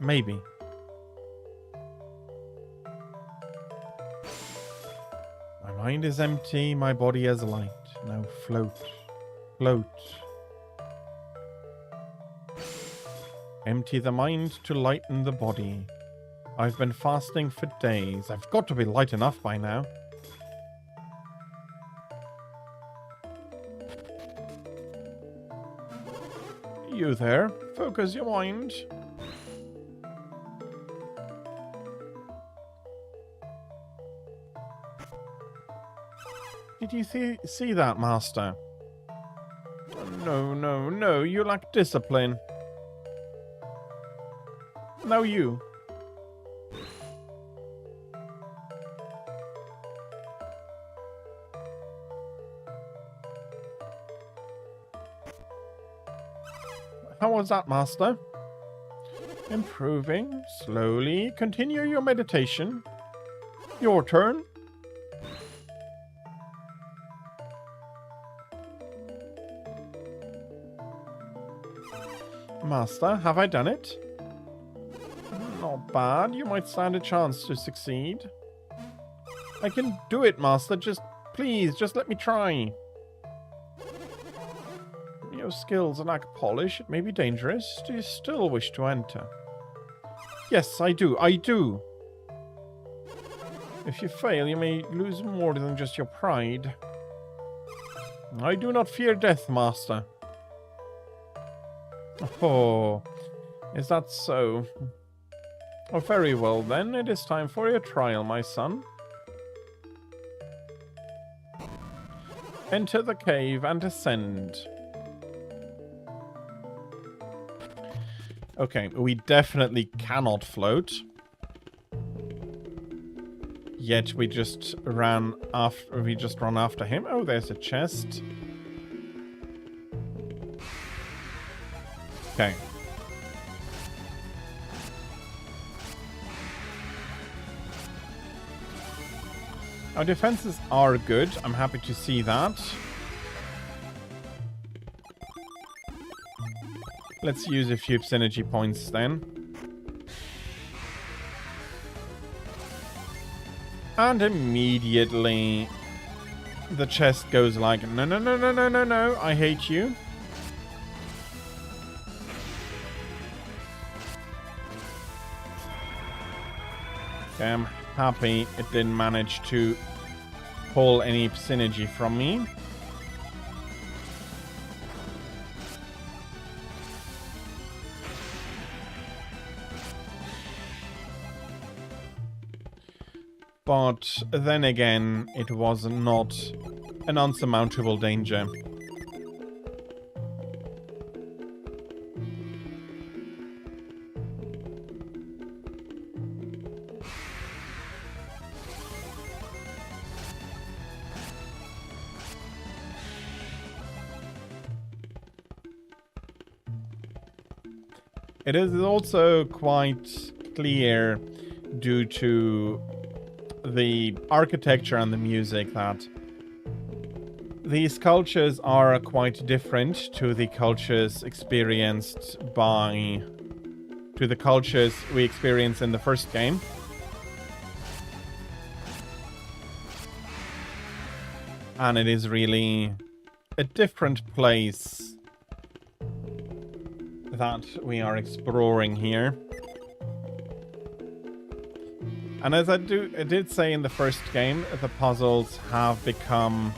Maybe. My mind is empty, my body is light. Now float, float. Empty the mind to lighten the body. I've been fasting for days. I've got to be light enough by now. You there? Focus your mind. Did you see that, Master? No, no, no, you lack discipline. No, you. How was that, Master? Improving. Slowly. Continue your meditation. Your turn. Master, have I done it? Not bad. You might stand a chance to succeed. I can do it, Master. Please, just let me try. Your skills lack polish. It may be dangerous. Do you still wish to enter? Yes, I do. I do. If you fail, you may lose more than just your pride. I do not fear death, Master. Oh, is that so? Oh, very well then. It is time for your trial, my son. Enter the cave and ascend. Okay, we definitely cannot float. Yet we just run after him. Oh, there's a chest. Okay. Our defenses are good. I'm happy to see that. Let's use a few synergy points then. And immediately the chest goes like, no, no, no, no, no, no, no, I hate you. Okay, I'm happy it didn't manage to pull any synergy from me. But then again, it was not an unsurmountable danger. It is also quite clear, due to the architecture and the music, that these cultures are quite different to the cultures we experienced in the first game. And it is really a different place that we are exploring here. And as I did say in the first game, the puzzles have become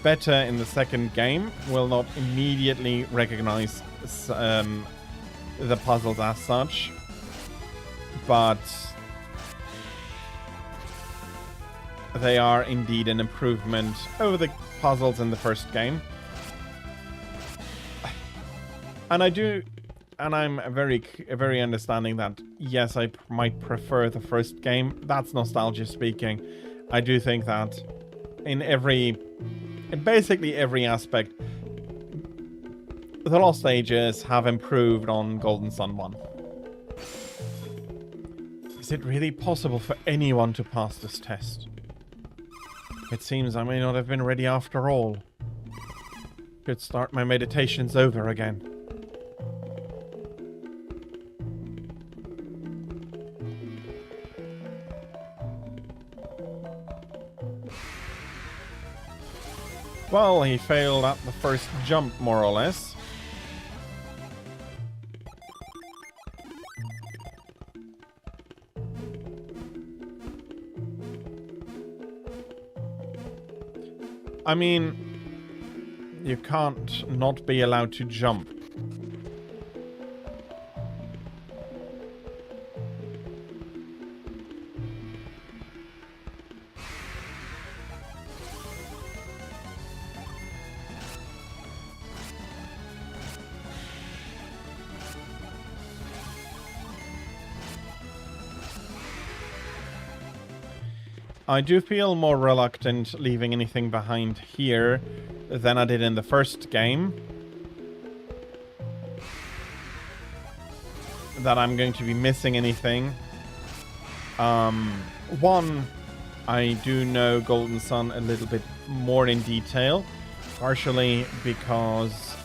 better in the second game. Will not immediately recognize the puzzles as such, but they are indeed an improvement over the puzzles in the first game. And I'm very understanding that, yes, I might prefer the first game. That's nostalgia speaking. I do think that in basically every aspect, the Lost Ages have improved on Golden Sun 1. Is it really possible for anyone to pass this test? It seems I may not have been ready after all. Could start my meditations over again. Well, he failed at the first jump, more or less. I mean, you can't not be allowed to jump. I do feel more reluctant leaving anything behind here than I did in the first game. That I'm going to be missing anything. One, I do know Golden Sun a little bit more in detail, partially because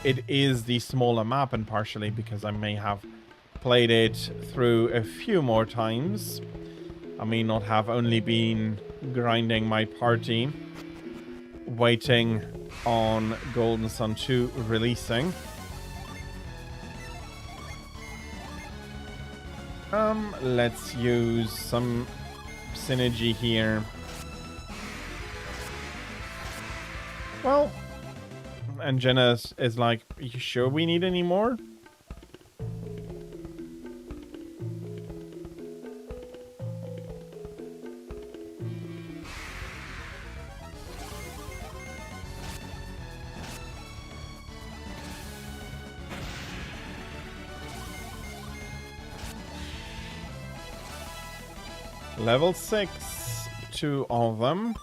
it is the smaller map and partially because I may have played it through a few more times. I may not have only been grinding my party, waiting on Golden Sun 2 releasing. Let's use some synergy here. Well, and Jenna is like, are you sure we need any more? Level 6, 2 of them.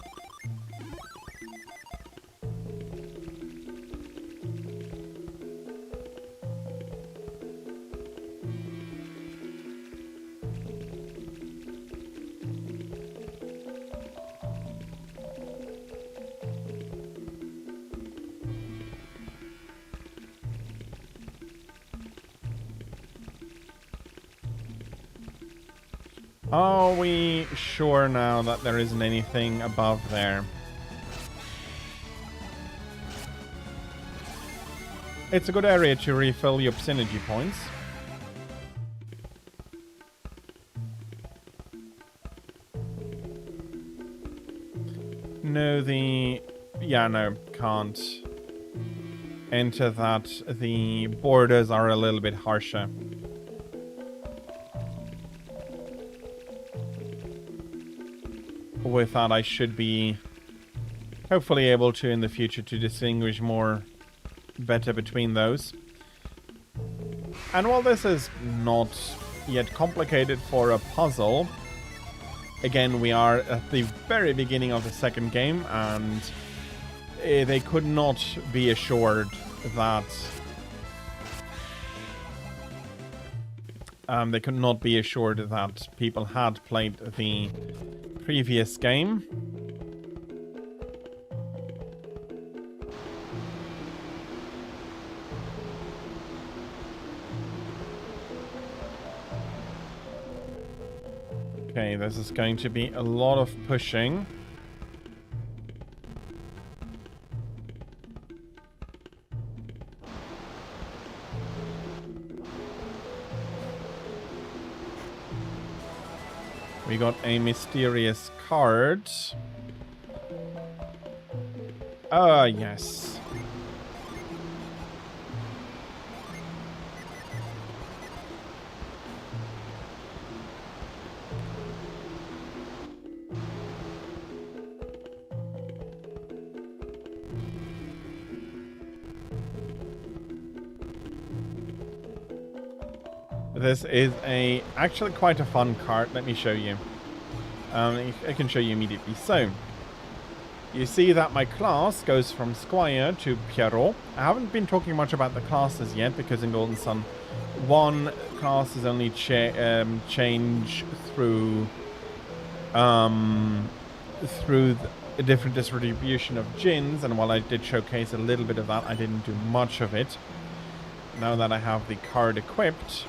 Are we sure now that there isn't anything above there? It's a good area to refill your synergy points. No, yeah, no, can't enter that. The borders are a little bit harsher. With that, I should be hopefully able to in the future to distinguish better between those. And while this is not yet complicated for a puzzle, again, we are at the very beginning of the second game, and they could not be assured that people had played the previous game. Okay, this is going to be a lot of pushing. We got a mysterious card. Ah, yes. This is actually quite a fun card. Let me show you. I can show you immediately. So, you see that my class goes from Squire to Pierrot. I haven't been talking much about the classes yet because in Golden Sun 1, classes only change through a different distribution of gins, and while I did showcase a little bit of that, I didn't do much of it. Now that I have the card equipped,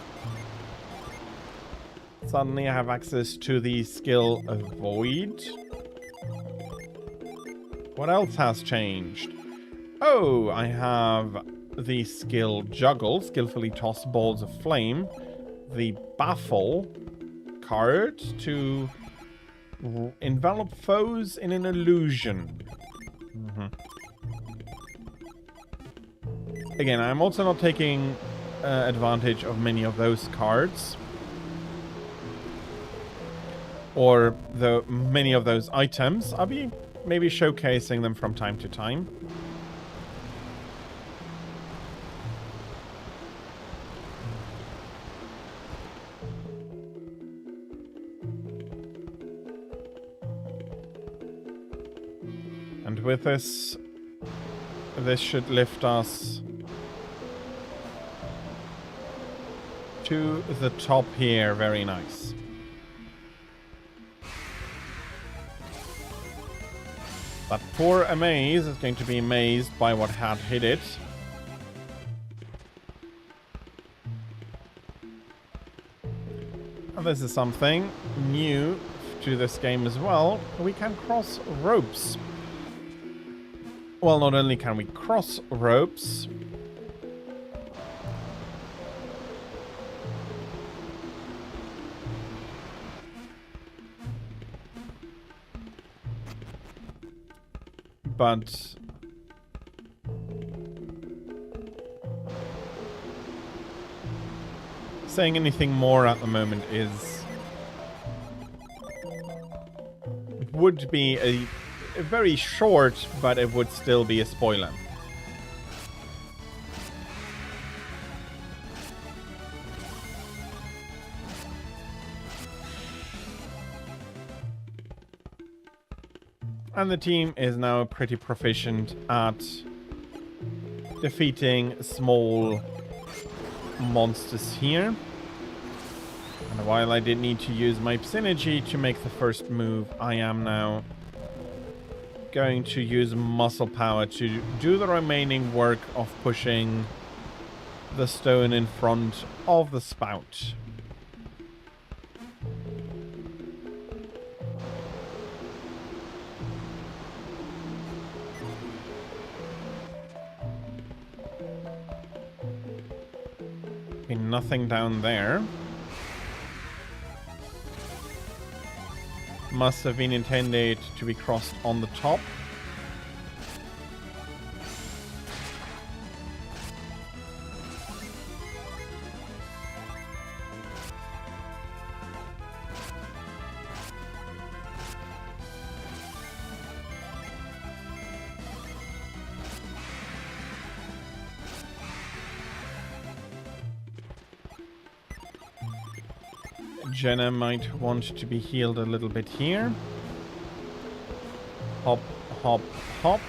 suddenly I have access to the skill Avoid. What else has changed? Oh, I have the skill Juggle, skillfully toss balls of flame. The Baffle card to envelop foes in an illusion. Again, I'm also not taking advantage of many of those cards. Or many of those items. I'll be maybe showcasing them from time to time. And with this, this should lift us to the top here. Very nice. But poor Amaze is going to be amazed by what had hit it. And this is something new to this game as well. We can cross ropes. Well, not only can we cross ropes, but saying anything more at the moment would be a very short, but it would still be a spoiler. And the team is now pretty proficient at defeating small monsters here. And while I did need to use my synergy to make the first move, I am now going to use muscle power to do the remaining work of pushing the stone in front of the spout. Okay, nothing down there. Must have been intended to be crossed on the top. Jenna might want to be healed a little bit here. Hop, hop, hop.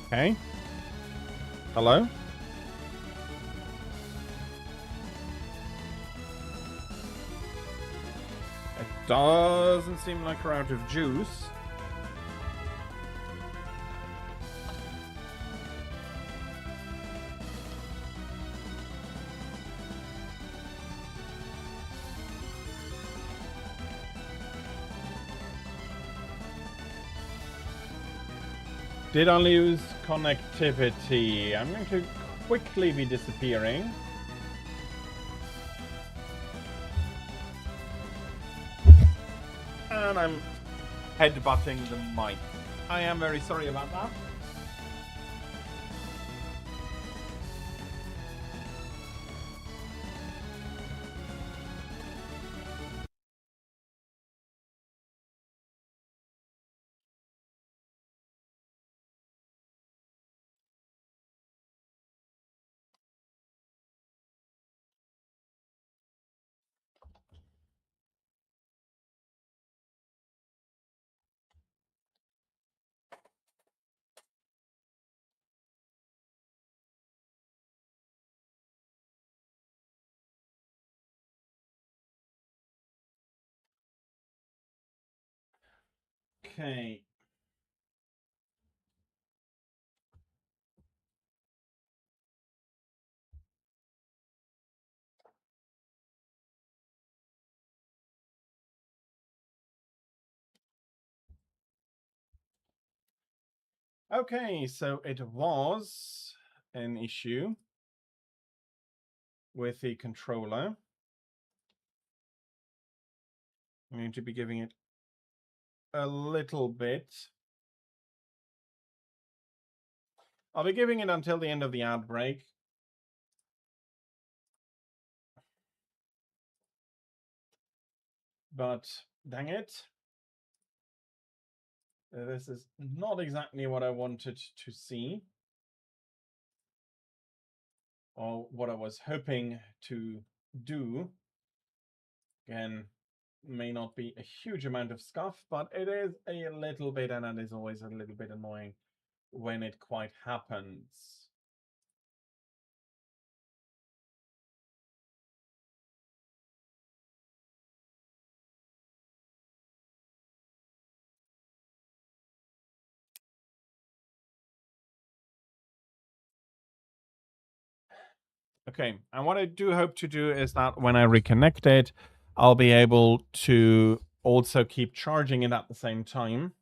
Okay. Hello? It doesn't seem like we're out of juice. Did I lose connectivity? I'm going to quickly be disappearing. And I'm headbutting the mic. I am very sorry about that. Okay. Okay, so it was an issue with the controller. I'm going to be giving it a little bit. I'll be giving it until the end of the ad break. But dang it. This is not exactly what I wanted to see. Or what I was hoping to do. Again, may not be a huge amount of scuff, but it is a little bit, and it is always a little bit annoying when it quite happens. Okay, and what I do hope to do is that when I reconnect it, I'll be able to also keep charging it at the same time.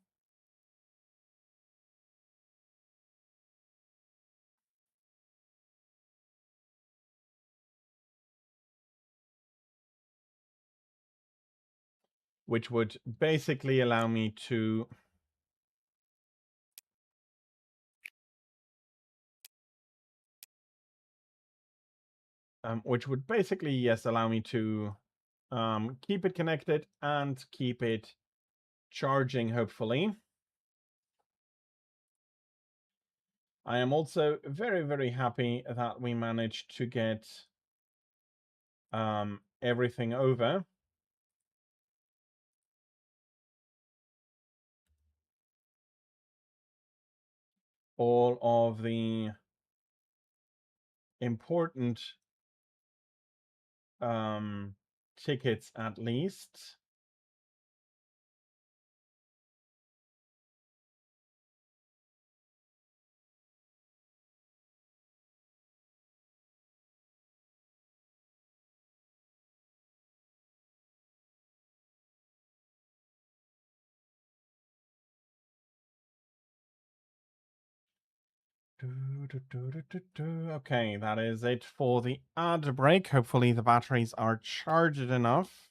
Which would basically allow me to allow me to keep it connected and keep it charging, hopefully. I am also very, very happy that we managed to get everything over. All of the important tickets, at least. Okay, that is it for the ad break. Hopefully the batteries are charged enough.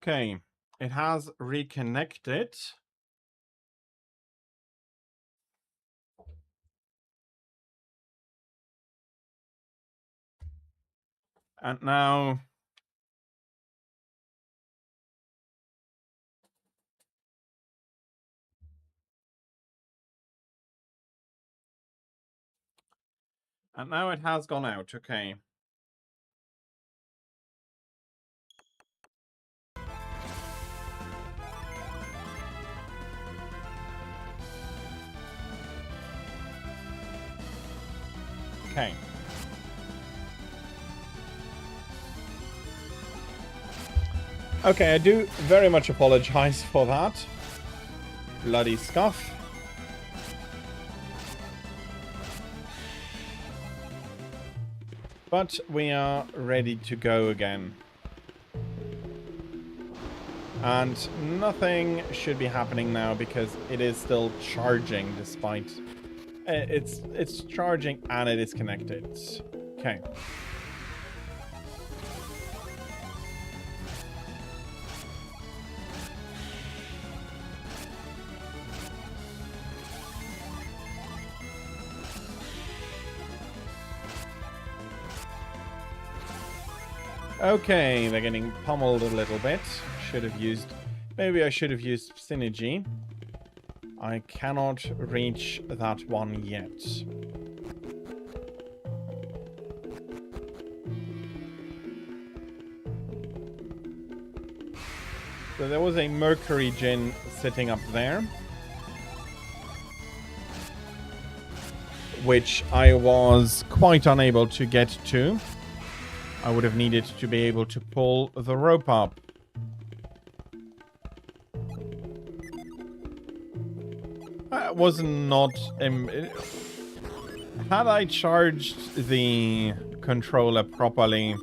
Okay, it has reconnected. And now it has gone out. Okay. Okay. Okay, I do very much apologize for that. Bloody scuff. But we are ready to go again. And nothing should be happening now because it is still charging despite... It's charging and it is connected. Okay. Okay, they're getting pummeled a little bit. Maybe I should have used Synergy. I cannot reach that one yet. So there was a Mercury Gin sitting up there, which I was quite unable to get to. I would have needed to be able to pull the rope up. That was not... had I charged the controller properly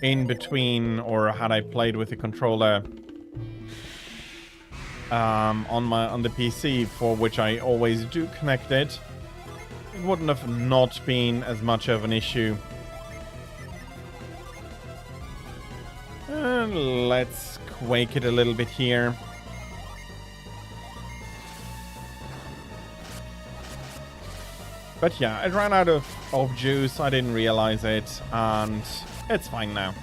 in between, or had I played with the controller on the PC, for which I always do connect it, it wouldn't have not been as much of an issue. Let's quake it a little bit here. But yeah, it ran out of juice. I didn't realize it, and it's fine now.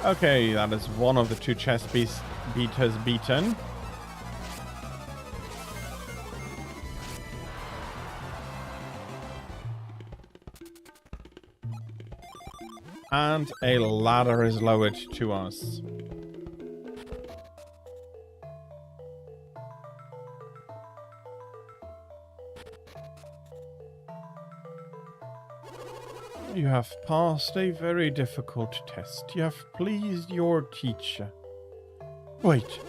Okay, that is one of the two chest beaters beaten. And a ladder is lowered to us. You have passed a very difficult test. You have pleased your teacher. Wait,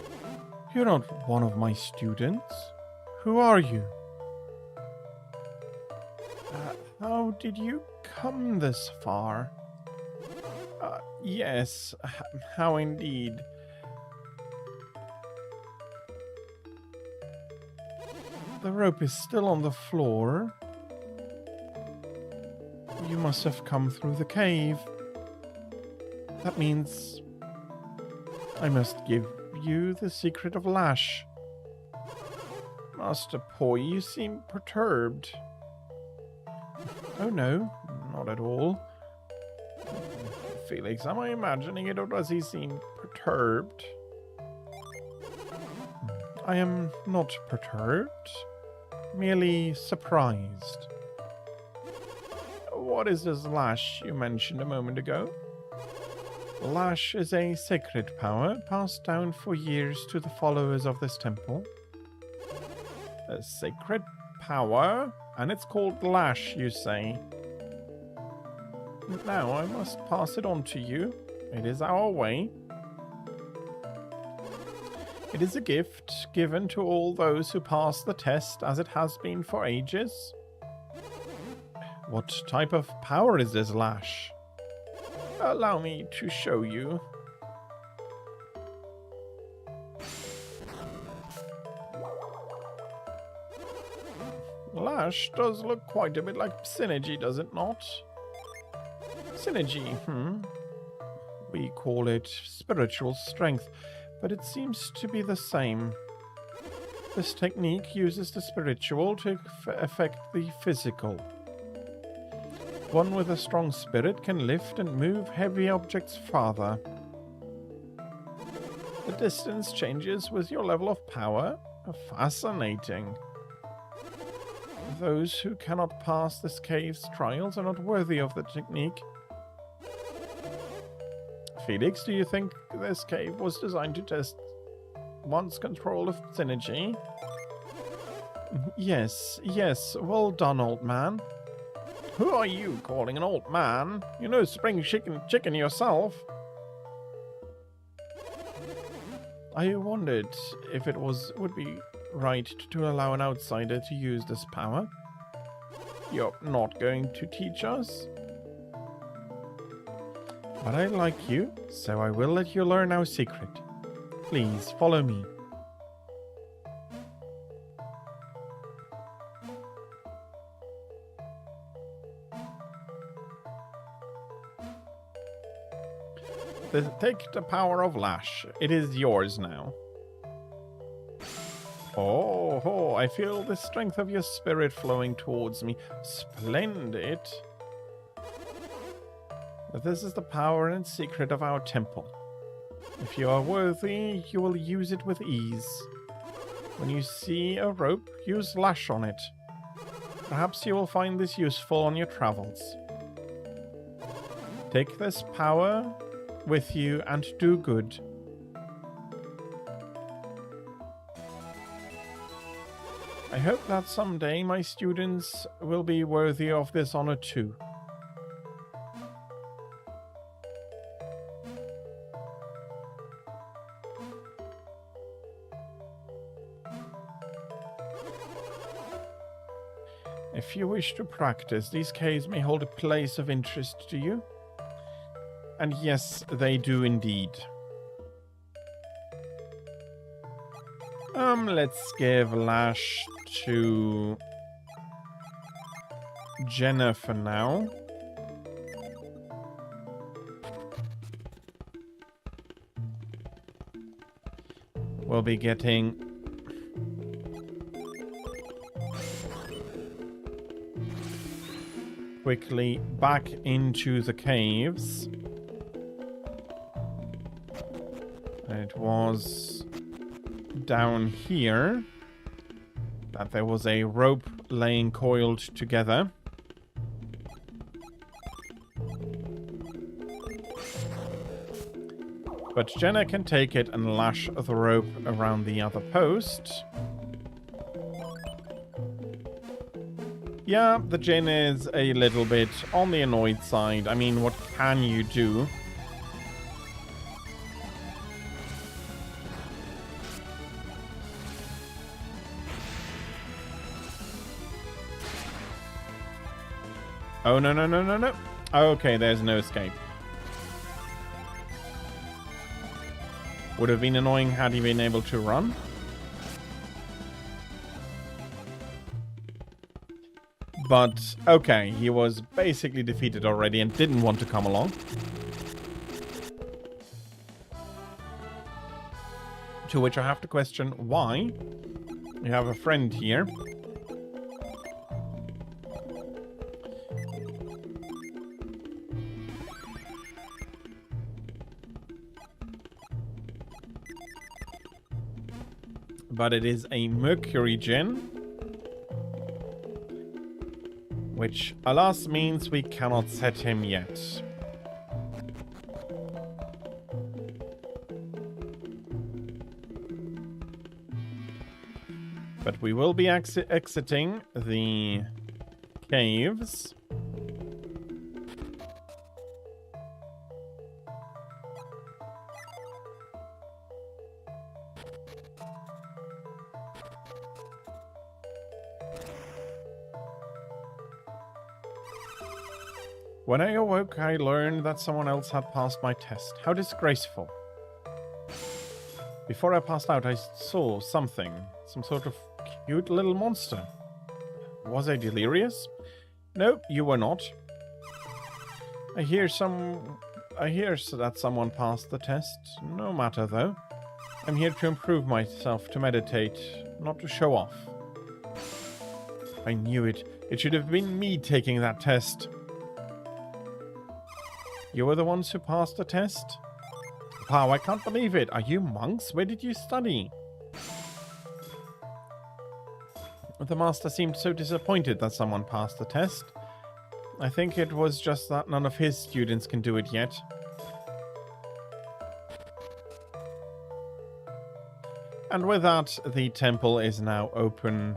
you're not one of my students. Who are you? How did you come this far? Yes, how indeed. The rope is still on the floor. You must have come through the cave. That means I must give you the secret of Lash. Master Poi, you seem perturbed. Oh no, not at all. Felix, am I imagining it, or does he seem perturbed? I am not perturbed, merely surprised. What is this Lash you mentioned a moment ago? Lash is a sacred power passed down for years to the followers of this temple. A sacred power? And it's called Lash, you say? Now I must pass it on to you. It is our way. It is a gift given to all those who pass the test, as it has been for ages. What type of power is this Lash? Allow me to show you. Lash does look quite a bit like Synergy, does it not? Synergy, We call it spiritual strength, but it seems to be the same. This technique uses the spiritual to affect the physical. One with a strong spirit can lift and move heavy objects farther. The distance changes with your level of power. Fascinating. Those who cannot pass this cave's trials are not worthy of the technique. Felix, do you think this cave was designed to test one's control of Synergy? Yes, well done, old man. Who are you calling an old man? You know spring chicken yourself. I wondered if it would be right to allow an outsider to use this power. You're not going to teach us? But I like you, so I will let you learn our secret. Please, follow me. Take the power of Lash. It is yours now. Oh, I feel the strength of your spirit flowing towards me. Splendid. But this is the power and secret of our temple. If you are worthy, you will use it with ease. When you see a rope, use Lash on it. Perhaps you will find this useful on your travels. Take this power with you and do good. I hope that someday my students will be worthy of this honor too. If you wish to practice, these caves may hold a place of interest to you. And yes, they do indeed. Let's give Lash to Jenna for now. We'll be getting quickly back into the caves. It was down here that there was a rope laying coiled together. But Jenna can take it and lash the rope around the other post. Yeah, the Jinn is a little bit on the annoyed side. I mean, what can you do? Oh, no, no, no, no, no. Okay, there's no escape. Would have been annoying had he been able to run. But, okay, he was basically defeated already and didn't want to come along. To which I have to question why. You have a friend here. But it is a Mercury Djinn, which alas means we cannot set him yet. But we will be exiting the caves. When I awoke, I learned that someone else had passed my test. How disgraceful. Before I passed out, I saw something. Some sort of cute little monster. Was I delirious? No, you were not. I hear that someone passed the test. No matter, though. I'm here to improve myself, to meditate, not to show off. I knew it. It should have been me taking that test. You were the ones who passed the test? Wow, I can't believe it. Are you monks? Where did you study? The master seemed so disappointed that someone passed the test. I think it was just that none of his students can do it yet. And with that, the temple is now open.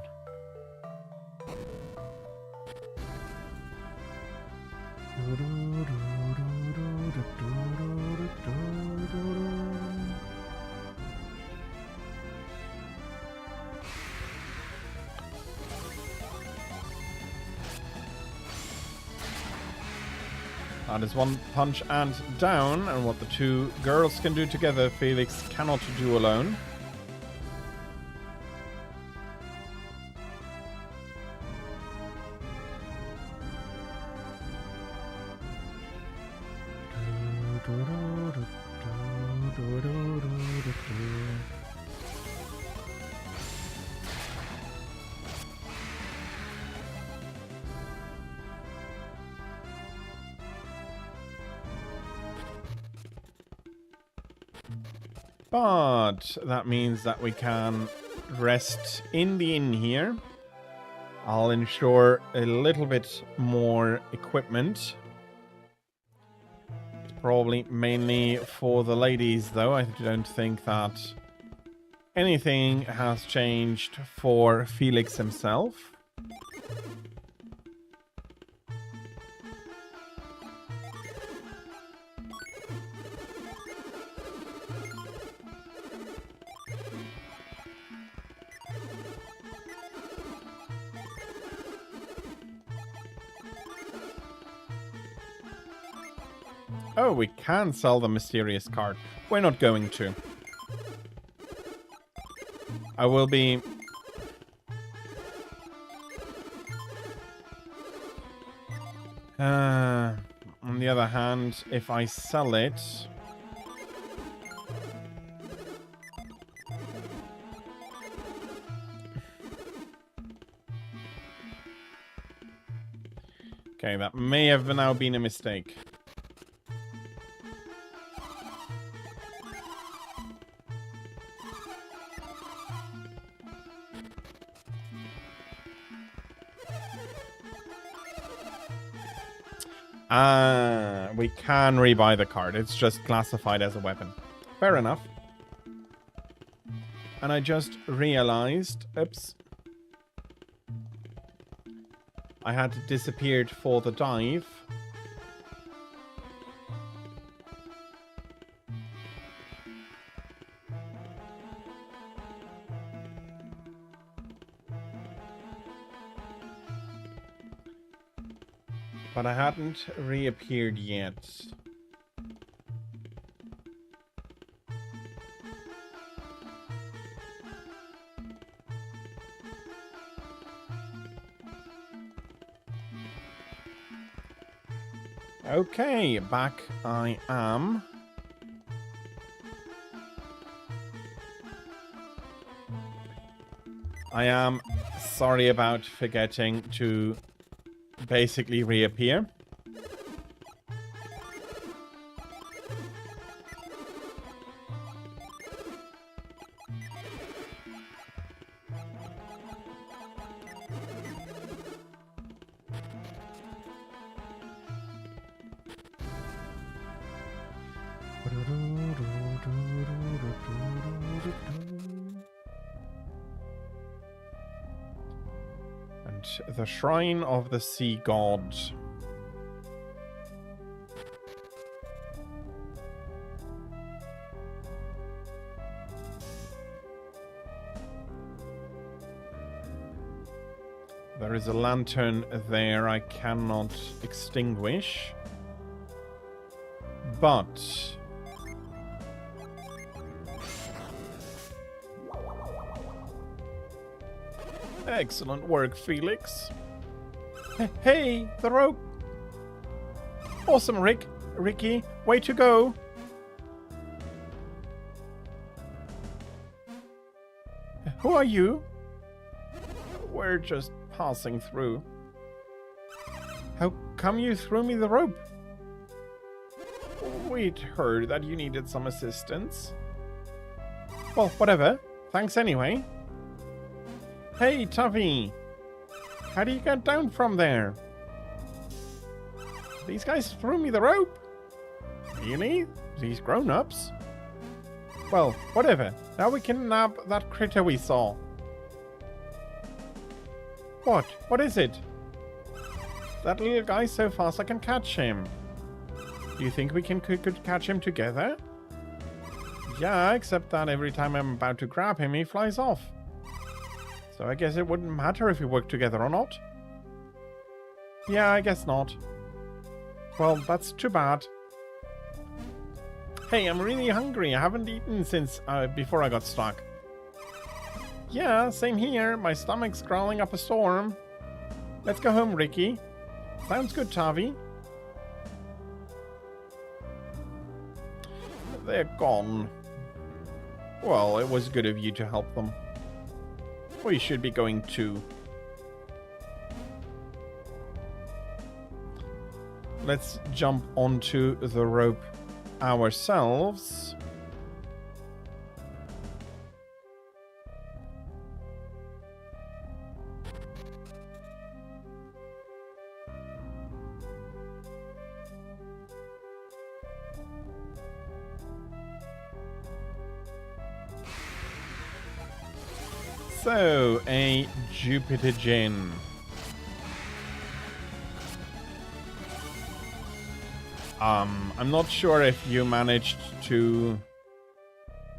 That is one punch and down, and what the two girls can do together, Felix cannot do alone. But that means that we can rest in the inn here. I'll ensure a little bit more equipment. Probably mainly for the ladies, though. I don't think that anything has changed for Felix himself. Oh, we can sell the mysterious card. We're not going to. I will be... On the other hand, if I sell it... Okay, that may have now been a mistake. We can rebuy the card. It's just classified as a weapon. Fair enough. And I just realized... Oops. I had disappeared for the dive. But I hadn't reappeared yet. Okay, back I am. I am sorry about forgetting to basically reappear. And the Shrine of the Sea God. There is a lantern there I cannot extinguish. But... excellent work, Felix. Hey, the rope! Awesome, Ricky, way to go! Who are you? We're just passing through. How come you threw me the rope? We'd heard that you needed some assistance. Well, whatever. Thanks anyway. Hey, Tuffy! How do you get down from there? These guys threw me the rope? Really? These grown-ups? Well, whatever. Now we can nab that critter we saw. What? What is it? That little guy so fast I can catch him. Do you think we could catch him together? Yeah, except that every time I'm about to grab him, he flies off. So I guess it wouldn't matter if we work together or not. Yeah, I guess not. Well, that's too bad. Hey, I'm really hungry. I haven't eaten since before I got stuck. Yeah, same here. My stomach's crawling up a storm. Let's go home, Ricky. Sounds good, Tavi. They're gone. Well, it was good of you to help them. We should be going too. Let's jump onto the rope ourselves. So, a Jupiter Gin. I'm not sure if you managed to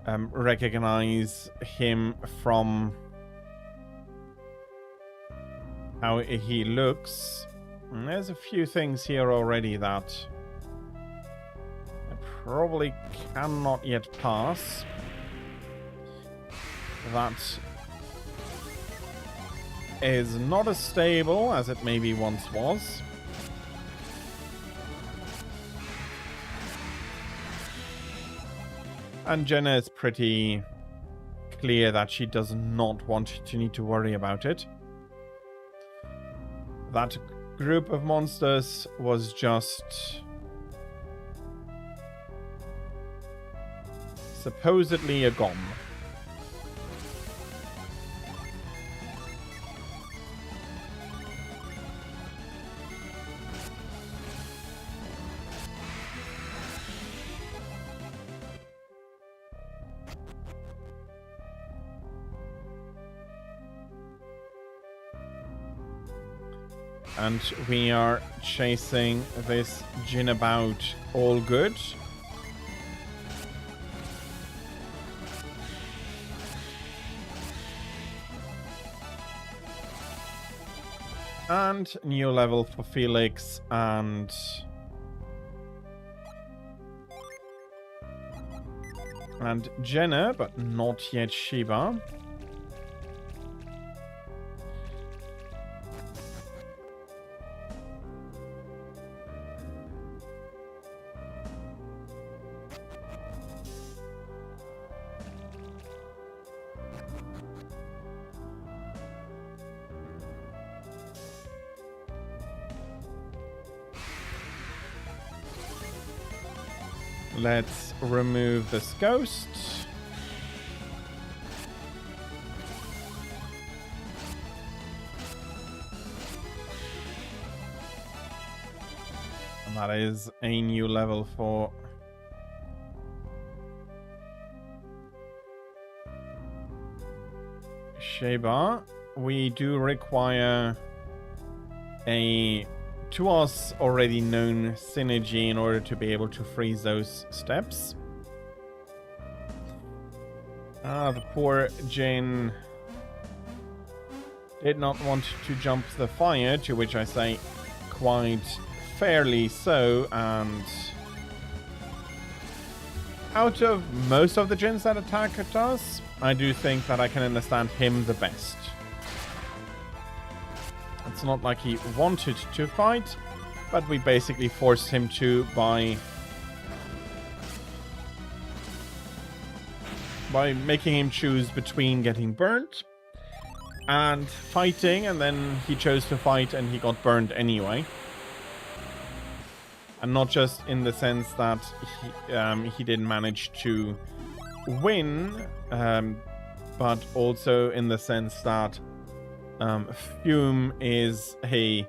recognize him from how he looks. And there's a few things here already that I probably cannot yet pass. That is not as stable as it maybe once was. And Jenna is pretty clear that she does not want to need to worry about it. That group of monsters was just supposedly a gom. And we are chasing this Jin about all good. And new level for Felix and Jenna, but not yet Shiba. Let's remove this ghost. And that is a new level for Sheba. We do require a to us already known synergy in order to be able to freeze those steps. The poor Jin did not want to jump the fire, to which I say quite fairly so, and out of most of the Jins that attacked us, I do think that I can understand him the best. It's not like he wanted to fight, but we basically forced him to by making him choose between getting burnt and fighting, and then he chose to fight and he got burned anyway. And not just in the sense that he didn't manage to win, but also in the sense that Fume is a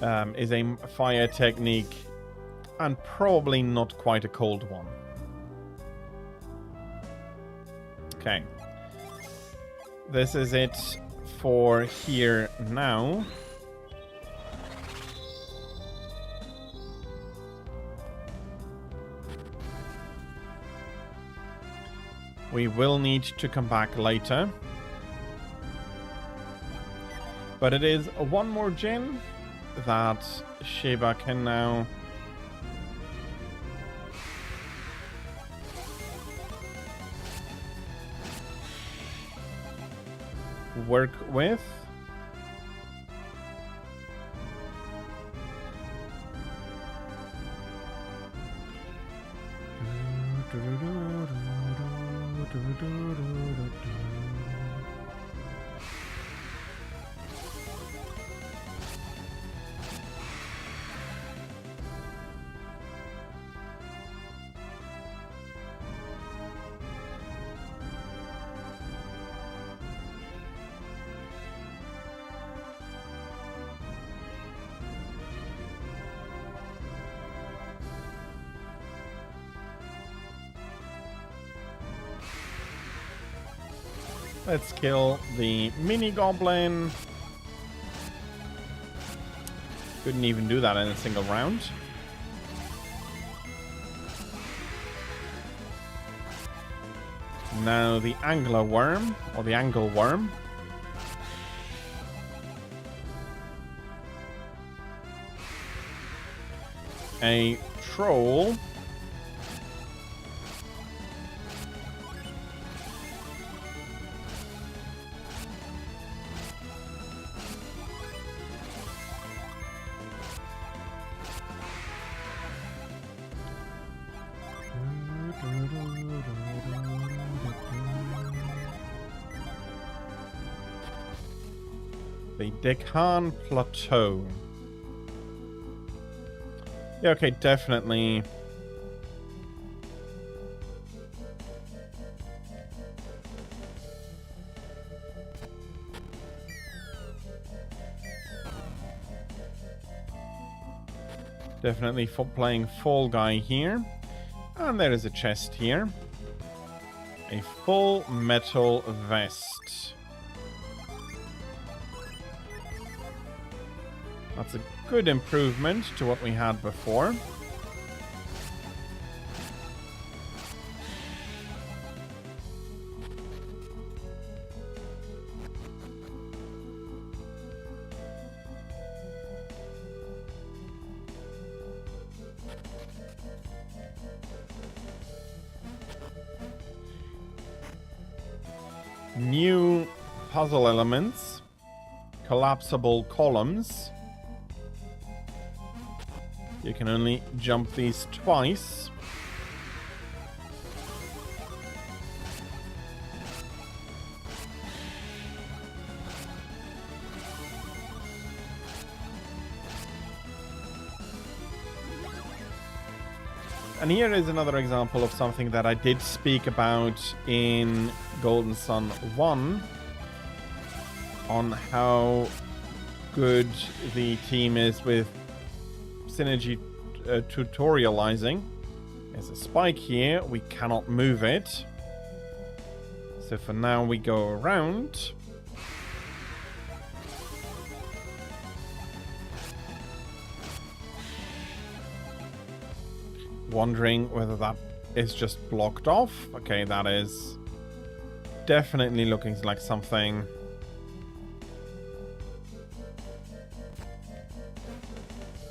fire technique and probably not quite a cold one. Okay. This is it for here now. We will need to come back later. But it is one more Jin that Sheba can now work with. Let's kill the mini goblin. Couldn't even do that in a single round. Now the angler worm, or the angle worm. A troll. The Deccan Plateau. Yeah, okay, definitely. Definitely for playing Fall Guy here. And there is a chest here. A full metal vest. That's a good improvement to what we had before. New puzzle elements. Collapsible columns. You can only jump these twice. And here is another example of something that I did speak about in Golden Sun 1 on how good the team is with synergy tutorializing. There's a spike here. We cannot move it. So for now we go around. Wondering whether that is just blocked off. Okay, that is definitely looking like something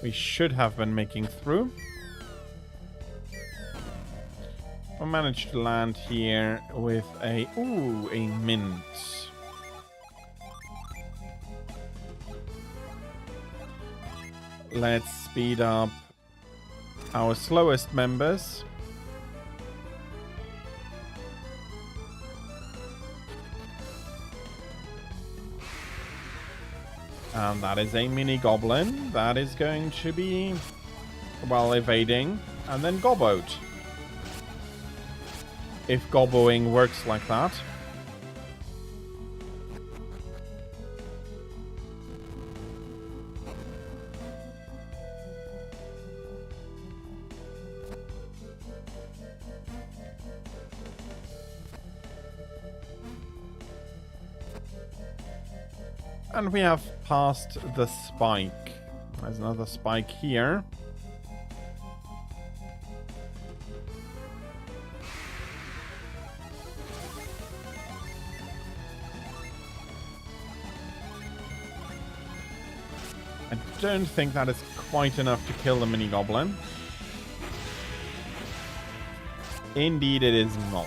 we should have been making through. I managed to land here with a mint. Let's speed up our slowest members. And that is a mini goblin that is going to be, well, evading and then gobboed. If gobboing works like that. And we have passed the spike. There's another spike here. I don't think that is quite enough to kill the mini goblin. Indeed, it is not.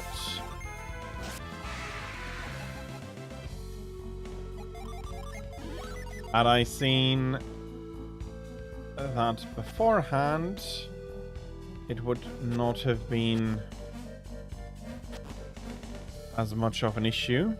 Had I seen that beforehand, it would not have been as much of an issue.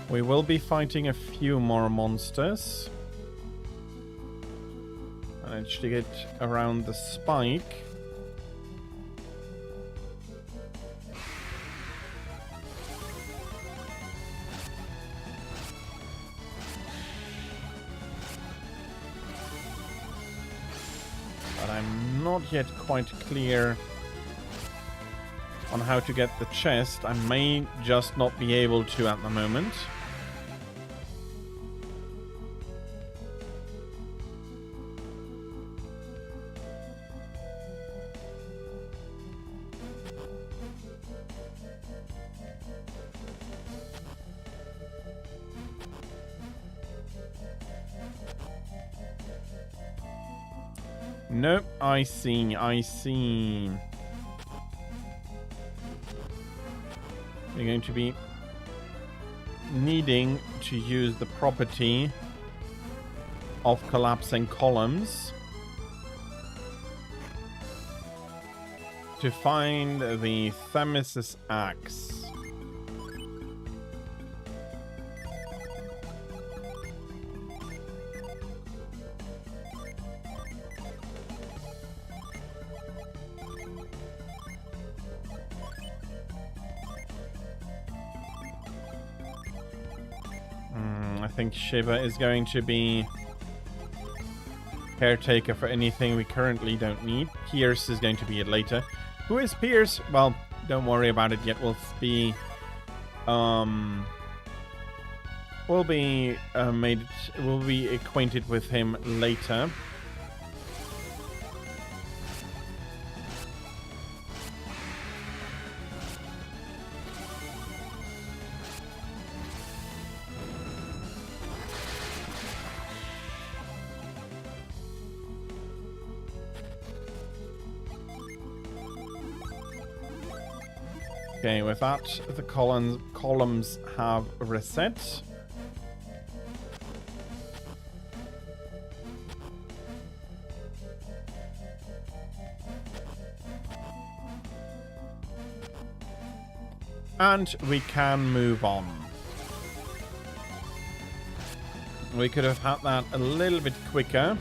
We will be fighting a few more monsters. Managed to get around the spike. But I'm not yet quite clear on how to get the chest. I may just not be able to at the moment. Nope, I see. We're going to be needing to use the property of collapsing columns to find the Themis' axe. I think Shiva is going to be caretaker for anything we currently don't need. Pierce is going to be it later. Who is Pierce? Well, don't worry about it yet. We'll be we'll be acquainted with him later. Okay, with that, the columns have reset. And we can move on. We could have had that a little bit quicker.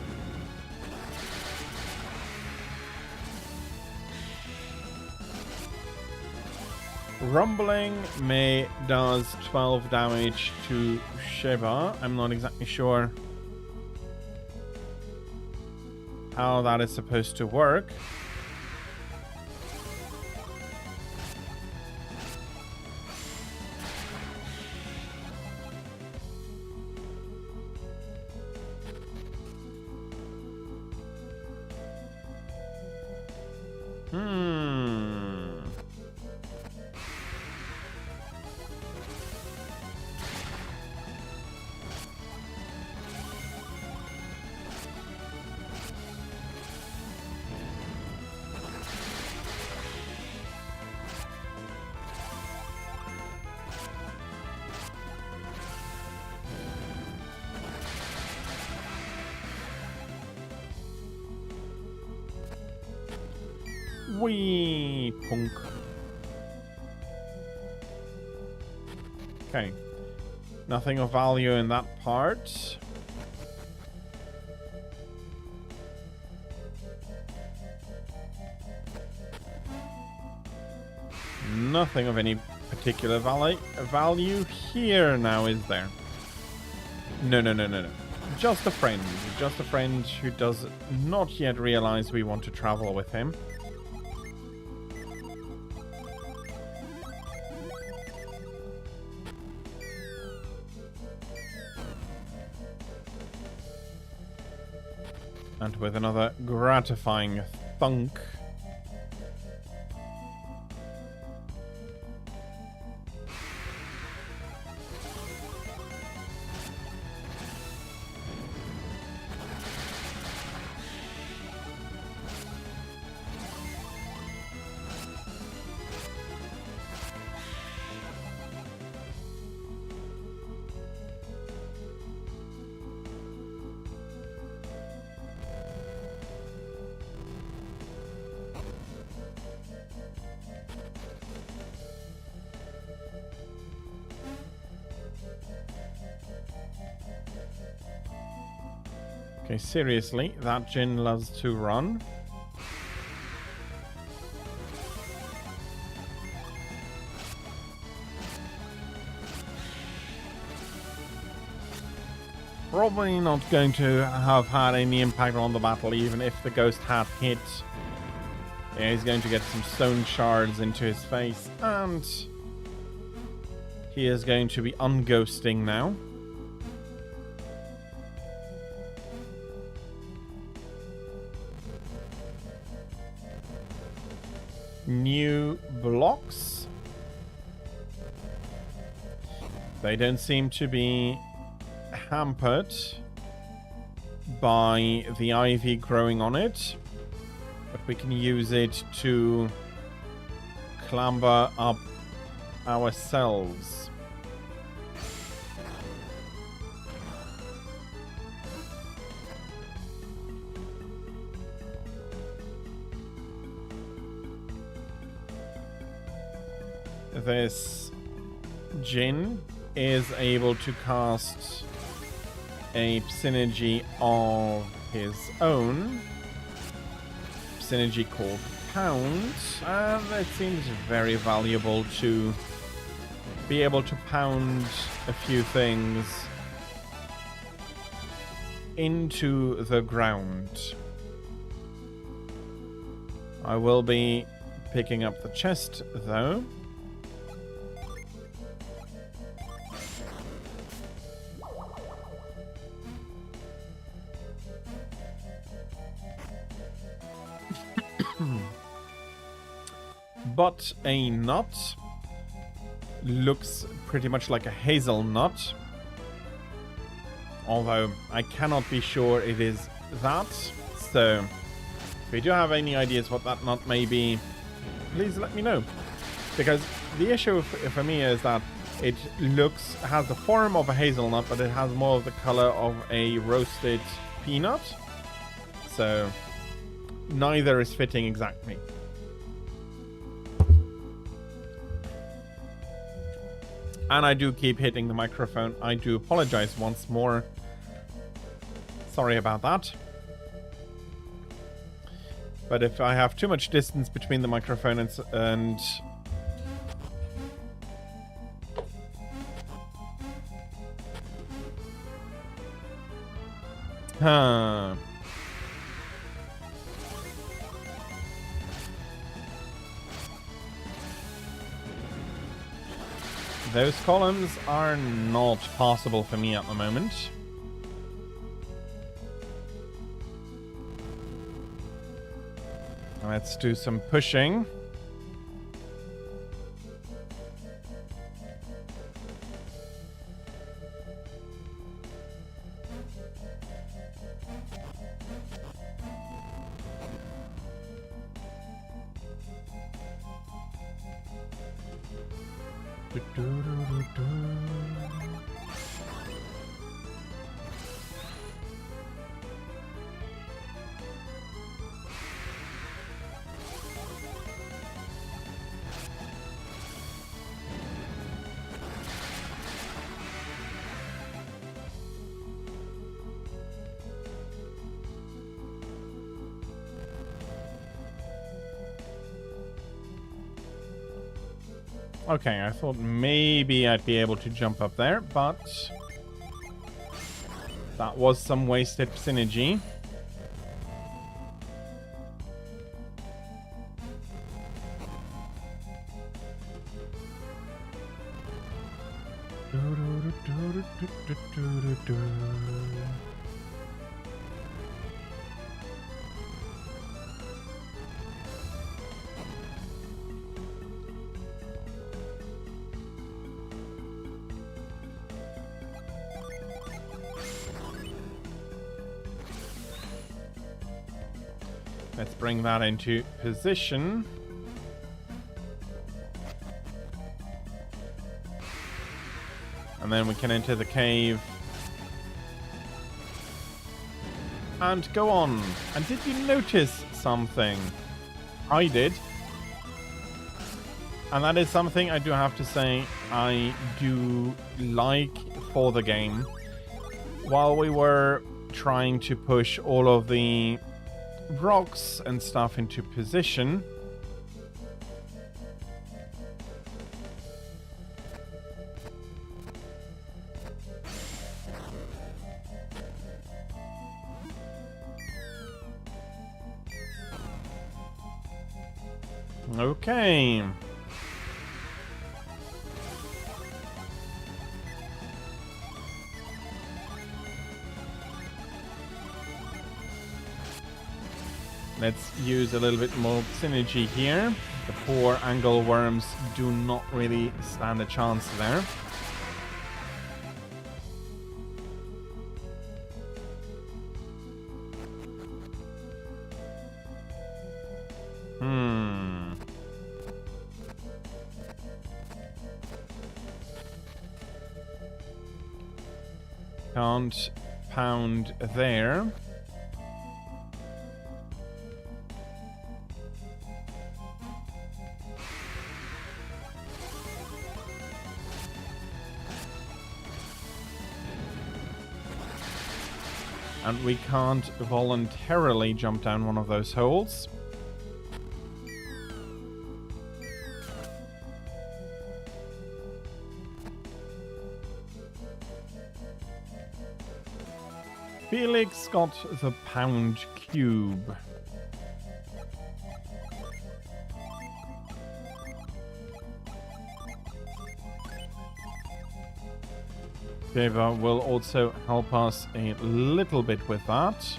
Rumbling does 12 damage to Shiva. I'm not exactly sure how that is supposed to work. Wee punk. Okay. Nothing of value in that part. Nothing of any particular value here now, is there? No. Just a friend. Just a friend who does not yet realize we want to travel with him. And with another gratifying thunk. Okay, seriously, that Jinn loves to run. Probably not going to have had any impact on the battle, even if the ghost had hit. Yeah, he's going to get some stone shards into his face, and he is going to be unghosting now. New blocks. They don't seem to be hampered by the ivy growing on it, but we can use it to clamber up ourselves. this Jin is able to cast a synergy of his own. Synergy called Pound, and it seems very valuable to be able to pound a few things into the ground. I will be picking up the chest though. But a nut looks pretty much like a hazelnut, although I cannot be sure it is that. So if you do have any ideas what that nut may be, please let me know, because the issue for me is that it has the form of a hazelnut, but it has more of the color of a roasted peanut, so neither is fitting exactly. And I do keep hitting the microphone. I do apologize once more. Sorry about that. But if I have too much distance between the microphone and those columns are not possible for me at the moment. Let's do some pushing. Okay, I thought maybe I'd be able to jump up there, but that was some wasted synergy. Let's bring that into position. And then we can enter the cave. And go on. And did you notice something? I did. And that is something I do have to say I do like for the game. While we were trying to push all of the rocks and stuff into position, okay. Let's use a little bit more synergy here. The poor angle worms do not really stand a chance there. Can't pound there. And we can't voluntarily jump down one of those holes. Felix got the pound cube. Deva will also help us a little bit with that.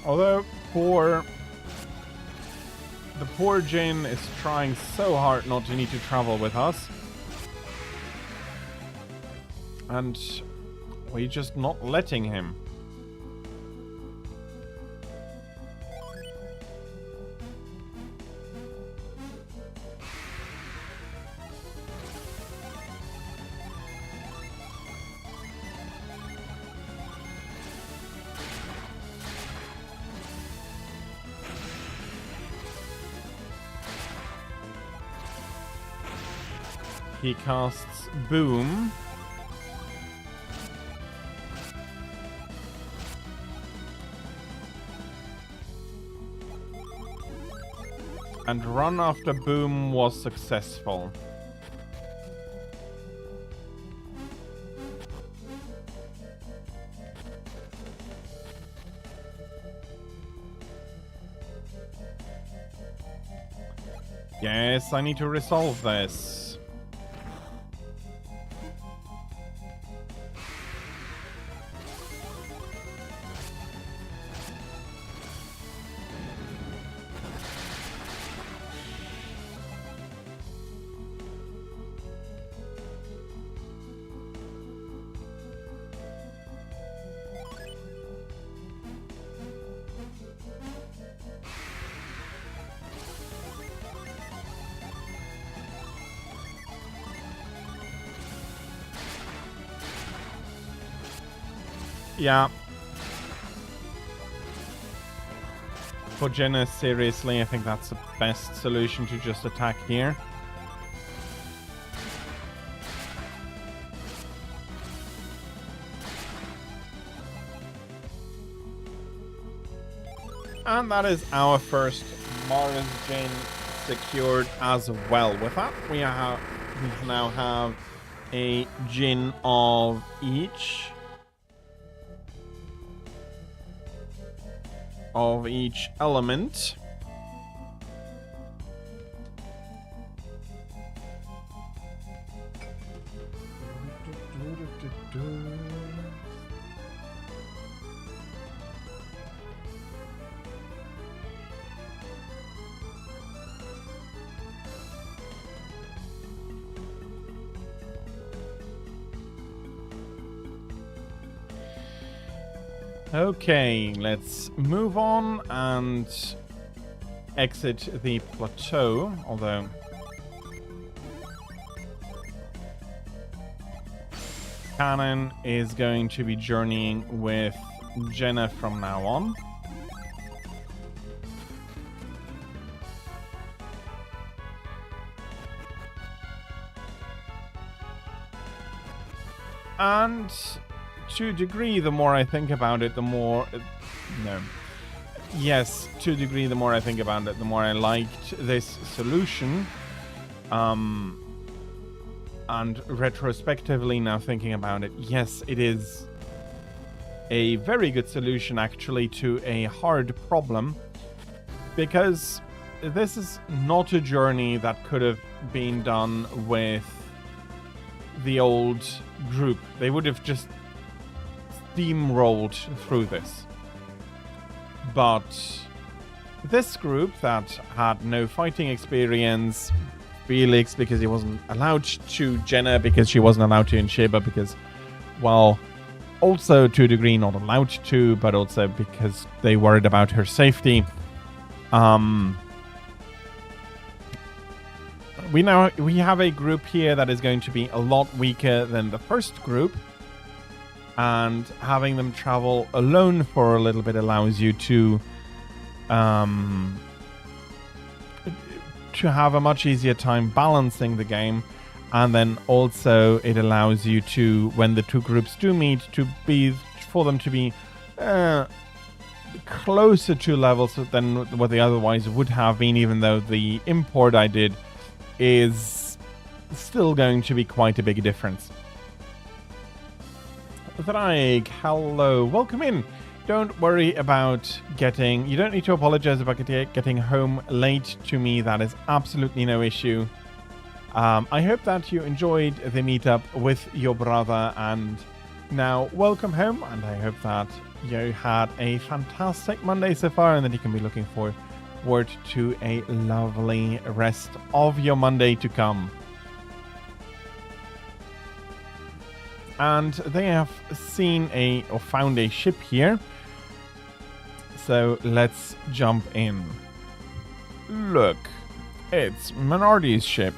Although the poor Jin is trying so hard not to need to travel with us. And we're just not letting him. He casts Boom. And Run after Boom was successful. Yes, I need to resolve this. Yeah. For Jenna, seriously, I think that's the best solution, to just attack here. And that is our first Mars Jin secured as well. With that, we now have a Jin of each. Of each element. Okay, let's move on and exit the plateau, although Cannon is going to be journeying with Jenna from now on. And to a degree, the more I think about it, the more... No. Yes, to a degree, the more I think about it, the more I liked this solution. And retrospectively, now thinking about it, yes, it is a very good solution, actually, to a hard problem. Because this is not a journey that could have been done with the old group. They would have just steamrolled through this. But this group that had no fighting experience, Felix because he wasn't allowed to, Jenna because she wasn't allowed to, and Sheba because, well, also to a degree not allowed to, but also because they worried about her safety. We have a group here that is going to be a lot weaker than the first group. and having them travel alone for a little bit allows you to have a much easier time balancing the game, and then also it allows you to, when the two groups do meet, for them to be closer to levels than what they otherwise would have been, even though the import I did is still going to be quite a big difference. Drake, hello, welcome in. Don't worry about you don't need to apologize about getting home late to me. That is absolutely no issue. I hope that you enjoyed the meetup with your brother, and now welcome home, and I hope that you had a fantastic Monday so far, and that you can be looking forward to a lovely rest of your Monday to come. And they have found a ship here. So let's jump in. Look, it's Minardi's ship.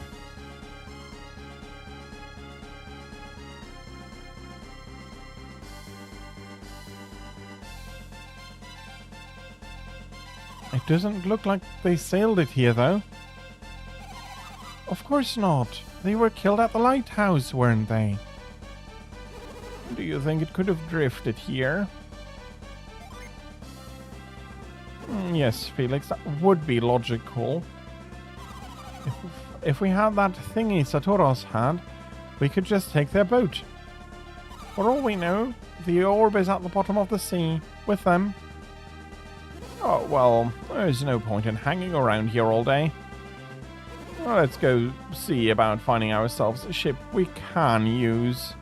It doesn't look like they sailed it here, though. Of course not. They were killed at the lighthouse, weren't they? Do you think it could have drifted here? Yes, Felix, that would be logical. If we had that thingy Satoros had, we could just take their boat. For all we know, the orb is at the bottom of the sea with them. Oh, well, there's no point in hanging around here all day. Well, let's go see about finding ourselves a ship we can use.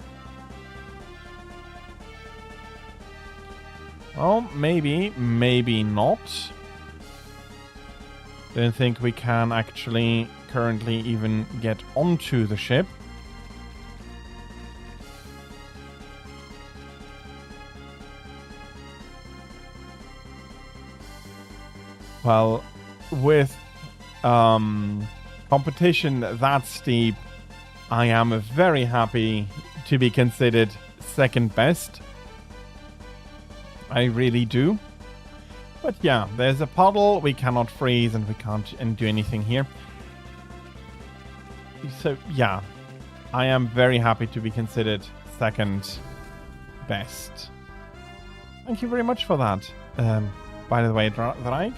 Well, maybe not. Don't think we can actually currently even get onto the ship. Well, with competition that steep, I am very happy to be considered second best. I really do. But yeah, there's a puddle, we cannot freeze, and we can't do anything here. So yeah, I am very happy to be considered second best. Thank you very much for that. By the way, Drake.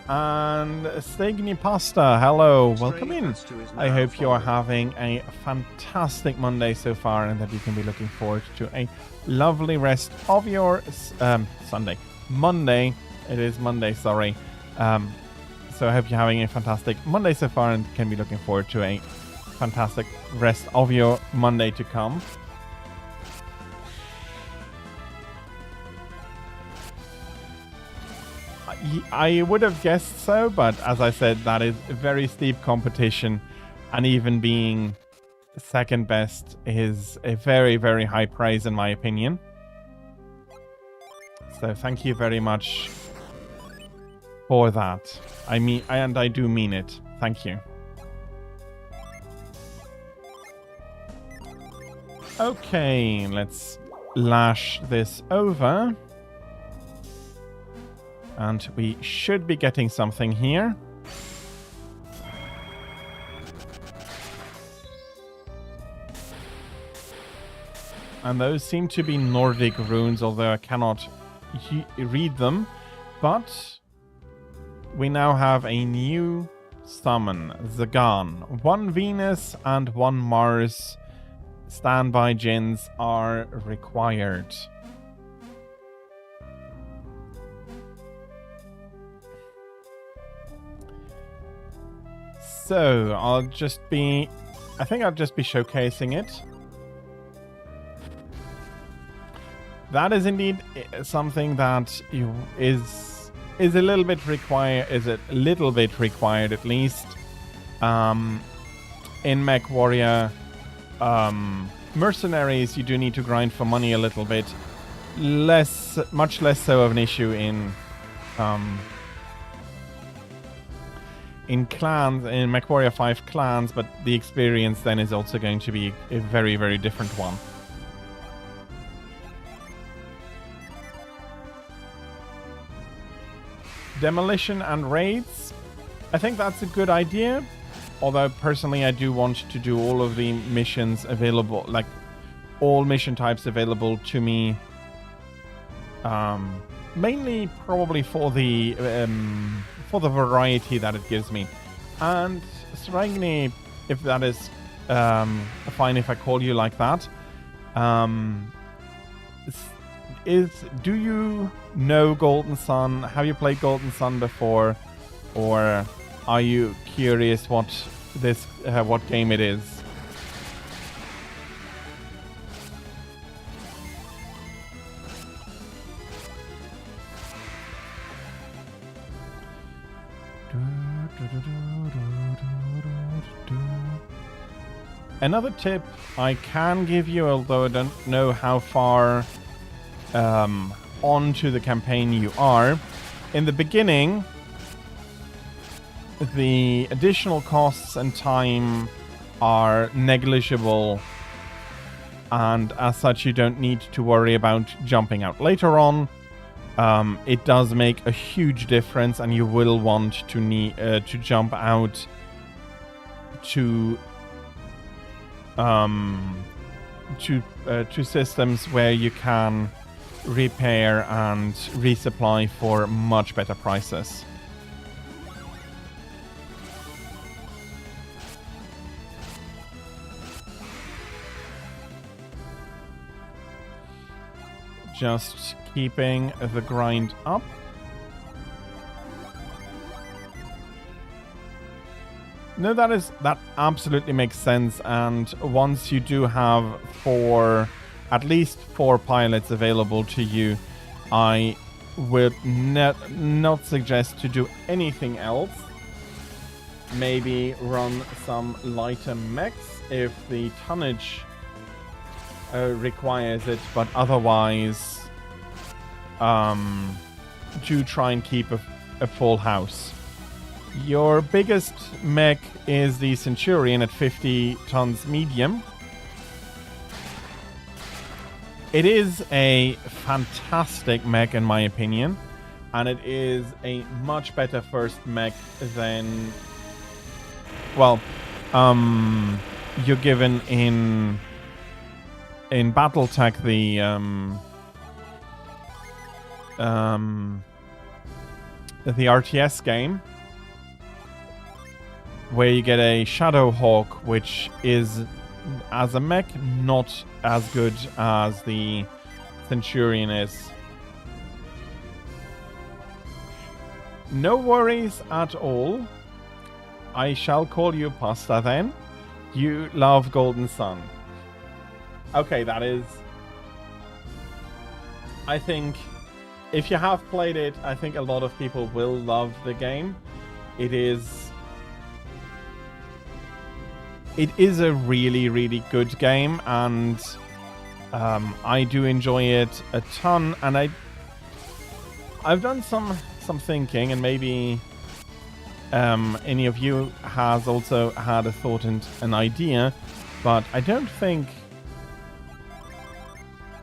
And Stegni Pasta, hello, welcome in. I hope you are having a fantastic Monday so far, and that you can be looking forward to a lovely rest of your Monday. It is Monday, sorry. So I hope you're having a fantastic Monday so far, and can be looking forward to a fantastic rest of your Monday to come. I would have guessed so, but as I said, that is a very steep competition, and even being second best is a very, very high praise in my opinion. So thank you very much for that. I do mean it. Thank you. Okay, let's lash this over. And we should be getting something here. And those seem to be Nordic runes, although I cannot read them. But we now have a new summon, Zagan. 1 Venus and 1 Mars standby gens are required. So, I think I'll just be showcasing it. That is indeed something that is a little bit required at least. In MechWarrior Mercenaries, you do need to grind for money a little bit. Much less so of an issue in clans, in MechWarrior 5 clans, but the experience then is also going to be a very, very different one. demolition and raids. I think that's a good idea. Although personally, I do want to do all of the missions available, like all mission types available to me. Mainly probably for the variety that it gives me. And Sragni, if that is fine if I call you like that, do you know Golden Sun? Have you played Golden Sun before, or are you curious what game it is? Another tip I can give you, although I don't know how far onto the campaign you are, in the beginning, the additional costs and time are negligible, and as such you don't need to worry about jumping out. Later on, it does make a huge difference, and you will want to jump out to systems where you can repair and resupply for much better prices. Just keeping the grind up. No, that absolutely makes sense. And once you do have at least four pilots available to you, I would not suggest to do anything else. Maybe run some lighter mechs if the tonnage requires it, but otherwise do try and keep a full house. Your biggest mech is the Centurion at 50 tons medium. It is a fantastic mech in my opinion, and it is a much better first mech than, well, you're given in BattleTech, the RTS game, where you get a Shadowhawk, which is, as a mech, not as good as the Centurion is. No worries at all. I shall call you Pasta then. You love Golden Sun. Okay, that is... I think if you have played it, I think a lot of people will love the game. It is a really, really good game, and I do enjoy it a ton. And I've done some thinking, and maybe any of you has also had a thought and an idea, but I don't think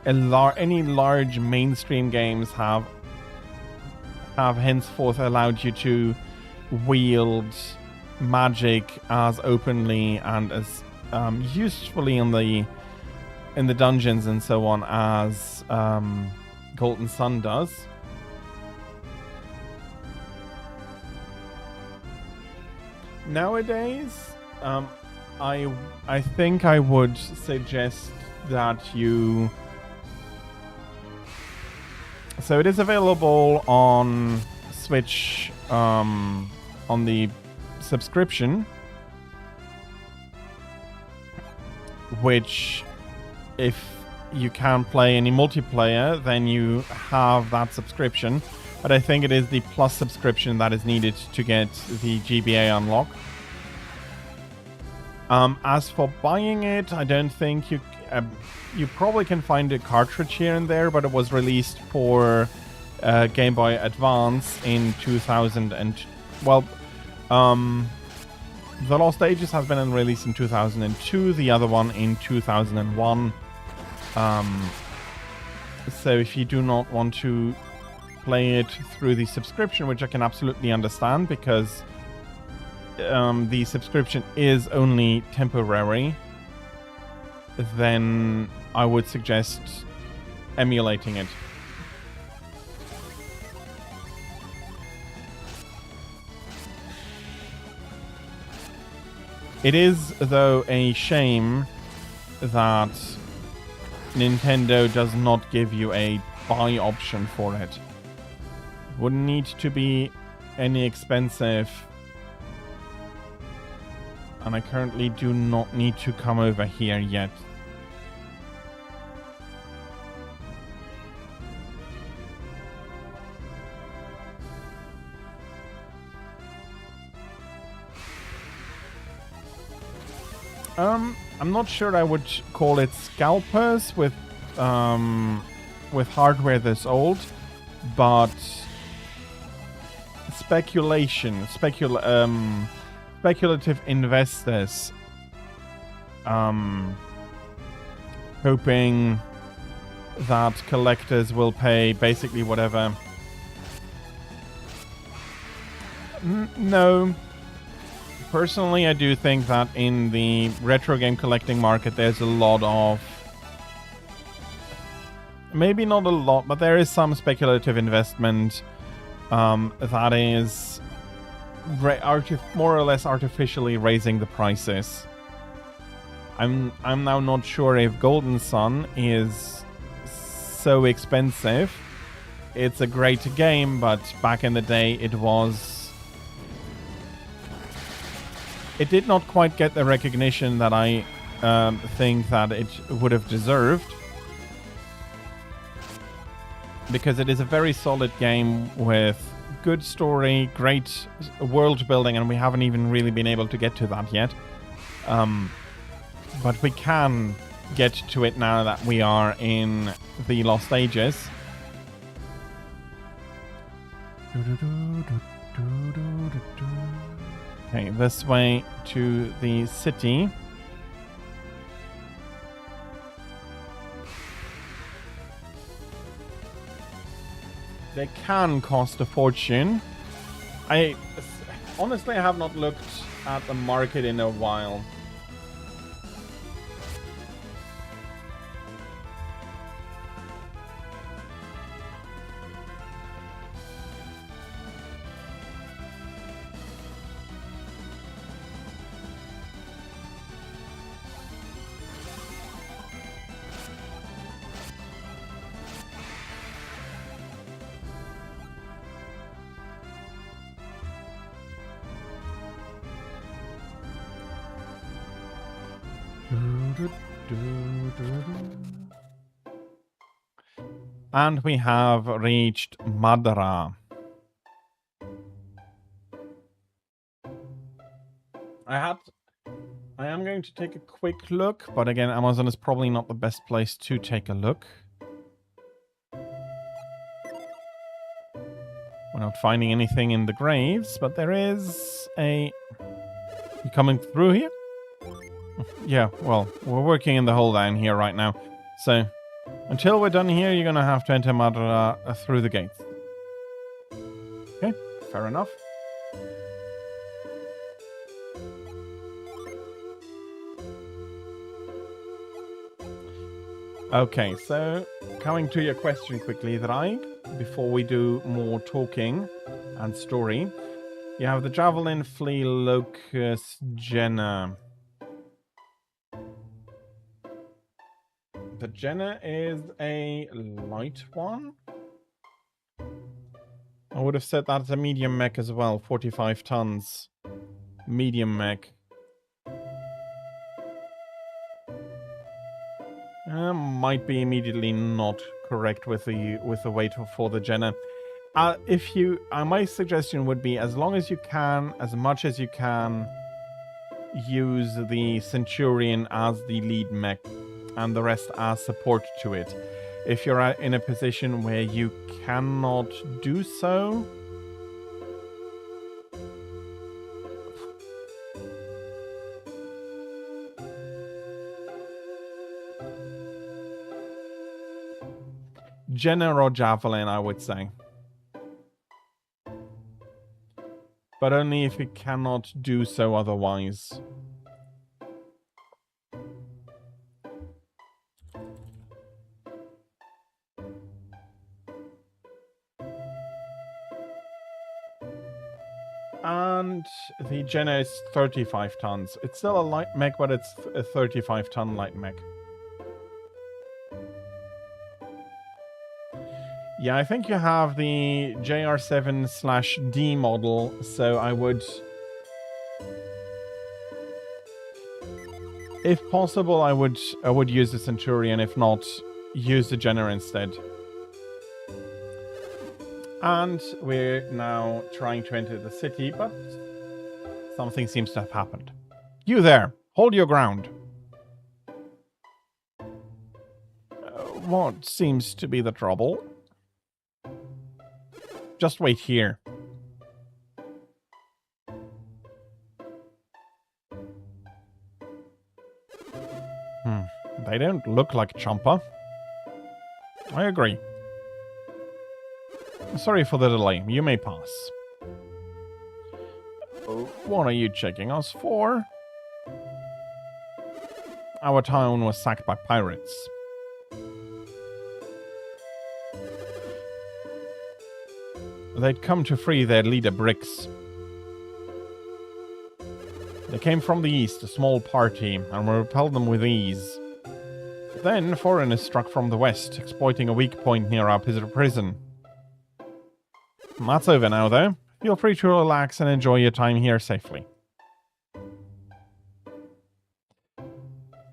any large mainstream games have henceforth allowed you to wield magic as openly and as usefully in the dungeons and so on as Golden Sun does. Nowadays, I think I would suggest that you... So it is available on Switch on the subscription, which, if you can play any multiplayer, then you have that subscription. But I think it is the Plus subscription that is needed to get the GBA unlock. As for buying it, I don't think you probably can find a cartridge here and there, but it was released for Game Boy Advance in 2000 and... Well, The Lost Ages has been released in 2002, the other one in 2001. So if you do not want to play it through the subscription, which I can absolutely understand because the subscription is only temporary, then I would suggest emulating it. It is, though, a shame that Nintendo does not give you a buy option for it. Wouldn't need to be any expensive. And I currently do not need to come over here yet. I'm not sure I would call it scalpers with hardware this old, but speculative investors hoping that collectors will pay basically whatever. No. Personally, I do think that in the retro game collecting market, there's a lot of... Maybe not a lot, but there is some speculative investment that is more or less artificially raising the prices. I'm now not sure if Golden Sun is so expensive. It's a great game, but back in the day it was... It did not quite get the recognition that I think that it would have deserved. Because it is a very solid game with good story, great world building, and we haven't even really been able to get to that yet. But we can get to it now that we are in the Lost Ages. Okay, this way to the city. They can cost a fortune. Honestly, I have not looked at the market in a while. And we have reached Madara. I am going to take a quick look, but again, Amazon is probably not the best place to take a look. We're not finding anything in the graves, but there is a... You coming through here? Yeah, well, we're working in the hole down here right now. So, until we're done here, you're going to have to enter Madara through the gates. Okay, fair enough. Okay, so coming to your question quickly, Drag, before we do more talking and story. You have the Javelin, Flea, Locust, Jenna. The Jenna is a light one. I would have said that's a medium mech as well, 45 tons. Medium mech. Might be immediately not correct with the weight for the Jenna. My suggestion would be, as long as you can, as much as you can, use the Centurion as the lead mech and the rest as support to it. If you're in a position where you cannot do so, Jenna or Javelin, I would say. but only if we cannot do so otherwise. And the Jenna is 35 tons. It's still a light mech, but it's a 35-ton light mech. Yeah, I think you have the JR7/D model, so I would... If possible, I would use the Centurion. If not, use the Jenna instead. And we're now trying to enter the city, but something seems to have happened. You there! Hold your ground! What seems to be the trouble? Just wait here. They don't look like Champa. I agree. Sorry for the delay. You may pass. What are you checking us for? Our town was sacked by pirates. They'd come to free their leader, Brix. They came from the east, a small party, and we repelled them with ease. Then foreigners struck from the west, exploiting a weak point near our prison. That's over now, though. Feel free to relax and enjoy your time here safely.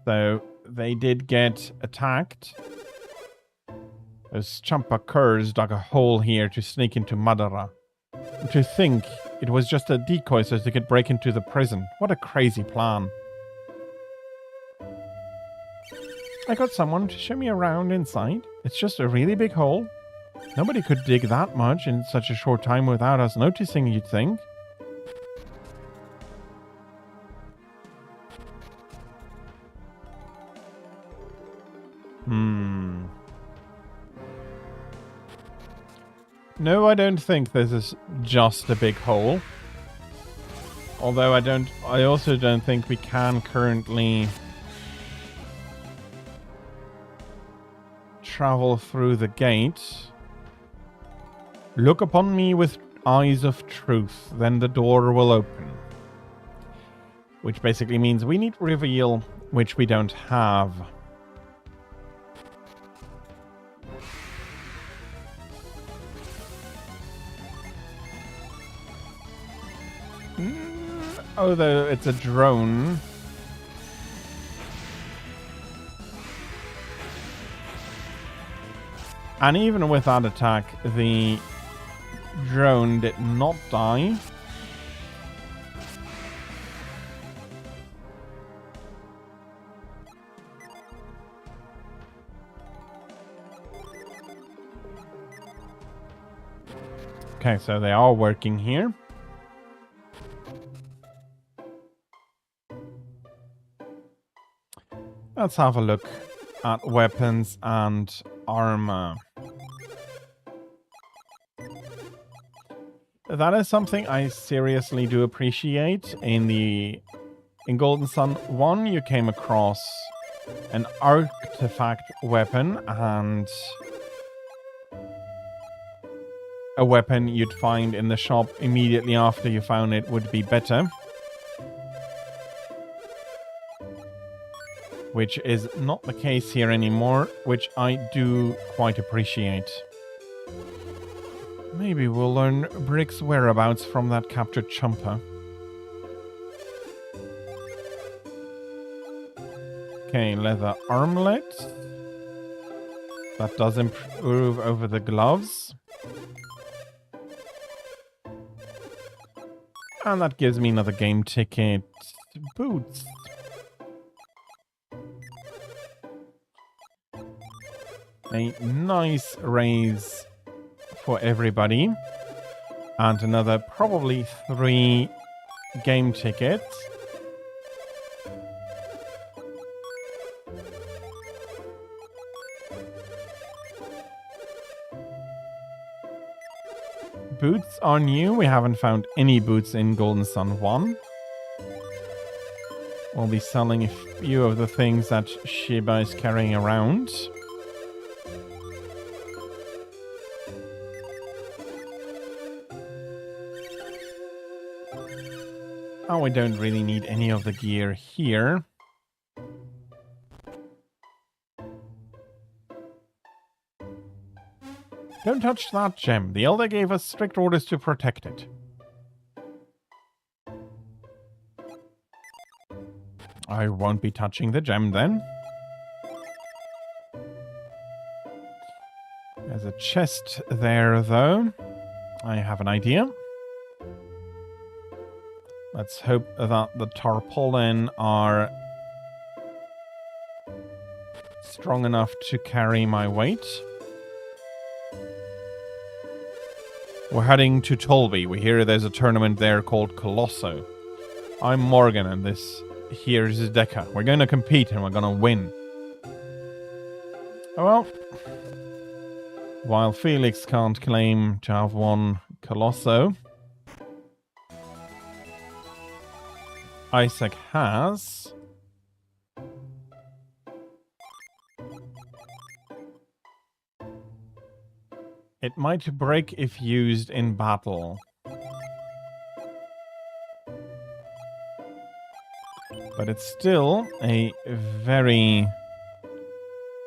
So, they did get attacked. Those Champa curs dug a hole here to sneak into Madara. To think it was just a decoy so they could break into the prison. What a crazy plan. I got someone to show me around inside. It's just a really big hole. Nobody could dig that much in such a short time without us noticing, you'd think. No, I don't think this is just a big hole. Although I also don't think we can currently travel through the gate. Look upon me with eyes of truth, then the door will open. Which basically means we need reveal, which we don't have. Although it's a drone. And even with that attack, the drone did not die. Okay, so they are working here. Let's have a look at weapons and armor. That is something I seriously do appreciate. In Golden Sun 1, you came across an artifact weapon and a weapon you'd find in the shop immediately after you found it would be better. Which is not the case here anymore, which I do quite appreciate. Maybe we'll learn Brick's whereabouts from that captured Champa. Okay, leather armlet. That does improve over the gloves. And that gives me another game ticket. Boots. A nice raise for everybody. And another probably 3 game tickets. boots are new. We haven't found any boots in Golden Sun 1. We'll be selling a few of the things that Shiba is carrying around. Oh, we don't really need any of the gear here. Don't touch that gem. The Elder gave us strict orders to protect it. I won't be touching the gem then. There's a chest there, though. I have an idea. Let's hope that the tarpaulin are strong enough to carry my weight. We're heading to Tolby. We hear there's a tournament there called Colosso. I'm Morgan and this here is Deca. We're going to compete and we're going to win. Oh well. While Felix can't claim to have won Colosso, Isaac has. It might break if used in battle. But it's still a very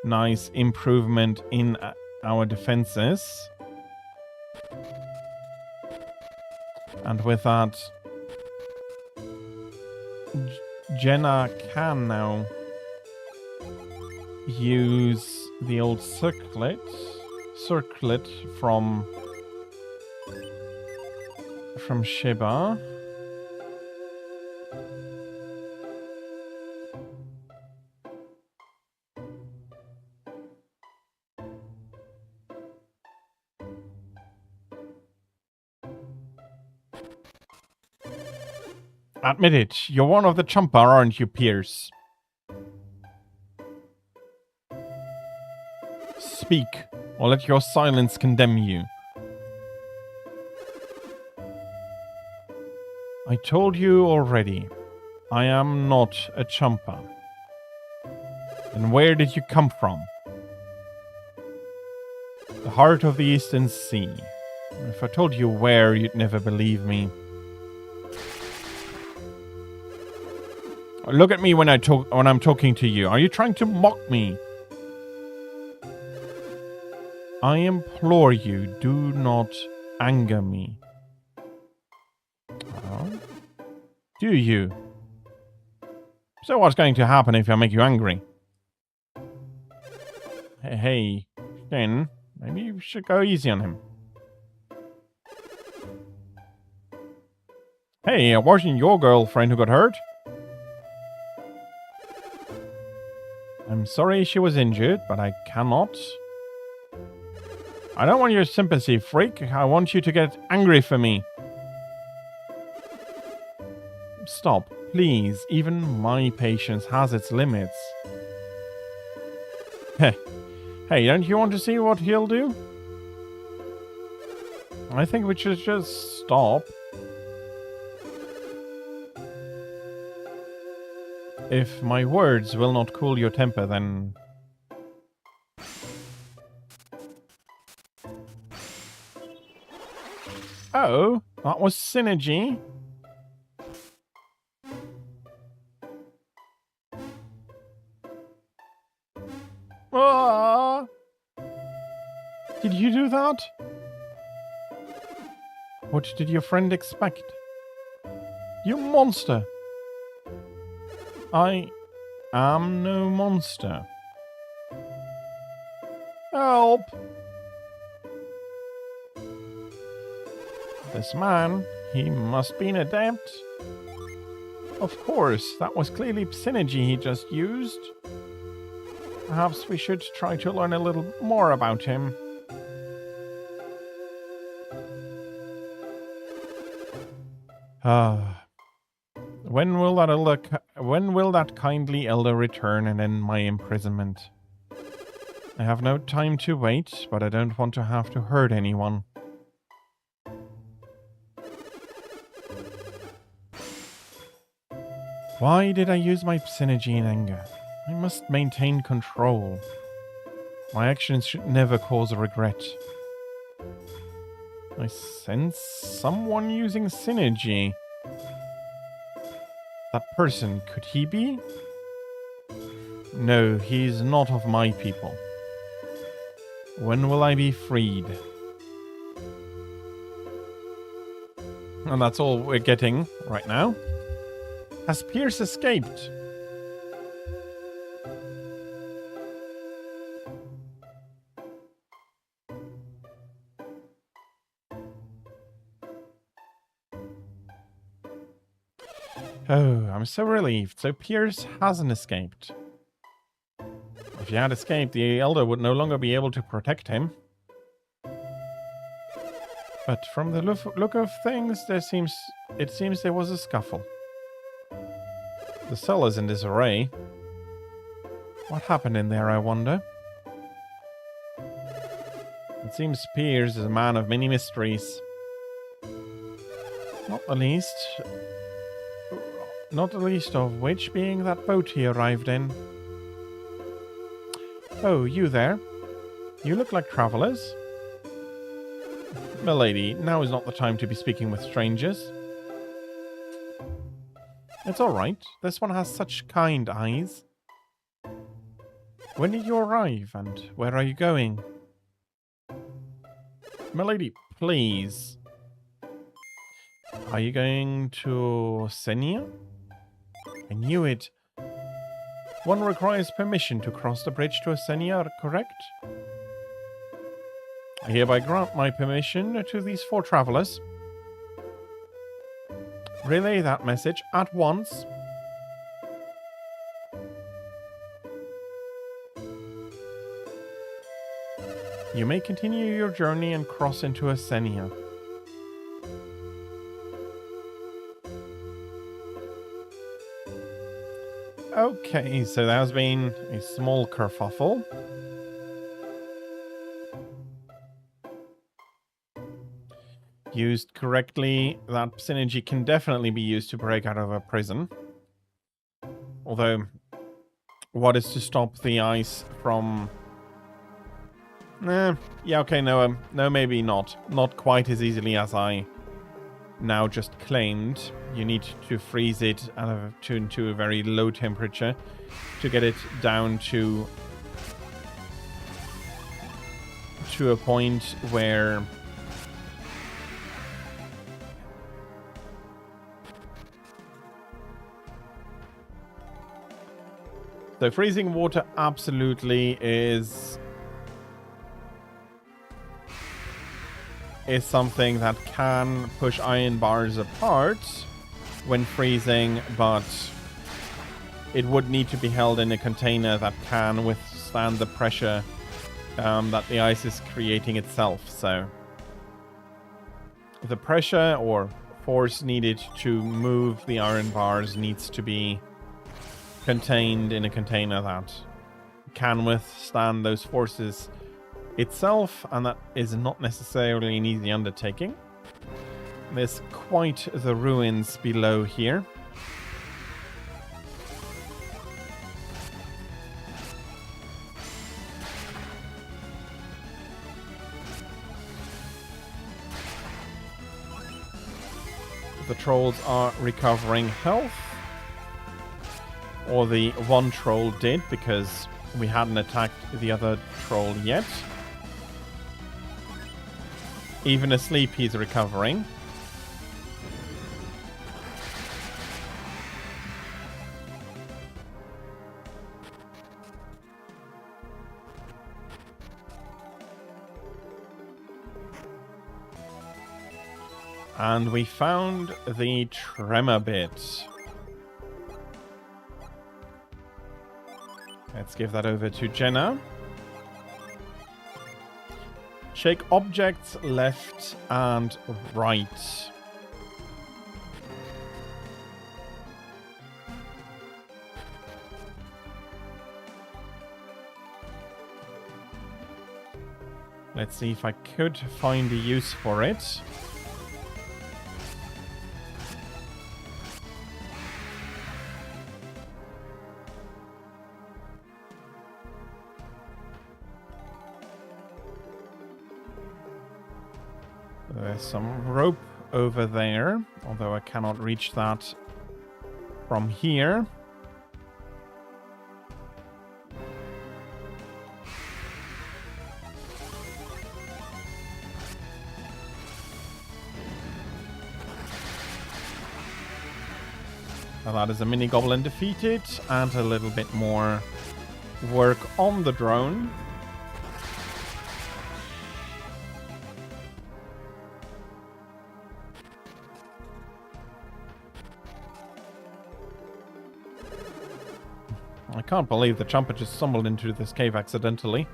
nice improvement in our defenses. And with that, Jenna can now use the old circlet from Shiba. Admit it, you're one of the Champa, aren't you, Pierce? Speak, or let your silence condemn you. I told you already, I am not a Champa. Then where did you come from? The heart of the Eastern Sea. If I told you where, you'd never believe me. Look at me when I'm talking to you. Are you trying to mock me? I implore you, do not anger me. Oh. Do you? So what's going to happen if I make you angry? Hey, Finn, maybe you should go easy on him. Hey, it wasn't your girlfriend who got hurt. I'm sorry she was injured, but I cannot. I don't want your sympathy, freak. I want you to get angry for me. Stop, please. Even my patience has its limits. Hey, don't you want to see what he'll do? I think we should just stop. If my words will not cool your temper, then... Oh, that was synergy. Ah! Did you do that? What did your friend expect? You monster! I am no monster. Help! This man, he must be an adept. Of course, that was clearly synergy he just used. Perhaps we should try to learn a little more about him. When will that kindly elder return and end my imprisonment? I have no time to wait, but I don't want to have to hurt anyone. Why did I use my synergy in anger? I must maintain control. My actions should never cause regret. I sense someone using synergy. That person, could he be? No, he's not of my people. When will I be freed? And that's all we're getting right now. Has Pierce escaped? Oh, I'm so relieved. So Pierce hasn't escaped. If he had escaped, the Elder would no longer be able to protect him. But from the look of things, it seems there was a scuffle. The cell is in disarray. What happened in there, I wonder? It seems Pierce is a man of many mysteries. Not the least of which being that boat he arrived in. Oh, you there? You look like travelers. Milady, now is not the time to be speaking with strangers. It's all right. This one has such kind eyes. When did you arrive, and where are you going? Milady, please. Are you going to Senia? I knew it. One requires permission to cross the bridge to Senia, correct? I hereby grant my permission to these 4 travelers. Relay that message at once. You may continue your journey and cross into Senia. Okay, so there has been a small kerfuffle. Used correctly, that synergy can definitely be used to break out of a prison. Although, what is to stop the ice from... yeah, okay, no, maybe not. Not quite as easily as I now just claimed. You need to freeze it to a very low temperature to get it down to a point where so freezing water absolutely is something that can push iron bars apart when freezing, but it would need to be held in a container that can withstand the pressure that the ice is creating itself. So the pressure or force needed to move the iron bars needs to be contained in a container that can withstand those forces itself, and that is not necessarily an easy undertaking. There's quite the ruins below here. The trolls are recovering health. Or the one troll did, because we hadn't attacked the other troll yet. Even asleep, he's recovering. And we found the tremor bit. Let's give that over to Jenna. Shake objects left and right. Let's see if I could find a use for it. There's some rope over there, although I cannot reach that from here. Now that is a mini goblin defeated, and a little bit more work on the drone. I can't believe the Champa just stumbled into this cave accidentally.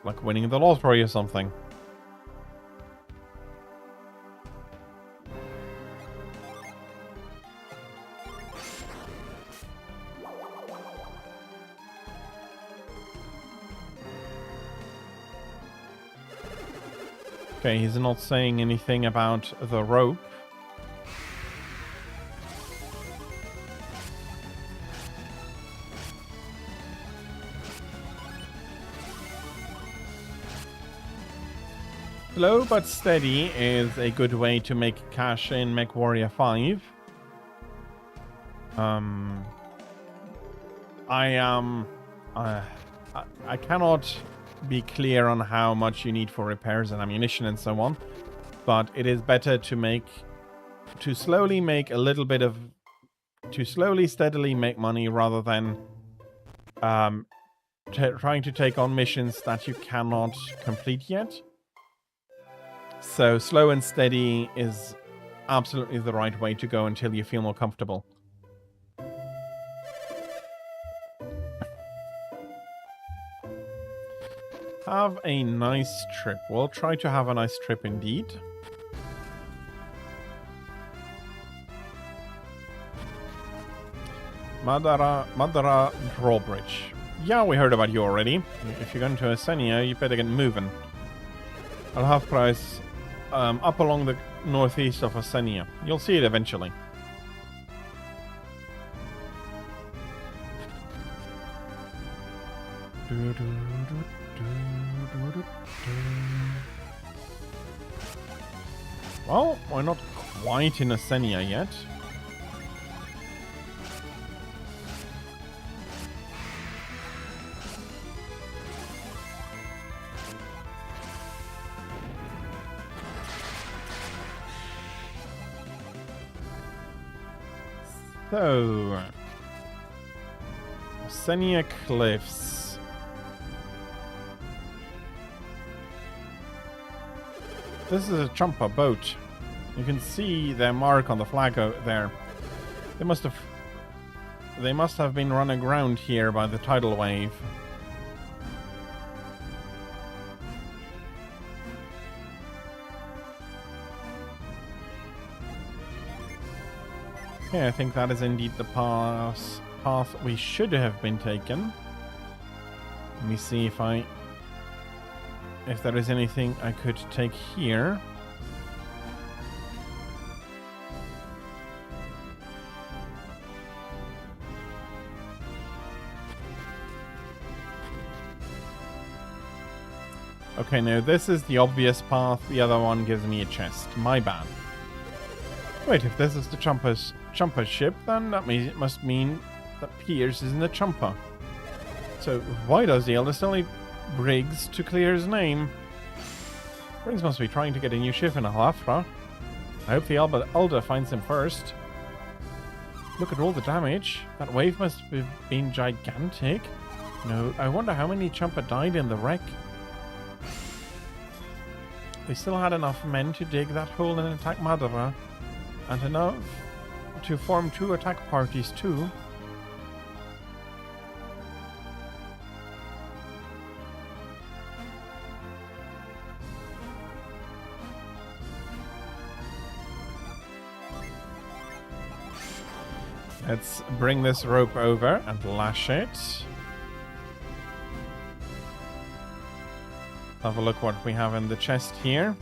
Like winning the lottery or something. Okay, he's not saying anything about the rope. Slow but steady is a good way to make cash in MechWarrior 5. I cannot be clear on how much you need for repairs and ammunition and so on, but it is better to slowly make a little bit of, to slowly, steadily make money rather than trying to take on missions that you cannot complete yet. So slow and steady is absolutely the right way to go until you feel more comfortable. Have a nice trip. We'll try to have a nice trip indeed. Madara Drawbridge. Yeah, we heard about you already. If you're going to Asenia, you better get moving. I'll have price up along the northeast of Asenia. You'll see it eventually. Well, we're not quite in Asenia yet. So, Asenia Cliffs. This is a Champa boat. You can see their mark on the flag out there. They must have been run aground here by the tidal wave. Okay, I think that is indeed the path we should have been taken. Let me see if there is anything I could take here. Okay, now this is the obvious path. The other one gives me a chest. My bad. Wait, if this is the Champa's ship, then that must mean that Piers is in the Champa. So why does the Elder still need Briggs to clear his name? Briggs must be trying to get a new ship in Alhafra. I hope the Elder finds him first. Look at all the damage. That wave must have been gigantic. No, I wonder how many Champa died in the wreck. They still had enough men to dig that hole and attack Madara, and enough to form 2 attack parties too. Let's bring this rope over and lash it. Have a look what we have in the chest here.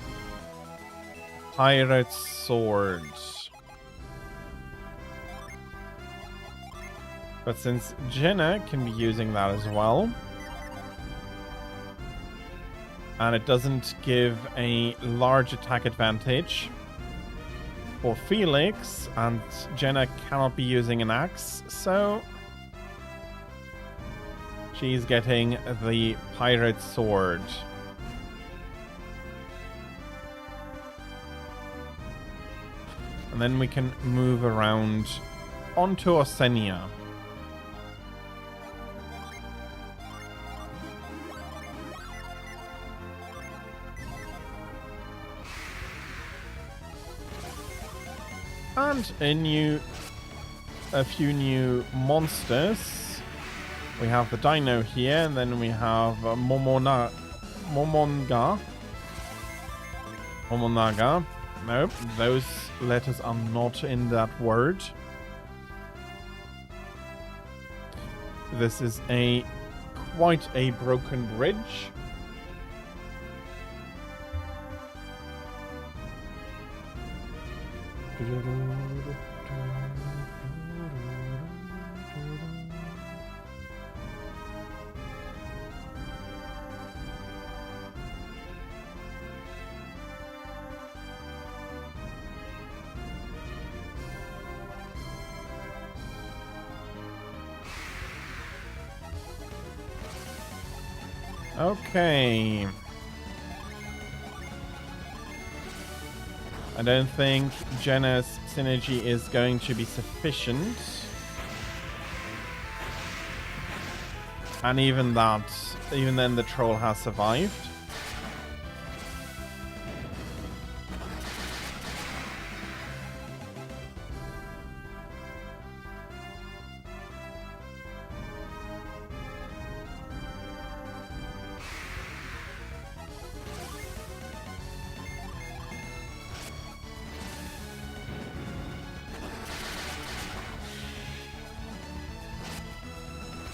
Pirate swords. But since Jenna can be using that as well, And it doesn't give a large attack advantage for Felix, and Jenna cannot be using an axe, so she's getting the pirate sword. And then we can move around onto Osenia. And a few new monsters. We have the dino here, and then we have Momonaga. Nope, those letters are not in that word. This is quite a broken bridge. Okay. I don't think Jenna's synergy is going to be sufficient. And even then the troll has survived.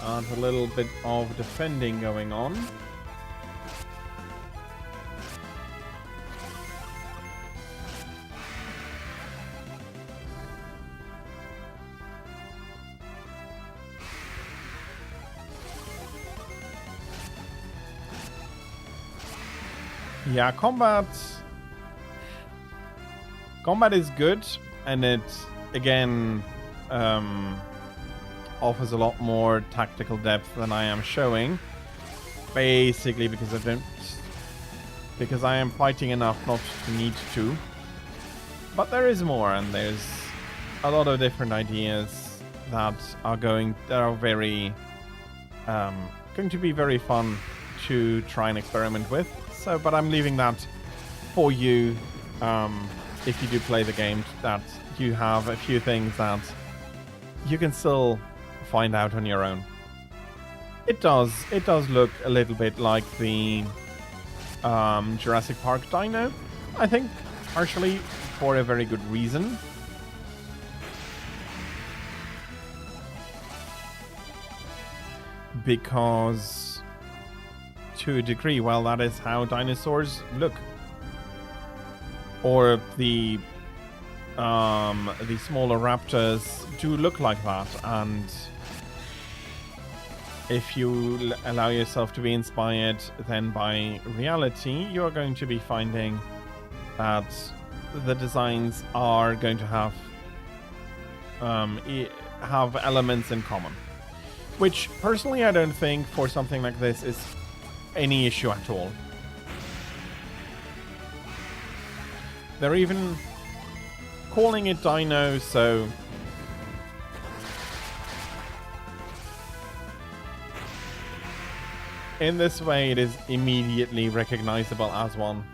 And a little bit of defending going on. Yeah, combat is good, and it again offers a lot more tactical depth than I am showing. Basically because I am fighting enough not to need to. But there is more, and there's a lot of different ideas that are very going to be very fun to try and experiment with. So, but I'm leaving that for you. If you do play the game, that you have a few things that you can still find out on your own. It does look a little bit like the Jurassic Park dino, I think, partially for a very good reason. Because to a degree, well, that is how dinosaurs look. Or the smaller raptors do look like that, and if you allow yourself to be inspired then by reality, you're going to be finding that the designs are going to have elements in common, which personally I don't think for something like this is any issue at all. They're even calling it dino, so in this way it is immediately recognizable as one.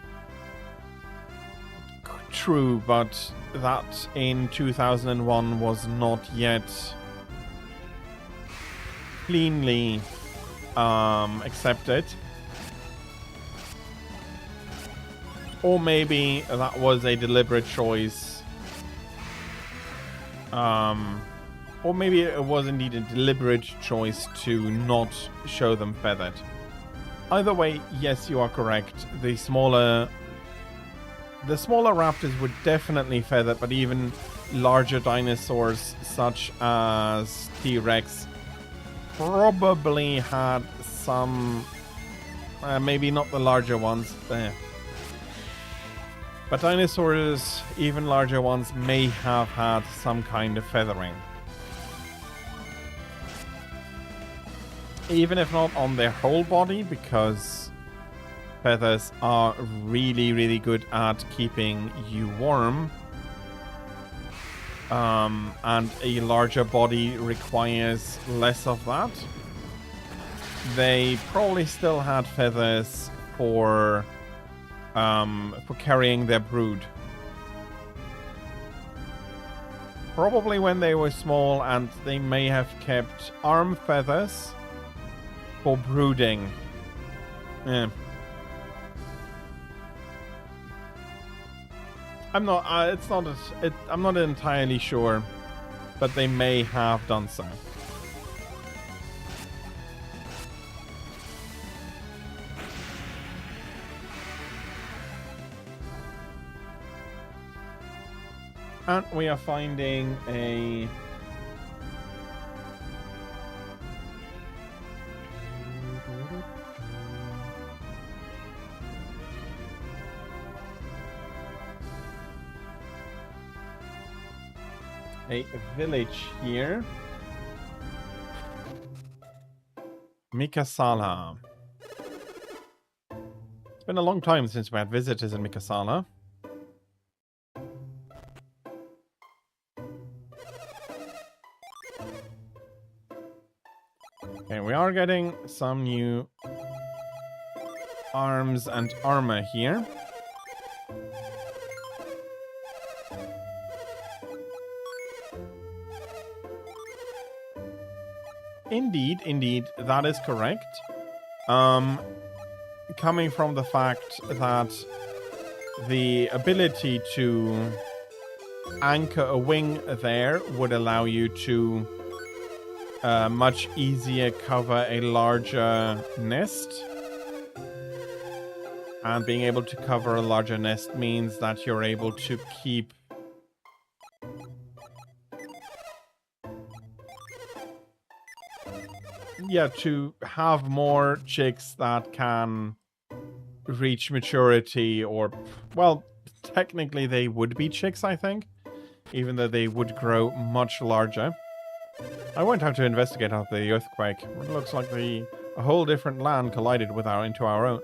True, but that in 2001 was not yet cleanly accepted. Or maybe that was a deliberate choice. Or maybe it was indeed a deliberate choice to not show them feathered. Either way, yes, you are correct. The smaller raptors were definitely feathered, but even larger dinosaurs such as T-Rex probably had some Maybe not the larger ones. But dinosaurs, even larger ones, may have had some kind of feathering. Even if not on their whole body, because feathers are really, really good at keeping you warm. And a larger body requires less of that. They probably still had feathers for carrying their brood. Probably when they were small, and they may have kept arm feathers for brooding. Yeah. I'm not. I'm not entirely sure, but they may have done so. And we are finding a village here. Mikasala. It's been a long time since we had visitors in Mikasala. Okay, we are getting some new arms and armor here. Indeed, that is correct. Coming from the fact that the ability to anchor a wing there would allow you to much easier cover a larger nest. And being able to cover a larger nest means that you're able to keep to have more chicks that can reach maturity, or, well, technically they would be chicks, I think, even though they would grow much larger. I went out to investigate after the earthquake. It looks like a whole different land collided into our own.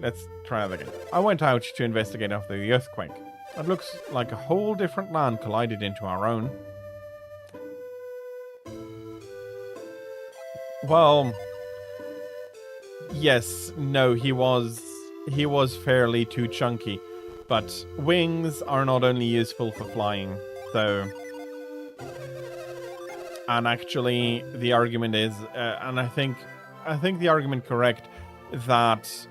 Let's try that again. I went out to investigate after the earthquake. It looks like a whole different land collided into our own. Well, yes, no, he was fairly too chunky, but wings are not only useful for flying, though. And actually, the argument is, and I think the argument correct, that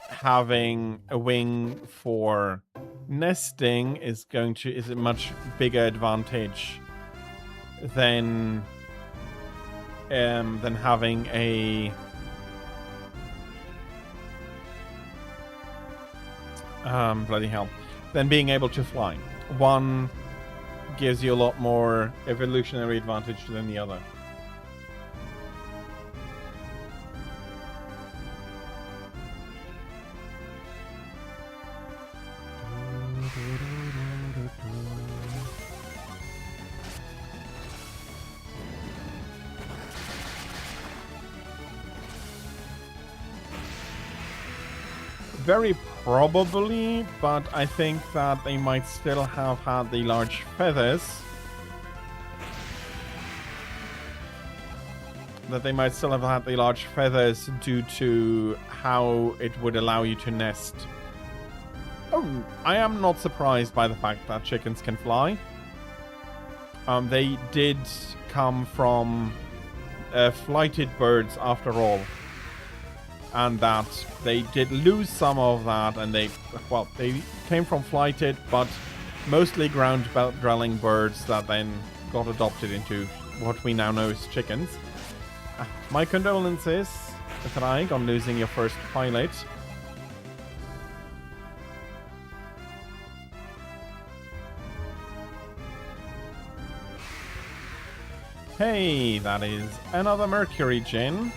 having a wing for nesting is a much bigger advantage than having a bloody hell, than being able to fly. One gives you a lot more evolutionary advantage than the other. Very probably, but I think that they might still have had the large feathers. Due to how it would allow you to nest. Oh, I am not surprised by the fact that chickens can fly. They did come from flighted birds after all. And that they did lose some of that, and they came from flighted, but mostly ground-dwelling birds that then got adopted into what we now know as chickens. My condolences, Thraig, on losing your first pilot. Hey, that is another Mercury Gin.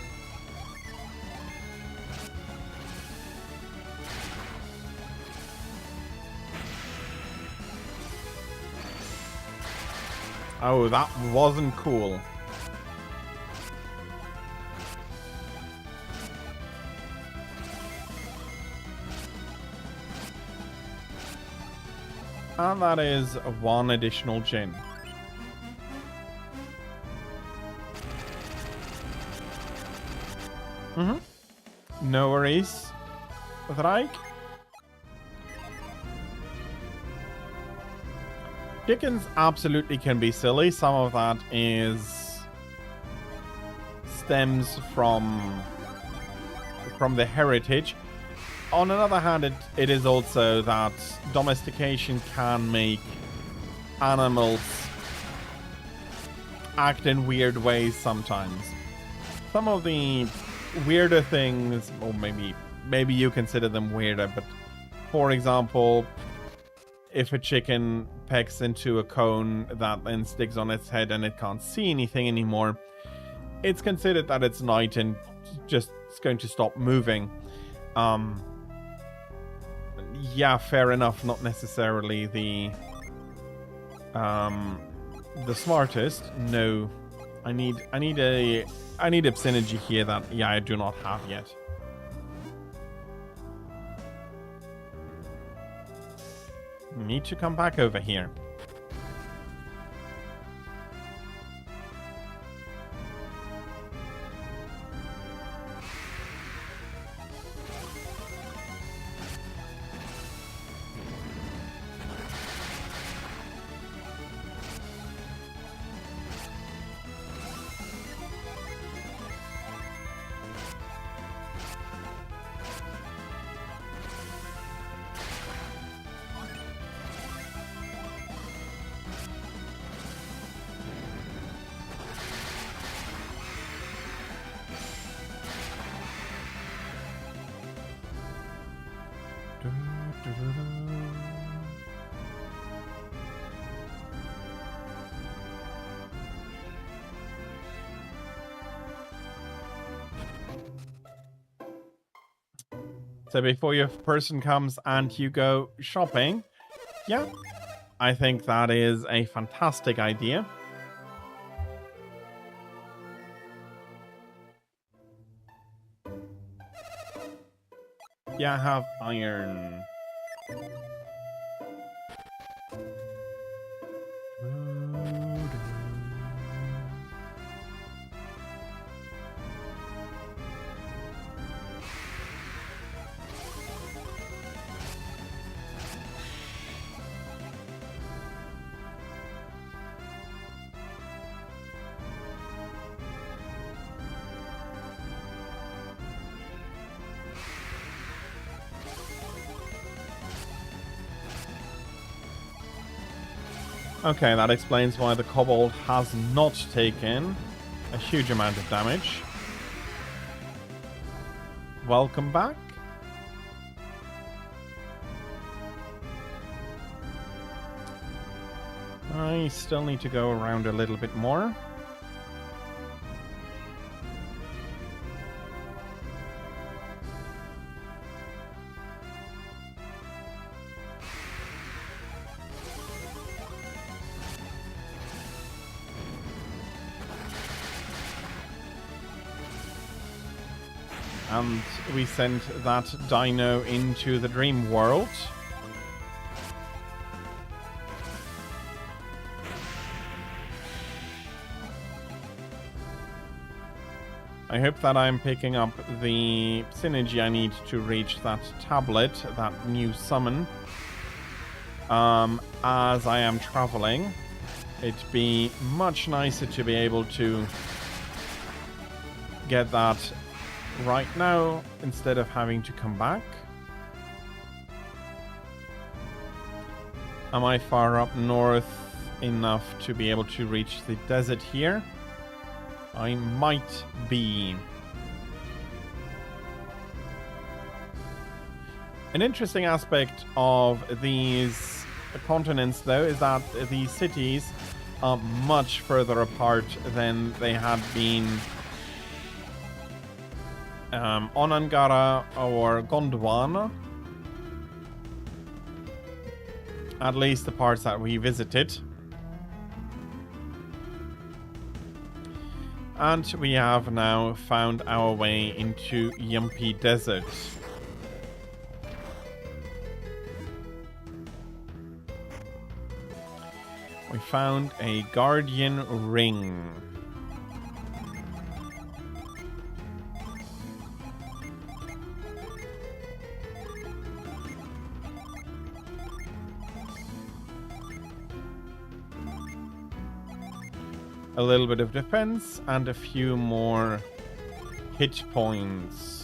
Oh, that wasn't cool. And that is one additional gin. No worries. Right? Chickens absolutely can be silly. Some of that stems from the heritage. On another hand, it is also that domestication can make animals act in weird ways sometimes. Some of the weirder things, or maybe you consider them weirder, but for example, if a chicken pecks into a cone that then sticks on its head and it can't see anything anymore, it's considered that it's night and just it's going to stop moving. Yeah, fair enough. Not necessarily the smartest. No, I need a synergy here that I do not have yet. Need to come back over here. So before your person comes and you go shopping, yeah, I think that is a fantastic idea. Yeah, I have iron. Okay, that explains why the kobold has not taken a huge amount of damage. Welcome back. I still need to go around a little bit more. And we sent that dino into the dream world. I hope that I'm picking up the synergy I need to reach that tablet, that new summon. As I am traveling, it'd be much nicer to be able to get that right now instead of having to come back. Am I far up north enough to be able to reach the desert here? I might be. An interesting aspect of these continents, though, is that these cities are much further apart than they had been on Angara or Gondwana. At least the parts that we visited. And we have now found our way into Yumpi Desert. We found a guardian ring. A little bit of defense and a few more hit points.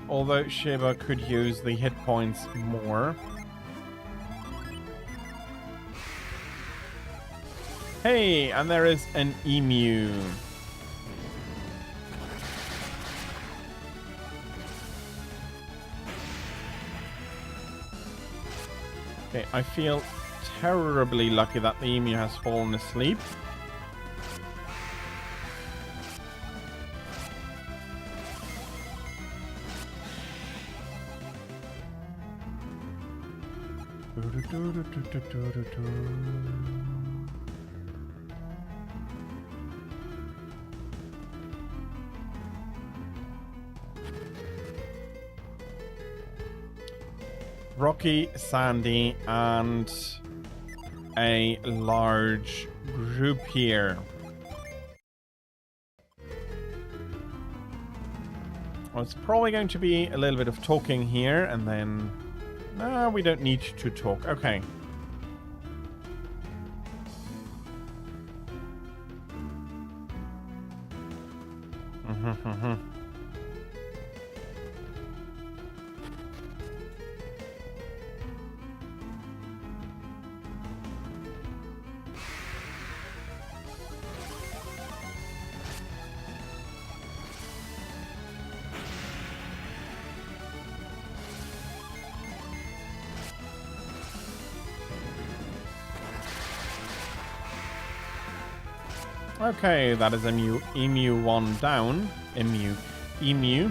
Although Shiba could use the hit points more. Hey, and there is an emu. Okay, I feel terribly lucky that the emu has fallen asleep. Rocky, sandy, and a large group here. Well, it's probably going to be a little bit of talking here, and then... No, we don't need to talk. Okay. Okay, that is emu one down. Emu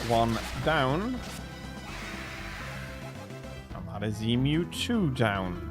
one down. And that is emu two down.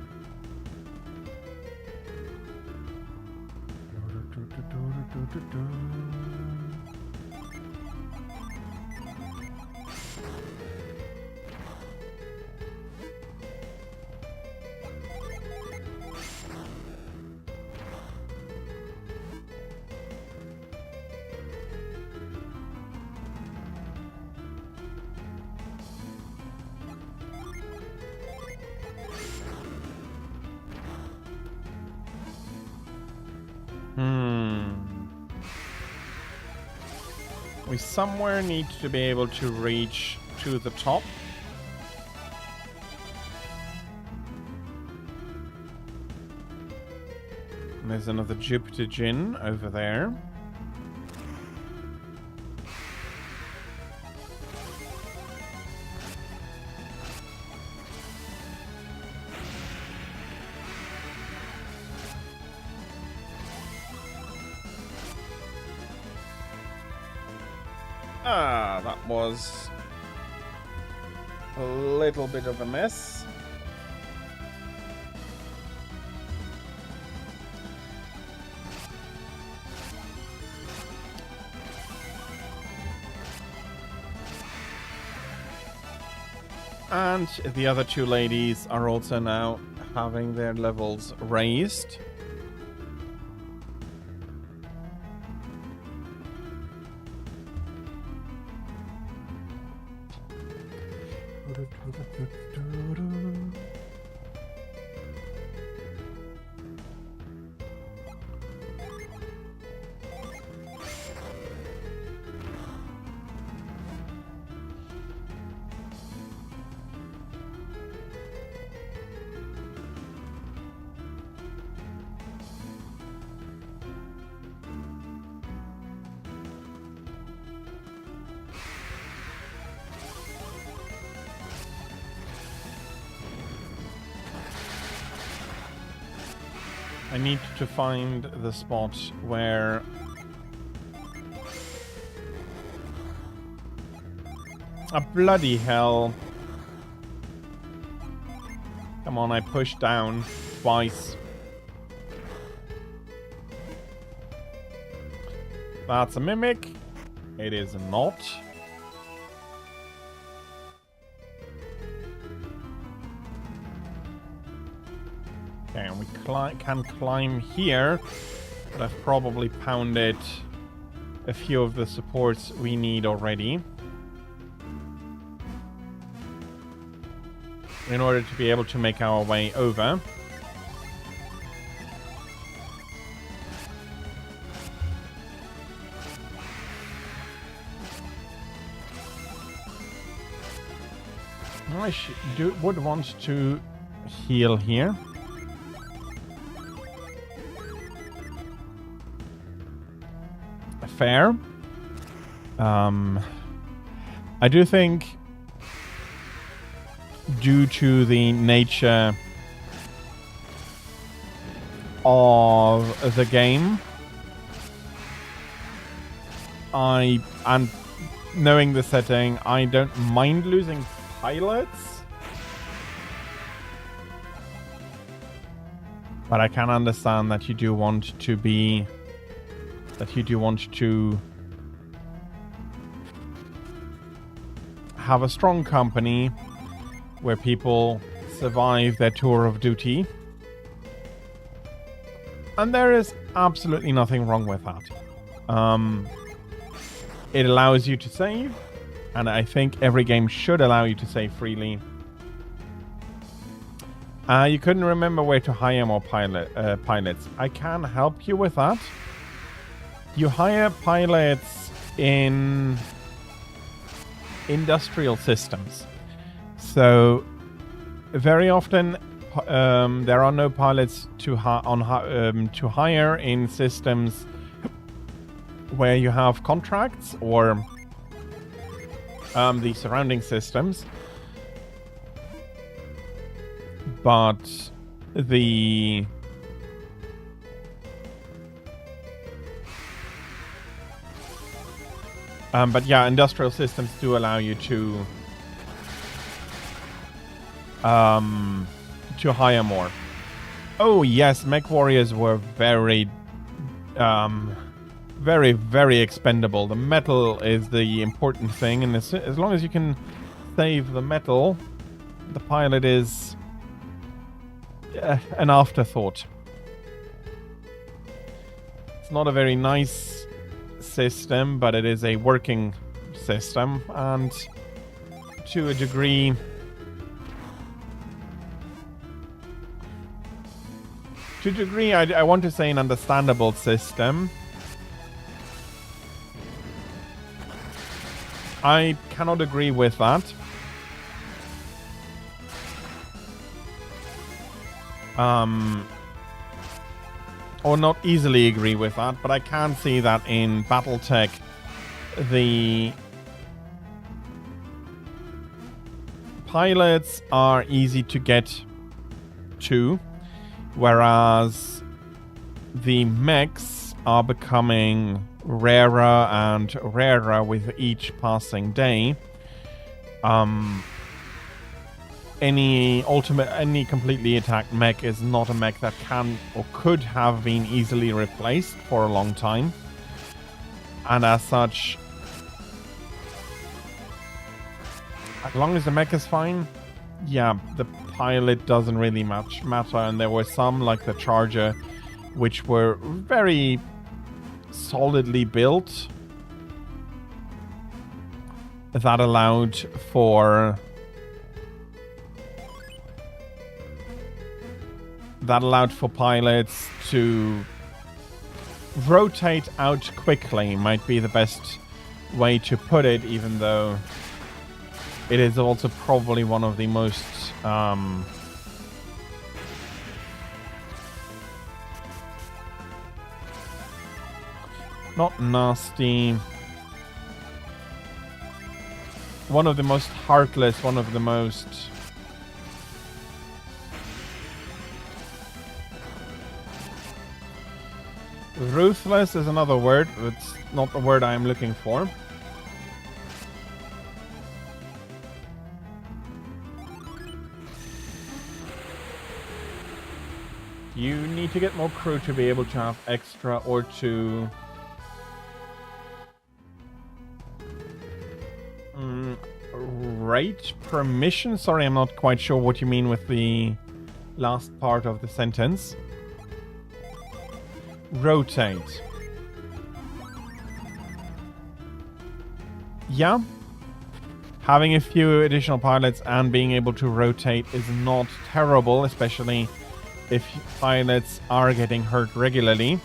We somewhere need to be able to reach to the top. And there's another Jupiter Djinn over there. Ah, that was a little bit of a mess. And the other two ladies are also now having their levels raised. I need to find the spot where... bloody hell. Come on, I pushed down twice. That's a mimic. It is not. Okay, and we can climb here, but I've probably pounded a few of the supports we need already in order to be able to make our way over. I would want to heal here. Fair. I do think, due to the nature of the game, and knowing the setting, I don't mind losing pilots, but I can understand that you do want to be, have a strong company where people survive their tour of duty. And there is absolutely nothing wrong with that. It allows you to save, and I think every game should allow you to save freely. You couldn't remember where to hire more pilots. I can help you with that. You hire pilots in industrial systems. So very often there are no pilots to hire in systems where you have contracts or the surrounding systems. But the but yeah, industrial systems do allow you to hire more. Oh yes, mech warriors were very very expendable. The metal is the important thing, and as long as you can save the metal, the pilot is an afterthought. It's not a very nice system, but it is a working system, and to a degree I want to say an understandable system. I cannot agree with that. Or not easily agree with that, but I can see that in Battletech, the pilots are easy to get to, whereas the mechs are becoming rarer and rarer with each passing day. Any completely attacked mech is not a mech that can or could have been easily replaced for a long time. And as such, as long as the mech is fine, yeah, the pilot doesn't really much matter. And there were some, like the Charger, which were very solidly built, that allowed for pilots to rotate out quickly, might be the best way to put it, even though it is also probably one of the most not nasty, one of the most heartless, one of the most Ruthless is another word. It's not the word I'm looking for. You need to get more crew to be able to have extra or to... Right permission? Sorry, I'm not quite sure what you mean with the last part of the sentence. Rotate. Yeah. Having a few additional pilots and being able to rotate is not terrible, especially if pilots are getting hurt regularly.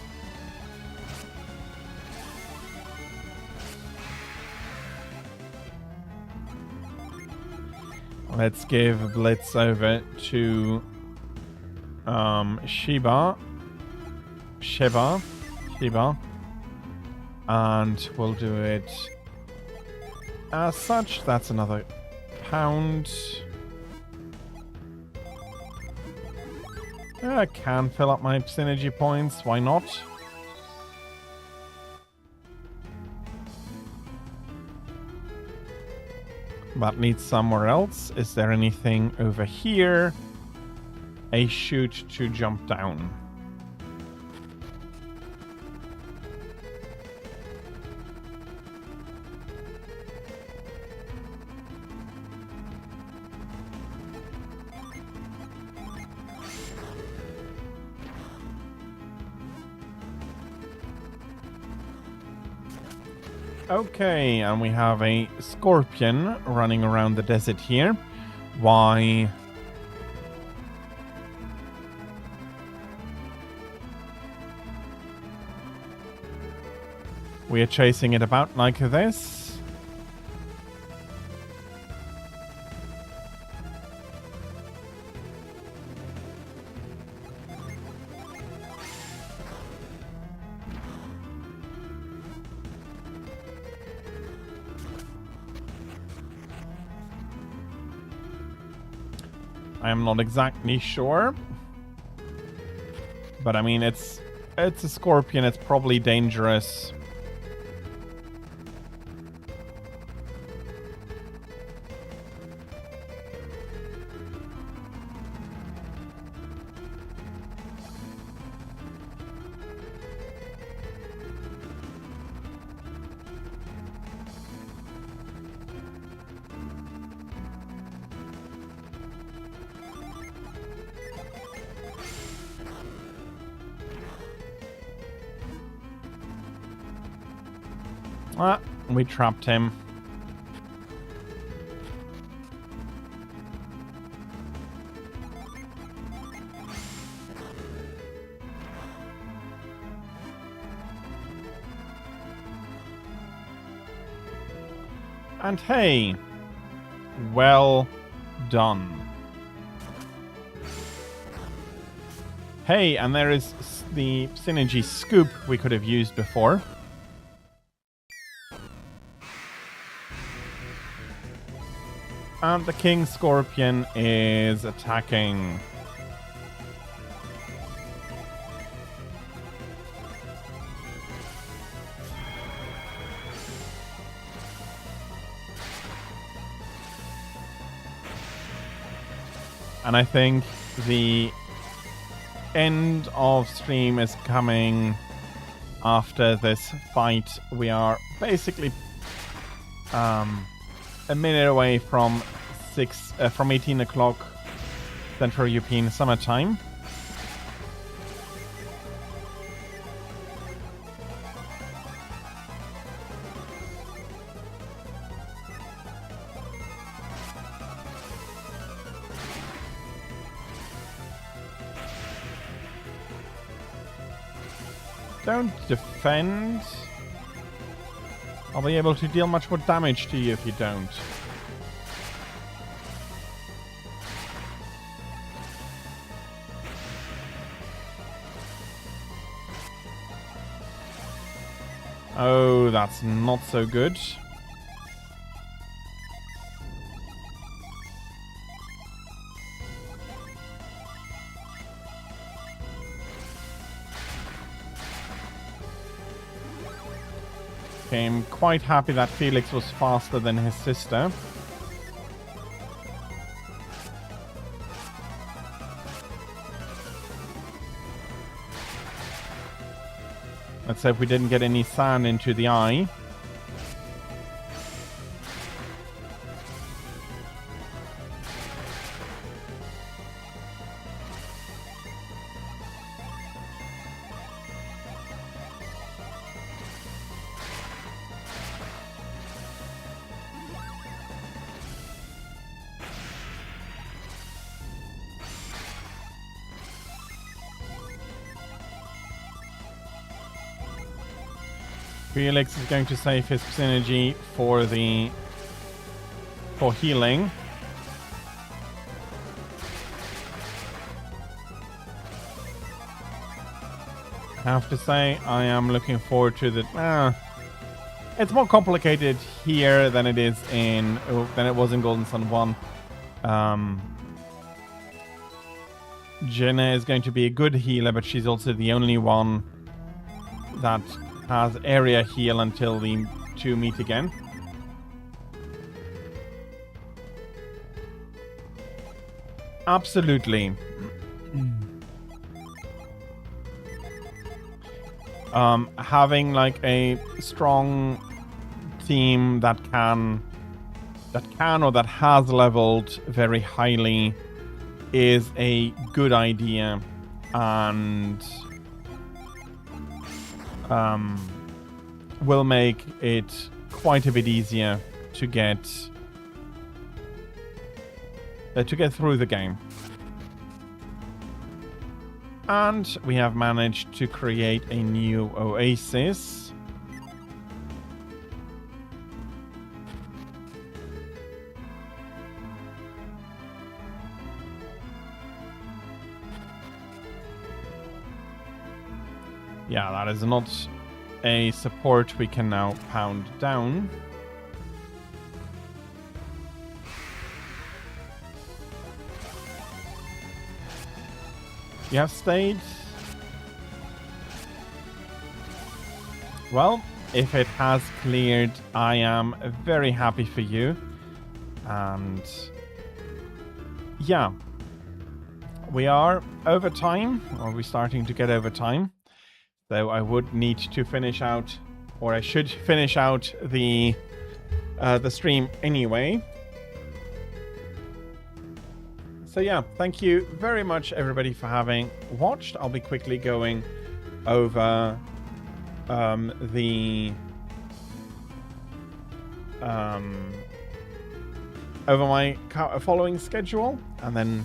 Let's give Blitz over to Sheba. And we'll do it as such. That's another pound. I can fill up my synergy points. Why not? That leads somewhere else. Is there anything over here? A chute to jump down. Okay, and we have a scorpion running around the desert here. Why? We are chasing it about like this. I am not exactly sure. But I mean, it's a scorpion, it's probably dangerous. Ah, we trapped him. And hey, well done. Hey, and there is the synergy scoop we could have used before. And the King Scorpion is attacking. And I think the end of stream is coming after this fight. We are basically a minute away from 18 o'clock Central European Summer Time. Don't defend. I'll be able to deal much more damage to you if you don't. Oh, that's not so good. Okay, I'm quite happy that Felix was faster than his sister. Let's hope we didn't get any sand into the eye. Felix is going to save his synergy for healing. I have to say, I am looking forward to the. It's more complicated here than it was in Golden Sun 1. Jenna is going to be a good healer, but she's also the only one that has area heal until the two meet again. Absolutely. Having like a strong team that has leveled very highly is a good idea, and will make it quite a bit easier to get through the game. And we have managed to create a new oasis. Yeah, that is not a support we can now pound down. You have stayed. Well, if it has cleared, I am very happy for you. And yeah, we are over time, or we're starting to get over time. So I would need to finish out, or I should finish out the stream anyway. So yeah, thank you very much everybody for having watched. I'll be quickly going over over my following schedule, and then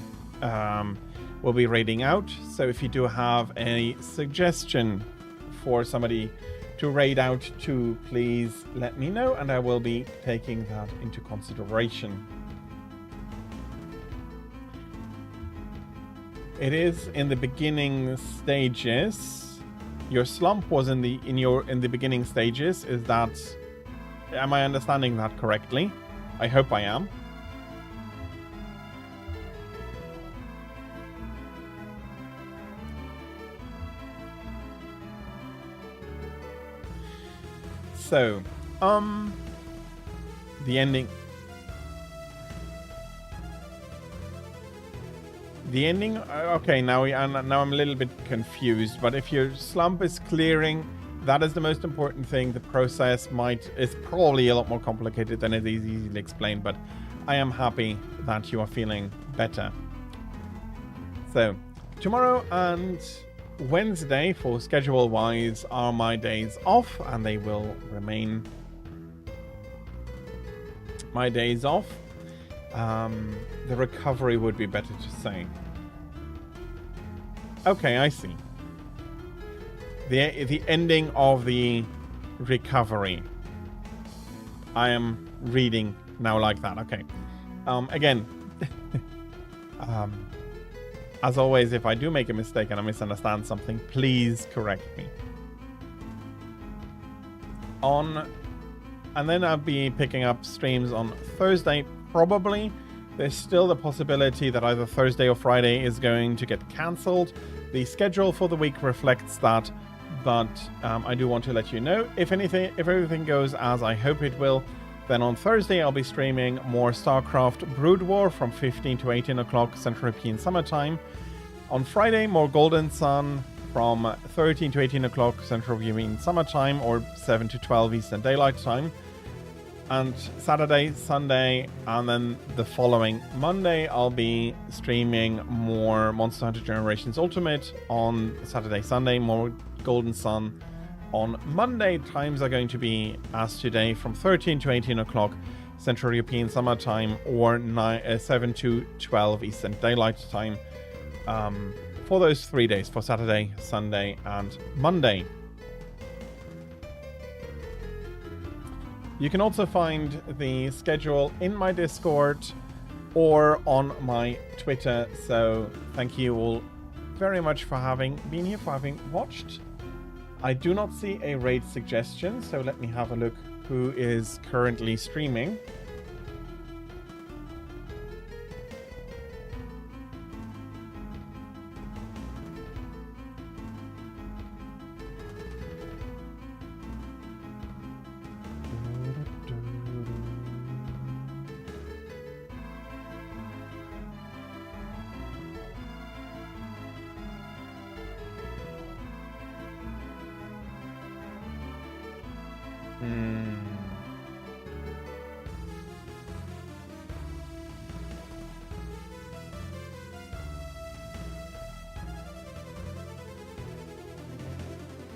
we'll be raiding out. So if you do have a suggestion for somebody to raid out to, please let me know, and I will be taking that into consideration. It is in the beginning stages. Your slump was in the beginning stages. Am I understanding that correctly? I hope I am. So, the ending. The ending. Okay, now I'm a little bit confused. But if your slump is clearing, that is the most important thing. The process is probably a lot more complicated than it is easily explained. But I am happy that you are feeling better. So, tomorrow and Wednesday, for schedule-wise, are my days off, and they will remain my days off. The recovery would be better to say. Okay, I see. The ending of the recovery. I am reading now like that. Okay. Again, as always, if I do make a mistake and I misunderstand something, please correct me. And then I'll be picking up streams on Thursday, probably. There's still the possibility that either Thursday or Friday is going to get cancelled. The schedule for the week reflects that, but I do want to let you know, if everything goes as I hope it will, then on Thursday I'll be streaming more StarCraft Brood War from 15 to 18 o'clock Central European Summer Time. On Friday, more Golden Sun from 13 to 18 o'clock Central European Summer Time, or 7 to 12 Eastern Daylight Time. And Saturday, Sunday, and then the following Monday, I'll be streaming more Monster Hunter Generations Ultimate on Saturday, Sunday, more Golden Sun. On Monday, times are going to be, as today, from 13 to 18 o'clock Central European Summer Time, or 7 to 12 Eastern Daylight Time, for those 3 days, for Saturday, Sunday, and Monday. You can also find the schedule in my Discord or on my Twitter. So thank you all very much for having been here, for having watched. I do not see a raid suggestion, so let me have a look who is currently streaming.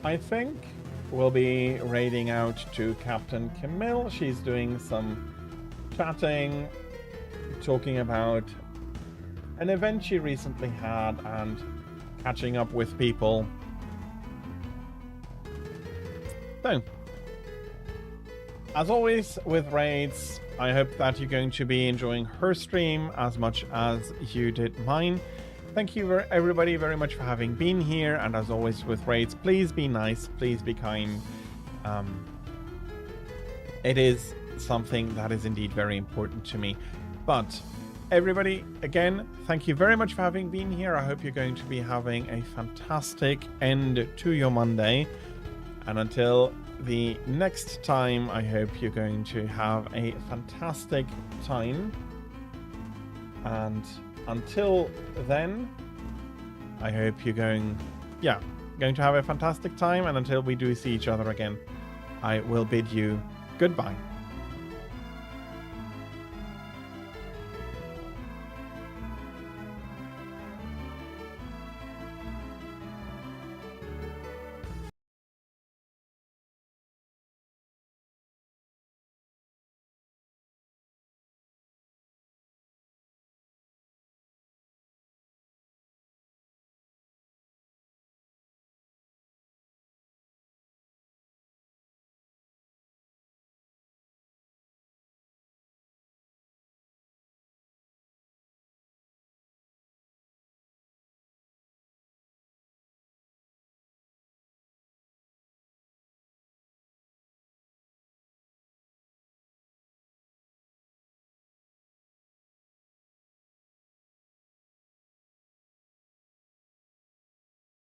I think we'll be raiding out to Captain Camille. She's doing some chatting, talking about an event she recently had and catching up with people. So, as always with raids, I hope that you're going to be enjoying her stream as much as you did mine. Thank you everybody very much for having been here, and as always with raids, please be nice, please be kind. It is something that is indeed very important to me. But everybody, again, thank you very much for having been here. I hope you're going to be having a fantastic end to your Monday, and until the next time, I hope you're going to have a fantastic time. And until then, I hope you're going to have a fantastic time. And until we do see each other again, I will bid you goodbye.